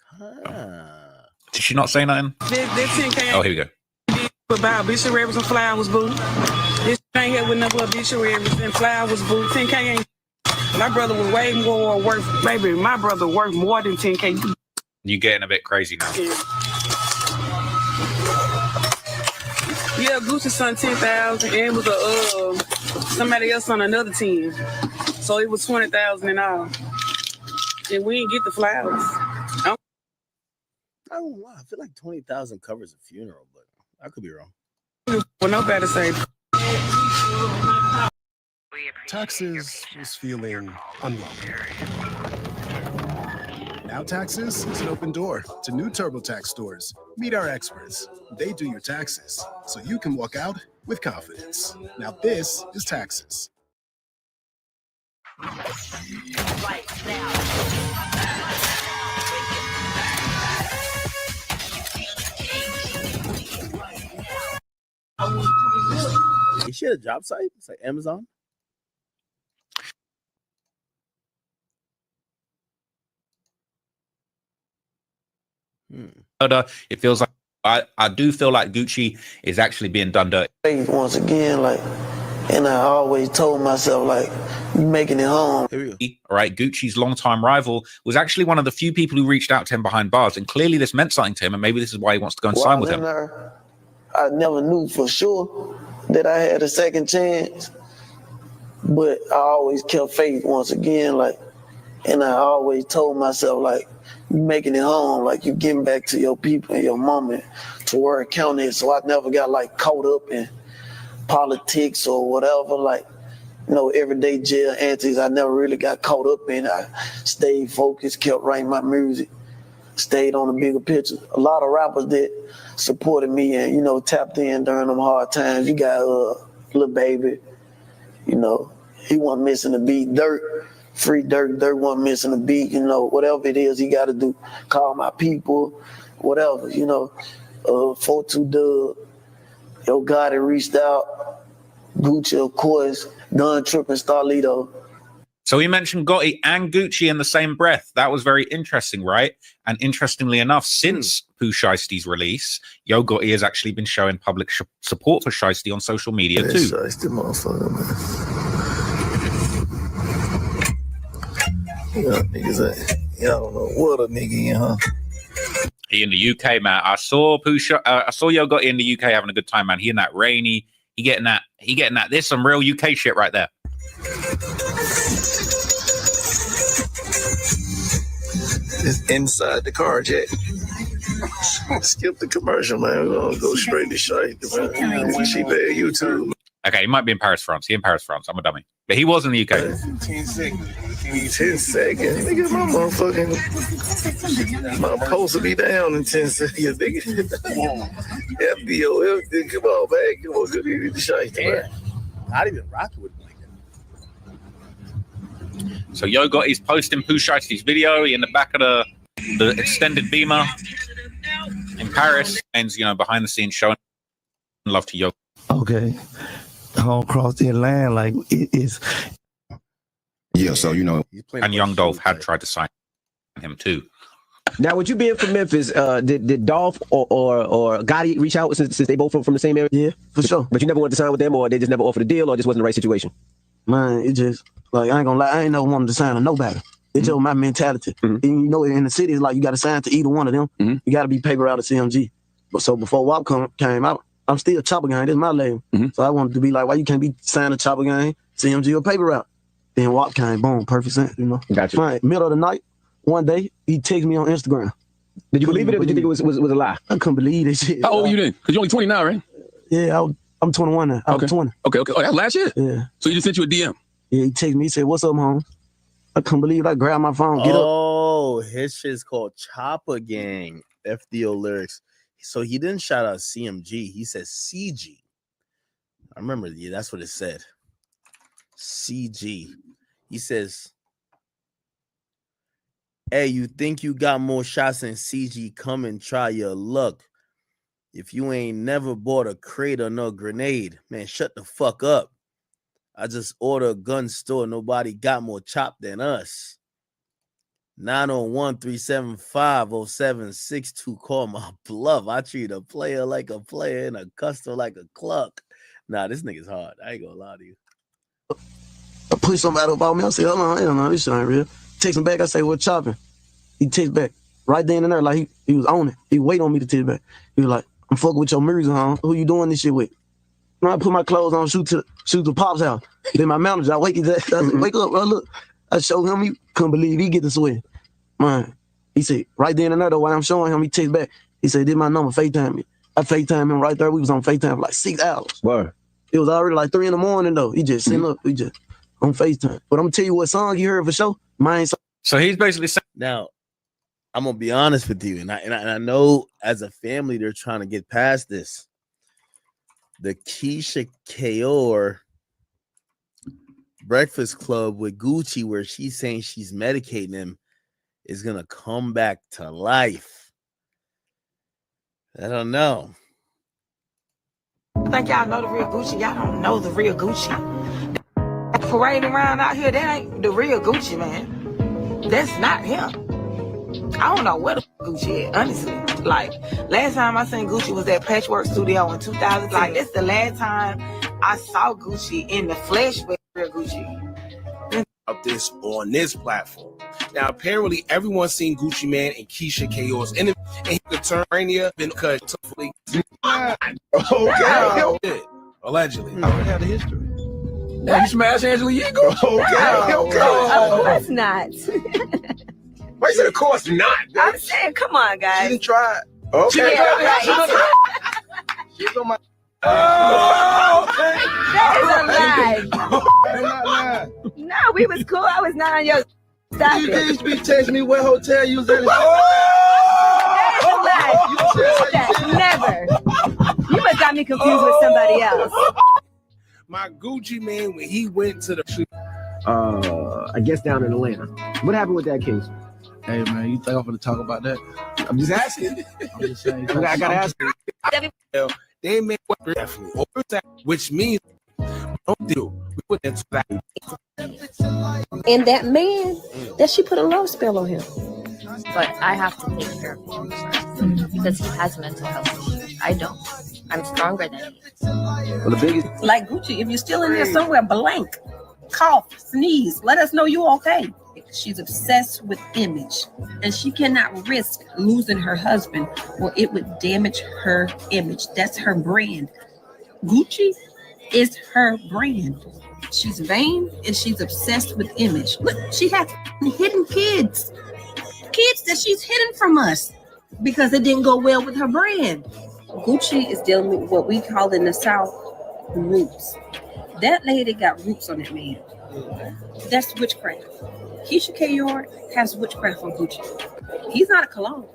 Did she not say nothing? Oh, here we go. About obituaries and flowers, boo. This ain't here with no obituaries and flowers, boo. 10K ain't. My brother was way more worth, baby. My brother worth more than 10K. You getting a bit crazy now. Yeah, Gucci son 10,000 and was somebody else on another team. So it was 20,000 in all. And we didn't get the flowers. I don't know. I feel like 20,000 covers a funeral, but I could be wrong. Well, nobody say. Taxes was feeling unwelcome. Now Taxes is an open door to new TurboTax stores. Meet our experts. They do your taxes, so you can walk out with confidence. Now this is Taxes. Right now. Is she at a job site? It's like Amazon. It feels like I do feel like Gucci is actually being done dirty. Once again, like, and I always told myself, like, you making it home. All right, Gucci's longtime rival was actually one of the few people who reached out to him behind bars, and clearly this meant something to him, and maybe this is why he wants to go and sign with him. I never knew for sure that I had a second chance, but I always kept faith once again, like, and I always told myself, like, you making it home, like you getting back to your people and your mama to where it counted. So I never got like caught up in politics or whatever, like, you know, everyday jail antics. I never really got caught up in it. I stayed focused, kept writing my music, stayed on the bigger picture. A lot of rappers that supported me and, you know, tapped in during them hard times. You got Lil Baby, you know, he wasn't missing a beat. Free Dirt wasn't missing a beat, you know, whatever it is he got to do. Call my people, whatever, you know. 42 Dub, Yo Gotti reached out. Gucci, of course. Don Tripp and Starlito. So he mentioned Gotti and Gucci in the same breath. That was very interesting, right? And interestingly enough, since Pooh Shiesty's release, Yo Gotti has actually been showing public support for Shiesty on social media too. Shiesty motherfucker, man. Yeah, niggas, y'all don't know what a nigga in, huh? He in the UK, man. I saw Yo Gotti in the UK having a good time, man. He in that rainy. He getting that. There's some real UK shit right there. It's inside the car, Jack. Skip the commercial, man. We're gonna go straight to Shiesty, man. She pay YouTube. Okay, he might be in Paris, France. He in Paris, France. I'm a dummy. But he was in the UK. 10 seconds. 10 seconds. Nigga, my motherfucking... My post will be down in 10 seconds, nigga. FBO, come on, man. Come on, good evening to Shiesty, man. Not even rocking with him like that. So Yo Gotti's posting Pooh Shiesty's video. He in the back of the extended Beamer in Paris. And, you know, behind the scenes showing love to Yo. Okay. Home cross the land, like it is. Yeah, so you know, and Young Dolph had tried to sign him too. Now, with you being from Memphis, did Dolph or Gotti reach out since they both from the same area? Yeah, for sure. But you never wanted to sign with them, or they just never offered a deal, or just wasn't the right situation? Man, it just like I ain't gonna lie, I ain't never wanted to sign to nobody. It's just my mentality. And you know, in the city, it's like you got to sign to either one of them. You got to be paper out of CMG. But so before WAP came out, I'm still Chopper Gang. This is my label. So I wanted to be like, why you can't be signed to Chopper Gang, CMG, or paper route? Then WAP came, boom, perfect sense, you know. Gotcha. Fine. Middle of the night, one day, he texted me on Instagram. Did you believe it, or did you think it was a lie? I couldn't believe this shit. How old were you then? Because you're only 20 now, right? Yeah, I'm 21 now. I was 20. Okay. Oh, that last year? Yeah. So he just sent you a DM? Yeah, he texted me. He said, what's up, home? I couldn't believe it. I grabbed my phone, get up. Oh, his shit's called Chopper Gang. FDO lyrics. So he didn't shout out CMG. He said CG. I remember, yeah, that's what it said. CG. He says, hey, you think you got more shots than CG? Come and try your luck. If you ain't never bought a crate or no grenade, man, shut the fuck up. I just ordered a gun store. Nobody got more chop than us. 901-375-0762. Call my bluff. I treat a player like a player and a customer like a cluck. Nah, this nigga's hard. I ain't gonna lie to you. I push somebody about me. I say, hold on, I don't know, this shit ain't real. Text him back. I say, what chopping? He text back right then and there, like he was on it. He wait on me to text back. He was like, I'm fucking with your music, huh? Who you doing this shit with? When I put my clothes on, shoot to Pop's house. Then my manager, I wake his ass. I said, wake up, bro. Look. I showed him. He couldn't believe he get to sweat. Man, he said, right then and there, while I'm showing him, he text back. He said, this my number, FaceTime me. I FaceTime him right there. We was on FaceTime for like 6 hours. Word. It was already like 3 in the morning, though. He just sitting up. We just on FaceTime. But I'm going to tell you what song you heard for sure. Mine song. So he's basically saying. Now, I'm going to be honest with you. And I know as a family, they're trying to get past this. The Keisha Kaur Breakfast Club with Gucci, where she's saying she's medicating him, is going to come back to life. I don't know. I think y'all know the real Gucci. Y'all don't know the real Gucci. That parading around out here, that ain't the real Gucci, man. That's not him. I don't know where the Gucci is, honestly. Like, last time I seen Gucci was at Patchwork Studio in 2000. Like, it's the last time I saw Gucci in the flesh with real Gucci. Of this on this platform. Now, apparently, everyone's seen Gucci Man and Keisha Kaur's interview, and he could turn Rainier been cut totally. Okay. Allegedly. I don't have the history. Now you smash Angela Yee-Go? Of course not. Why you said of course not? I'm saying, come on, guys. She didn't try. Okay. She didn't try. She's on my. That is a lie. No, we was cool. I was not on your. Stop You it. used to be texting me what hotel you was at. That is a lie. Never. You must got me confused with somebody else. My Gucci Man, when he went to the I guess down in Atlanta. What happened with that case? Hey man, you think I'm gonna talk about that? I'm just asking. I'm just saying. I gotta ask. They made definitely, which means don't do. We put that back. And that man, that she put a love spell on him. But I have to take care of him first because he has mental health issues. I don't. I'm stronger than he is. Well, the biggest. Like Gucci, if you're still in there somewhere, blank, cough, sneeze, let us know you're okay. She's obsessed with image, and she cannot risk losing her husband, or it would damage her image. That's her brand. Gucci is her brand. She's vain and she's obsessed with image. Look, she has hidden kids that she's hidden from us because it didn't go well with her brand. Gucci is dealing with what we call in the South roots. That lady got roots on that man. That's witchcraft. Keisha Kaur has witchcraft on Gucci. He's not a cologne.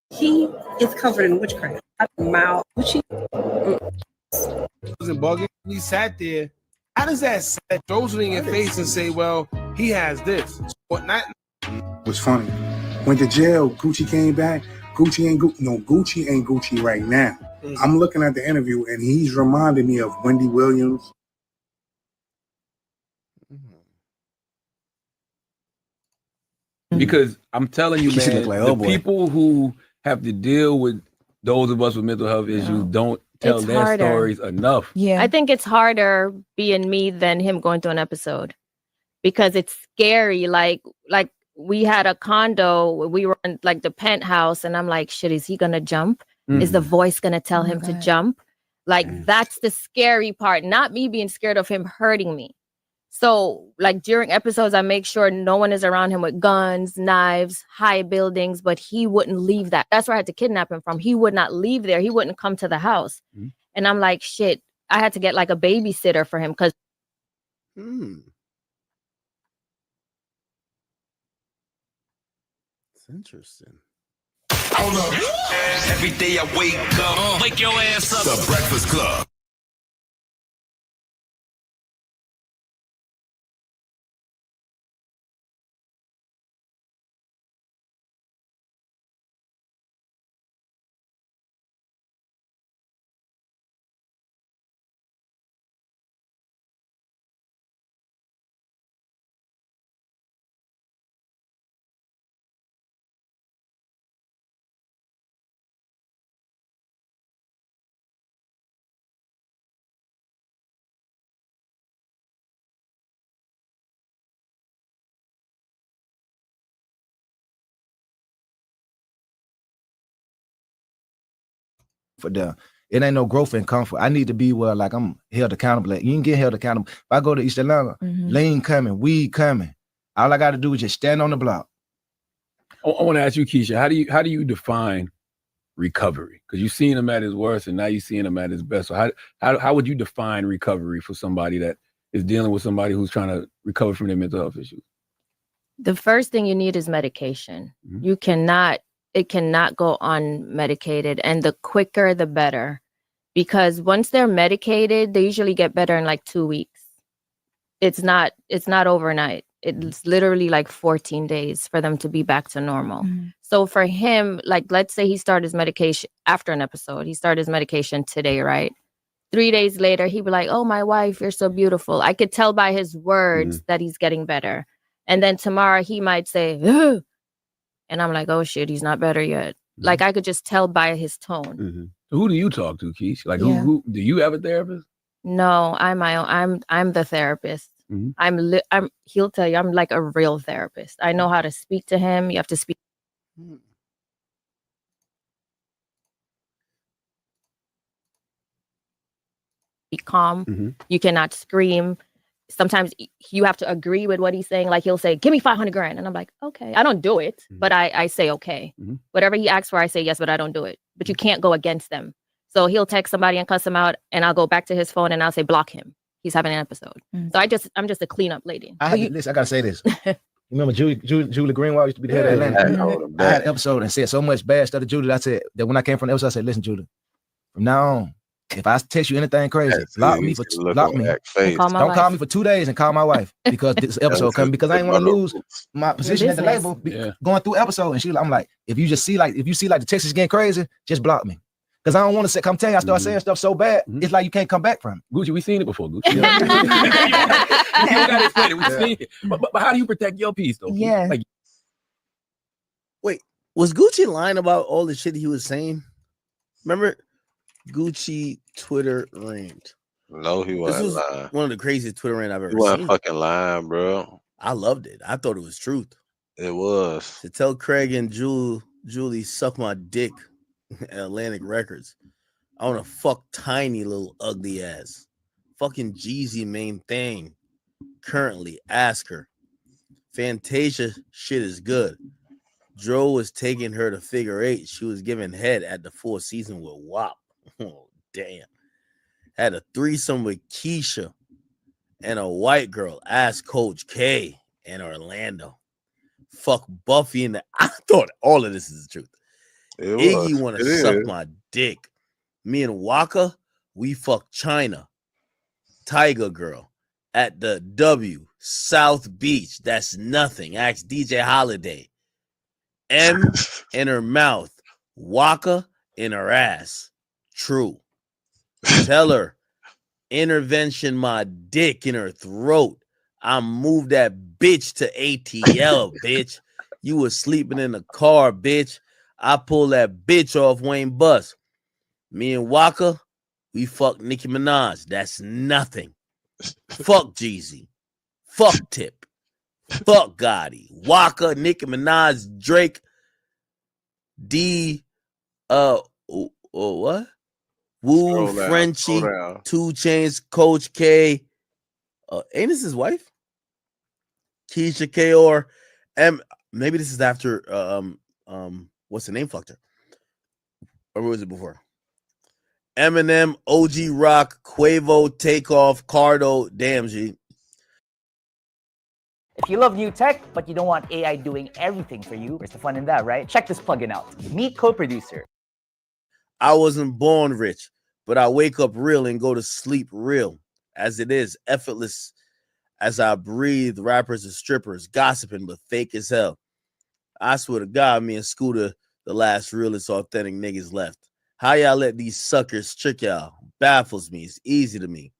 He is covered in witchcraft. Mouth, Gucci. Wasn't bugging. We sat there. How does that set throws it in your face and say, well, he has this? What not? Was funny. Went to jail. Gucci came back. Gucci ain't Gucci right now. I'm looking at the interview and he's reminding me of Wendy Williams. Because I'm telling you, man, the people who have to deal with those of us with mental health issues don't tell It's their harder. stories enough. Yeah. I think it's harder being me than him going through an episode because it's scary. Like we had a condo, we were in like the penthouse, and I'm like, shit, is he gonna jump? Is the voice gonna tell him to jump? Like that's the scary part, not me being scared of him hurting me. So like during episodes, I make sure no one is around him with guns, knives, high buildings, but he wouldn't leave that. That's where I had to kidnap him from. He would not leave there. He wouldn't come to the house. And I'm like, shit, I had to get like a babysitter for him because It's interesting. Every day I wake up, wake your ass up. The Breakfast Club. for them. It ain't no growth and comfort. I need to be where like I'm held accountable. Like, you can get held accountable. If I go to East Atlanta, lean coming, weed coming. All I got to do is just stand on the block. I want to ask you, Keisha, how do you define recovery? Because you've seen him at his worst, and now you're seeing him at his best. So how would you define recovery for somebody that is dealing with somebody who's trying to recover from their mental health issues? The first thing you need is medication. It cannot go unmedicated, and the quicker the better. Because once they're medicated, they usually get better in like 2 weeks. It's not overnight. It's literally like 14 days for them to be back to normal. So for him, like, let's say he started his medication after an episode. He started his medication today, right? 3 days later, he'd be like, oh, my wife, you're so beautiful. I could tell by his words that he's getting better. And then tomorrow he might say, ugh. And I'm like, oh shit, he's not better yet. Like, I could just tell by his tone. Who do you talk to, Keisha? Like, who do you have a therapist? No, I'm my own. I'm the therapist. He'll tell you I'm like a real therapist. I know how to speak to him. You have to speak. Be calm. You cannot scream. Sometimes you have to agree with what he's saying. Like, he'll say, give me 500 grand. And I'm like, okay. I don't do it, but I say, okay. Whatever he asks for, I say yes, but I don't do it. But you can't go against them. So he'll text somebody and cuss him out, and I'll go back to his phone and I'll say, block him. He's having an episode. So I'm just a cleanup lady. Listen, I gotta say this. You remember Julie Greenwald used to be the head of Atlanta? I had an episode and said so much bad stuff to Julie. I said that when I came from the episode, I said, listen, Julie, from now on, if I text you anything crazy, block me. Don't call me for 2 days and call my wife because this episode coming, because I ain't want to lose my position at the label going through episode. And I'm like, if you see the text is getting crazy, just block me. Because I don't want to say, come tell you, I start saying stuff so bad, it's like you can't come back from it. Gucci, we seen it before, Gucci. You don't gotta explain it. We seen it. But how do you protect your peace, though? Yeah. Like, wait, was Gucci lying about all the shit he was saying? Remember, Gucci Twitter rant. No, he wasn't lying. One of the craziest Twitter rant I've ever He wasn't seen. fucking lying, bro. I loved it. I thought it was truth. It was. To tell Craig and Julie suck my dick at Atlantic Records. I want to fuck tiny little ugly ass. Fucking Jeezy main thing. Currently, ask her. Fantasia shit is good. Dro was taking her to Figure 8. She was giving head at the 4th season with WAP. Oh, damn. Had a threesome with Keisha and a white girl. Ask Coach K and Orlando. Fuck Buffy in the... I thought all of this is the truth. Iggy want to suck my dick. Me and Waka, we fuck China. Tiger Girl at the W South Beach. That's nothing. Ask DJ Holiday. M in her mouth. Waka in her ass. True. Tell her. Intervention my dick in her throat. I moved that bitch to ATL, bitch. You was sleeping in the car, bitch. I pulled that bitch off Wayne Bus. Me and Waka, we fuck Nicki Minaj. That's nothing. Fuck Jeezy. Fuck Tip. Fuck Gotti. Waka, Nicki Minaj, Drake, D, what? Woo, Frenchie, 2 Chainz, Coach K. Ain't this his wife? Keisha Kaor. Maybe this is after what's the name fucked her? Or was it before? Eminem, OG Rock, Quavo, Takeoff, Cardo, damn G. If you love new tech, but you don't want AI doing everything for you, where's the fun in that, right? Check this plugin out. Meet CodeProducer. I wasn't born rich, but I wake up real and go to sleep real. As it is, effortless as I breathe, rappers and strippers, gossiping, but fake as hell. I swear to God, me and Scooter, the last realest authentic niggas left. How y'all let these suckers trick y'all? Baffles me. It's easy to me.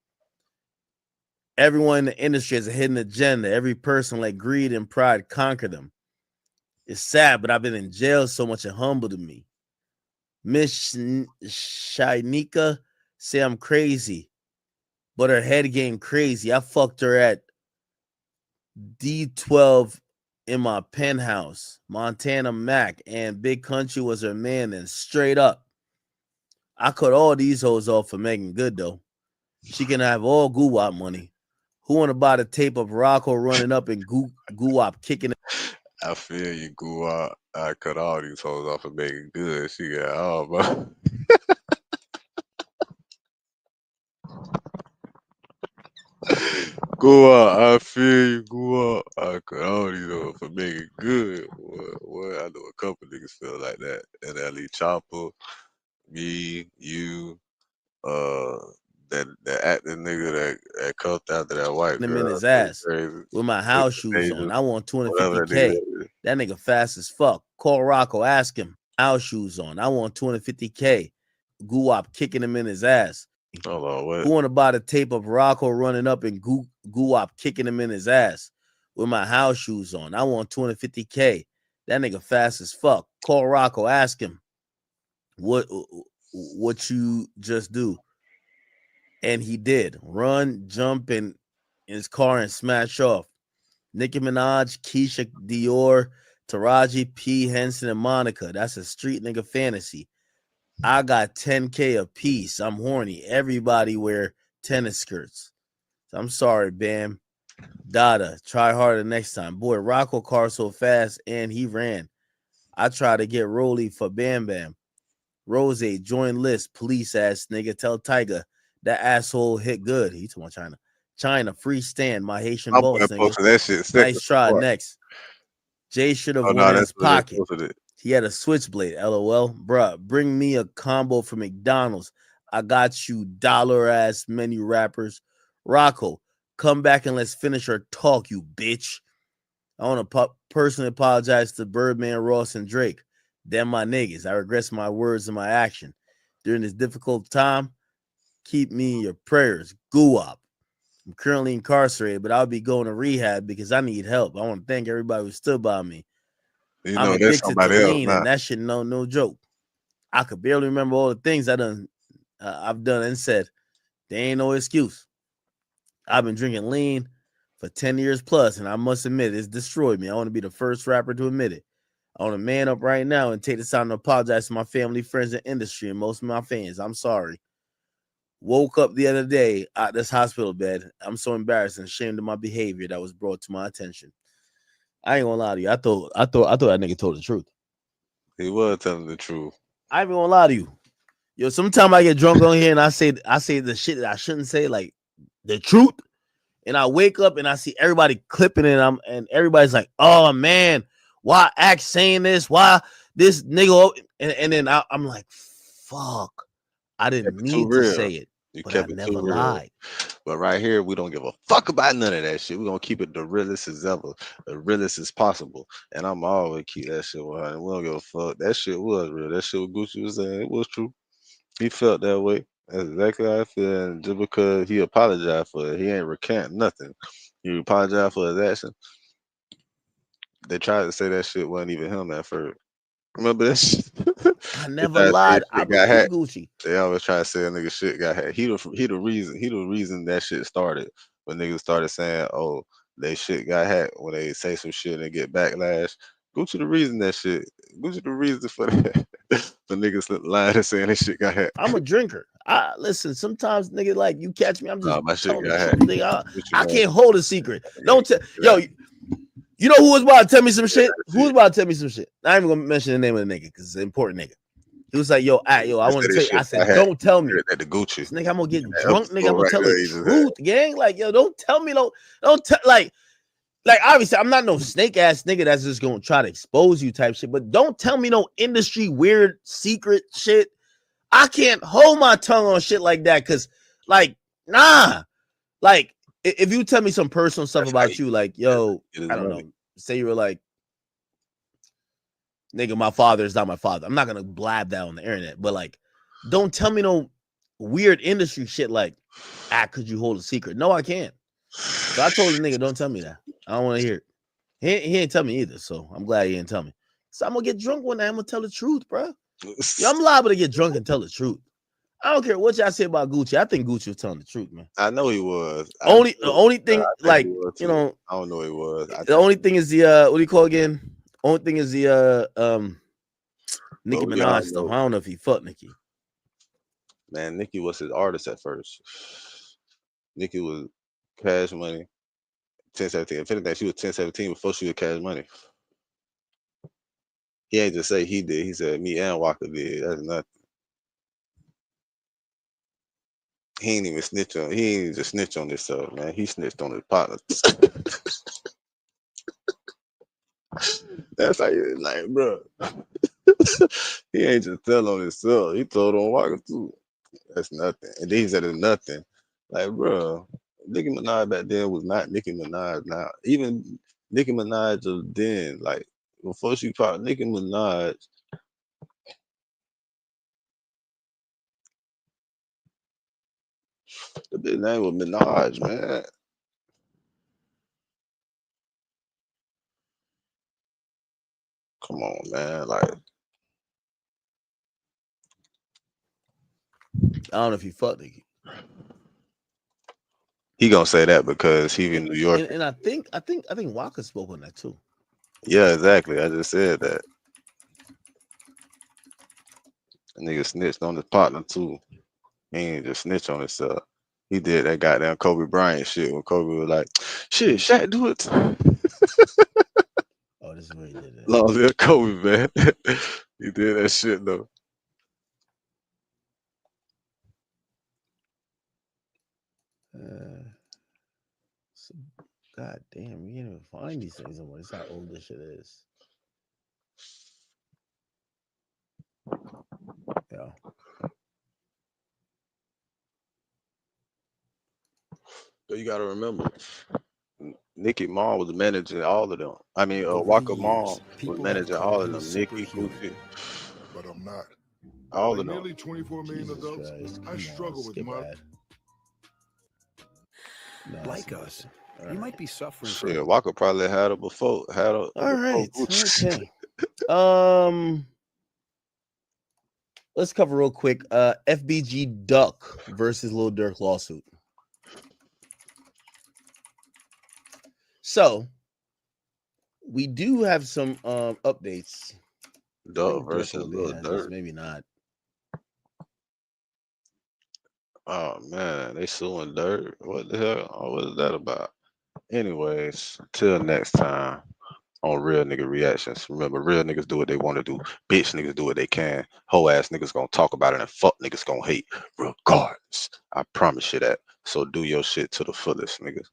Everyone in the industry has a hidden agenda. Every person let greed and pride conquer them. It's sad, but I've been in jail so much and humble to me. Miss Shinika say I'm crazy, but her head game crazy. I fucked her at D12 in my penthouse. Montana Mac and Big Country was her man, and straight up. I cut all these hoes off for Megan Good though. She can have all Guwap money. Who wanna buy the tape of Rocco running up and Guwap kicking it? I feel you, Guwap. I cut all these hoes off of Megan Good. She got all, bro. Guwap, I feel you, Guwap. I cut all these off for Megan Good. What? I know a couple niggas feel like that. And Ali Chopper, me, you, that acting nigga that cuffed after that white Him girl. in his ass Crazy. with my house shoes on. I want Whatever 250K. That nigga fast as fuck. Call Rocco, ask him. House shoes on. I want 250K. Guwap kicking him in his ass. Hold on, what? Who want to buy the tape of Rocco running up and Guwap kicking him in his ass with my house shoes on? I want 250K. That nigga fast as fuck. Call Rocco, ask him what you just do. And he did run, jump in his car and smash off. Nicki Minaj, Keisha Dior, Taraji P. Henson, and Monica. That's a street nigga fantasy. I got 10K a piece. I'm horny. Everybody wear tennis skirts. I'm sorry, Bam. Dada, try harder next time. Boy, Rocco car so fast and he ran. I try to get Rolly for Bam Bam. Rose, join list. Police ass nigga. Tell Tiger that asshole hit good. He talking about China. China, free stand. My Haitian boss. That shit nice try. Next. Jay should have won his pocket. It. He had a switchblade. LOL. Bruh, bring me a combo from McDonald's. I got you dollar ass menu rappers. Rocco, come back and let's finish our talk, you bitch. I want to personally apologize to Birdman, Ross, and Drake. Them my niggas. I regret my words and my action. During this difficult time, keep me in your prayers. Guwap. I'm currently incarcerated, but I'll be going to rehab because I need help. I want to thank everybody who stood by me. You know, that's somebody else now. And that shit, no joke. I could barely remember all the things I've done and said. There ain't no excuse. I've been drinking lean for 10 years plus, and I must admit it's destroyed me. I want to be the first rapper to admit it. I want to man up right now and take this time to apologize to my family, friends, and industry, and most of my fans. I'm sorry. Woke up the other day at this hospital bed. I'm so embarrassed and ashamed of my behavior that was brought to my attention. I ain't gonna lie to you. I thought that nigga told the truth. He was telling the truth. I ain't gonna lie to you. Yo, sometimes I get drunk on here and I say the shit that I shouldn't say, like the truth. And I wake up and I see everybody clipping it, and everybody's like, "Oh man, why Act saying this? Why this nigga?" And then I'm like, "Fuck, I didn't need to say it." You but kept I it never too real. lied. But right here, we don't give a fuck about none of that shit. We're gonna keep it the realest as ever, the realest as possible. And I'm always keep that shit 100. We don't give a fuck. That shit was real. That shit what Gucci was saying, it was true. He felt that way. That's exactly how I feel. And just because he apologized for it, he ain't recant nothing. He apologized for his action. They tried to say that shit wasn't even him at first. Remember this? I never lied. I believe Gucci. They always try to say a nigga shit got hacked. He the reason that shit started. When niggas started saying, "Oh, they shit got hacked," when they say some shit and get backlash. Gucci the reason that shit. Gucci the reason for that. The niggas lying and saying that shit got hacked. I'm a drinker. Listen. Sometimes nigga, like you catch me. I'm just my shit telling got the hacked. truth, nigga. I can't hold a secret. Don't tell. Yo, you know who was about to tell me some shit? Who was about to tell me some shit? I ain't even gonna mention the name of the nigga because it's an important nigga. He was like, yo, I want to tell you. I said, don't tell me. That the Gucci. This nigga, I'm gonna get drunk, nigga. I'm gonna tell the truth, gang. Like, yo, don't tell me, don't tell, like obviously, I'm not no snake ass nigga that's just gonna try to expose you type shit. But don't tell me no industry weird secret shit. I can't hold my tongue on shit like that because, like, nah, like. If you tell me some personal stuff about you, like, yo, I don't know, say you were like, nigga, my father is not my father. I'm not going to blab that on the internet, but like, don't tell me no weird industry shit like, could you hold a secret? No, I can't. So I told the nigga, don't tell me that. I don't want to hear it. He ain't tell me either, so I'm glad he didn't tell me. So I'm going to get drunk one night. I'm going to tell the truth, bro. Yo, I'm liable to get drunk and tell the truth. I don't care what y'all say about Gucci. I think Gucci was telling the truth, man. I know he was. The only thing, like, you know, I don't know he was. The only thing is the what do you call it again? Only thing is the Nicki Minaj stuff. I don't know if he fucked Nicki. Man, Nicki was his artist at first. Nicki was Cash Money, 1017. If anything, she was 1017 before she was Cash Money. He ain't just say he did. He said me and Walker did. That's nothing. He ain't even snitch on. He ain't just snitch on himself, man. He snitched on his partner. That's how you like, bro. He ain't just tell on himself. He told on Walker too. That's nothing. And then he said it's nothing. Like, bro, Nicki Minaj back then was not Nicki Minaj now. Even Nicki Minaj of then, like before she popped, Nicki Minaj. The big name was Minaj, man. Come on, man. Like, I don't know if he fucked Nicki. he gonna say that because he in New York. And I think Walker spoke on that too. Yeah, exactly. I just said that. The nigga snitched on his partner too. He ain't just snitch on himself. He did that goddamn Kobe Bryant shit when Kobe was like, shit, Shaq do it. Oh, this is where he did it. Long live Kobe, man. He did that shit though. God damn, we can't even find these things anymore. This is how old this shit is. Yeah. So you gotta remember, Nicki Mom was managing all of them. I mean, Walker Mom was managing all of them. Nicki, Gucci. But I'm not. All like of them. nearly 24 million adults, I struggle with my. Like us, you might be suffering from. Shit, Walker probably had her before. Had her. All right. Okay. Let's cover real quick. FBG Duck versus Lil Durk lawsuit. So we do have some updates. Duck versus Lil Durk. Maybe not. Oh man, they suing Durk. What the hell? Oh, what is that about? Anyways, till next time on Real Nigga Reactions. Remember, real niggas do what they want to do. Bitch niggas do what they can. Hoe ass niggas gonna talk about it and fuck niggas gonna hate regardless. I promise you that. So do your shit to the fullest, niggas.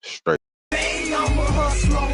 Straight. I'm a hustler.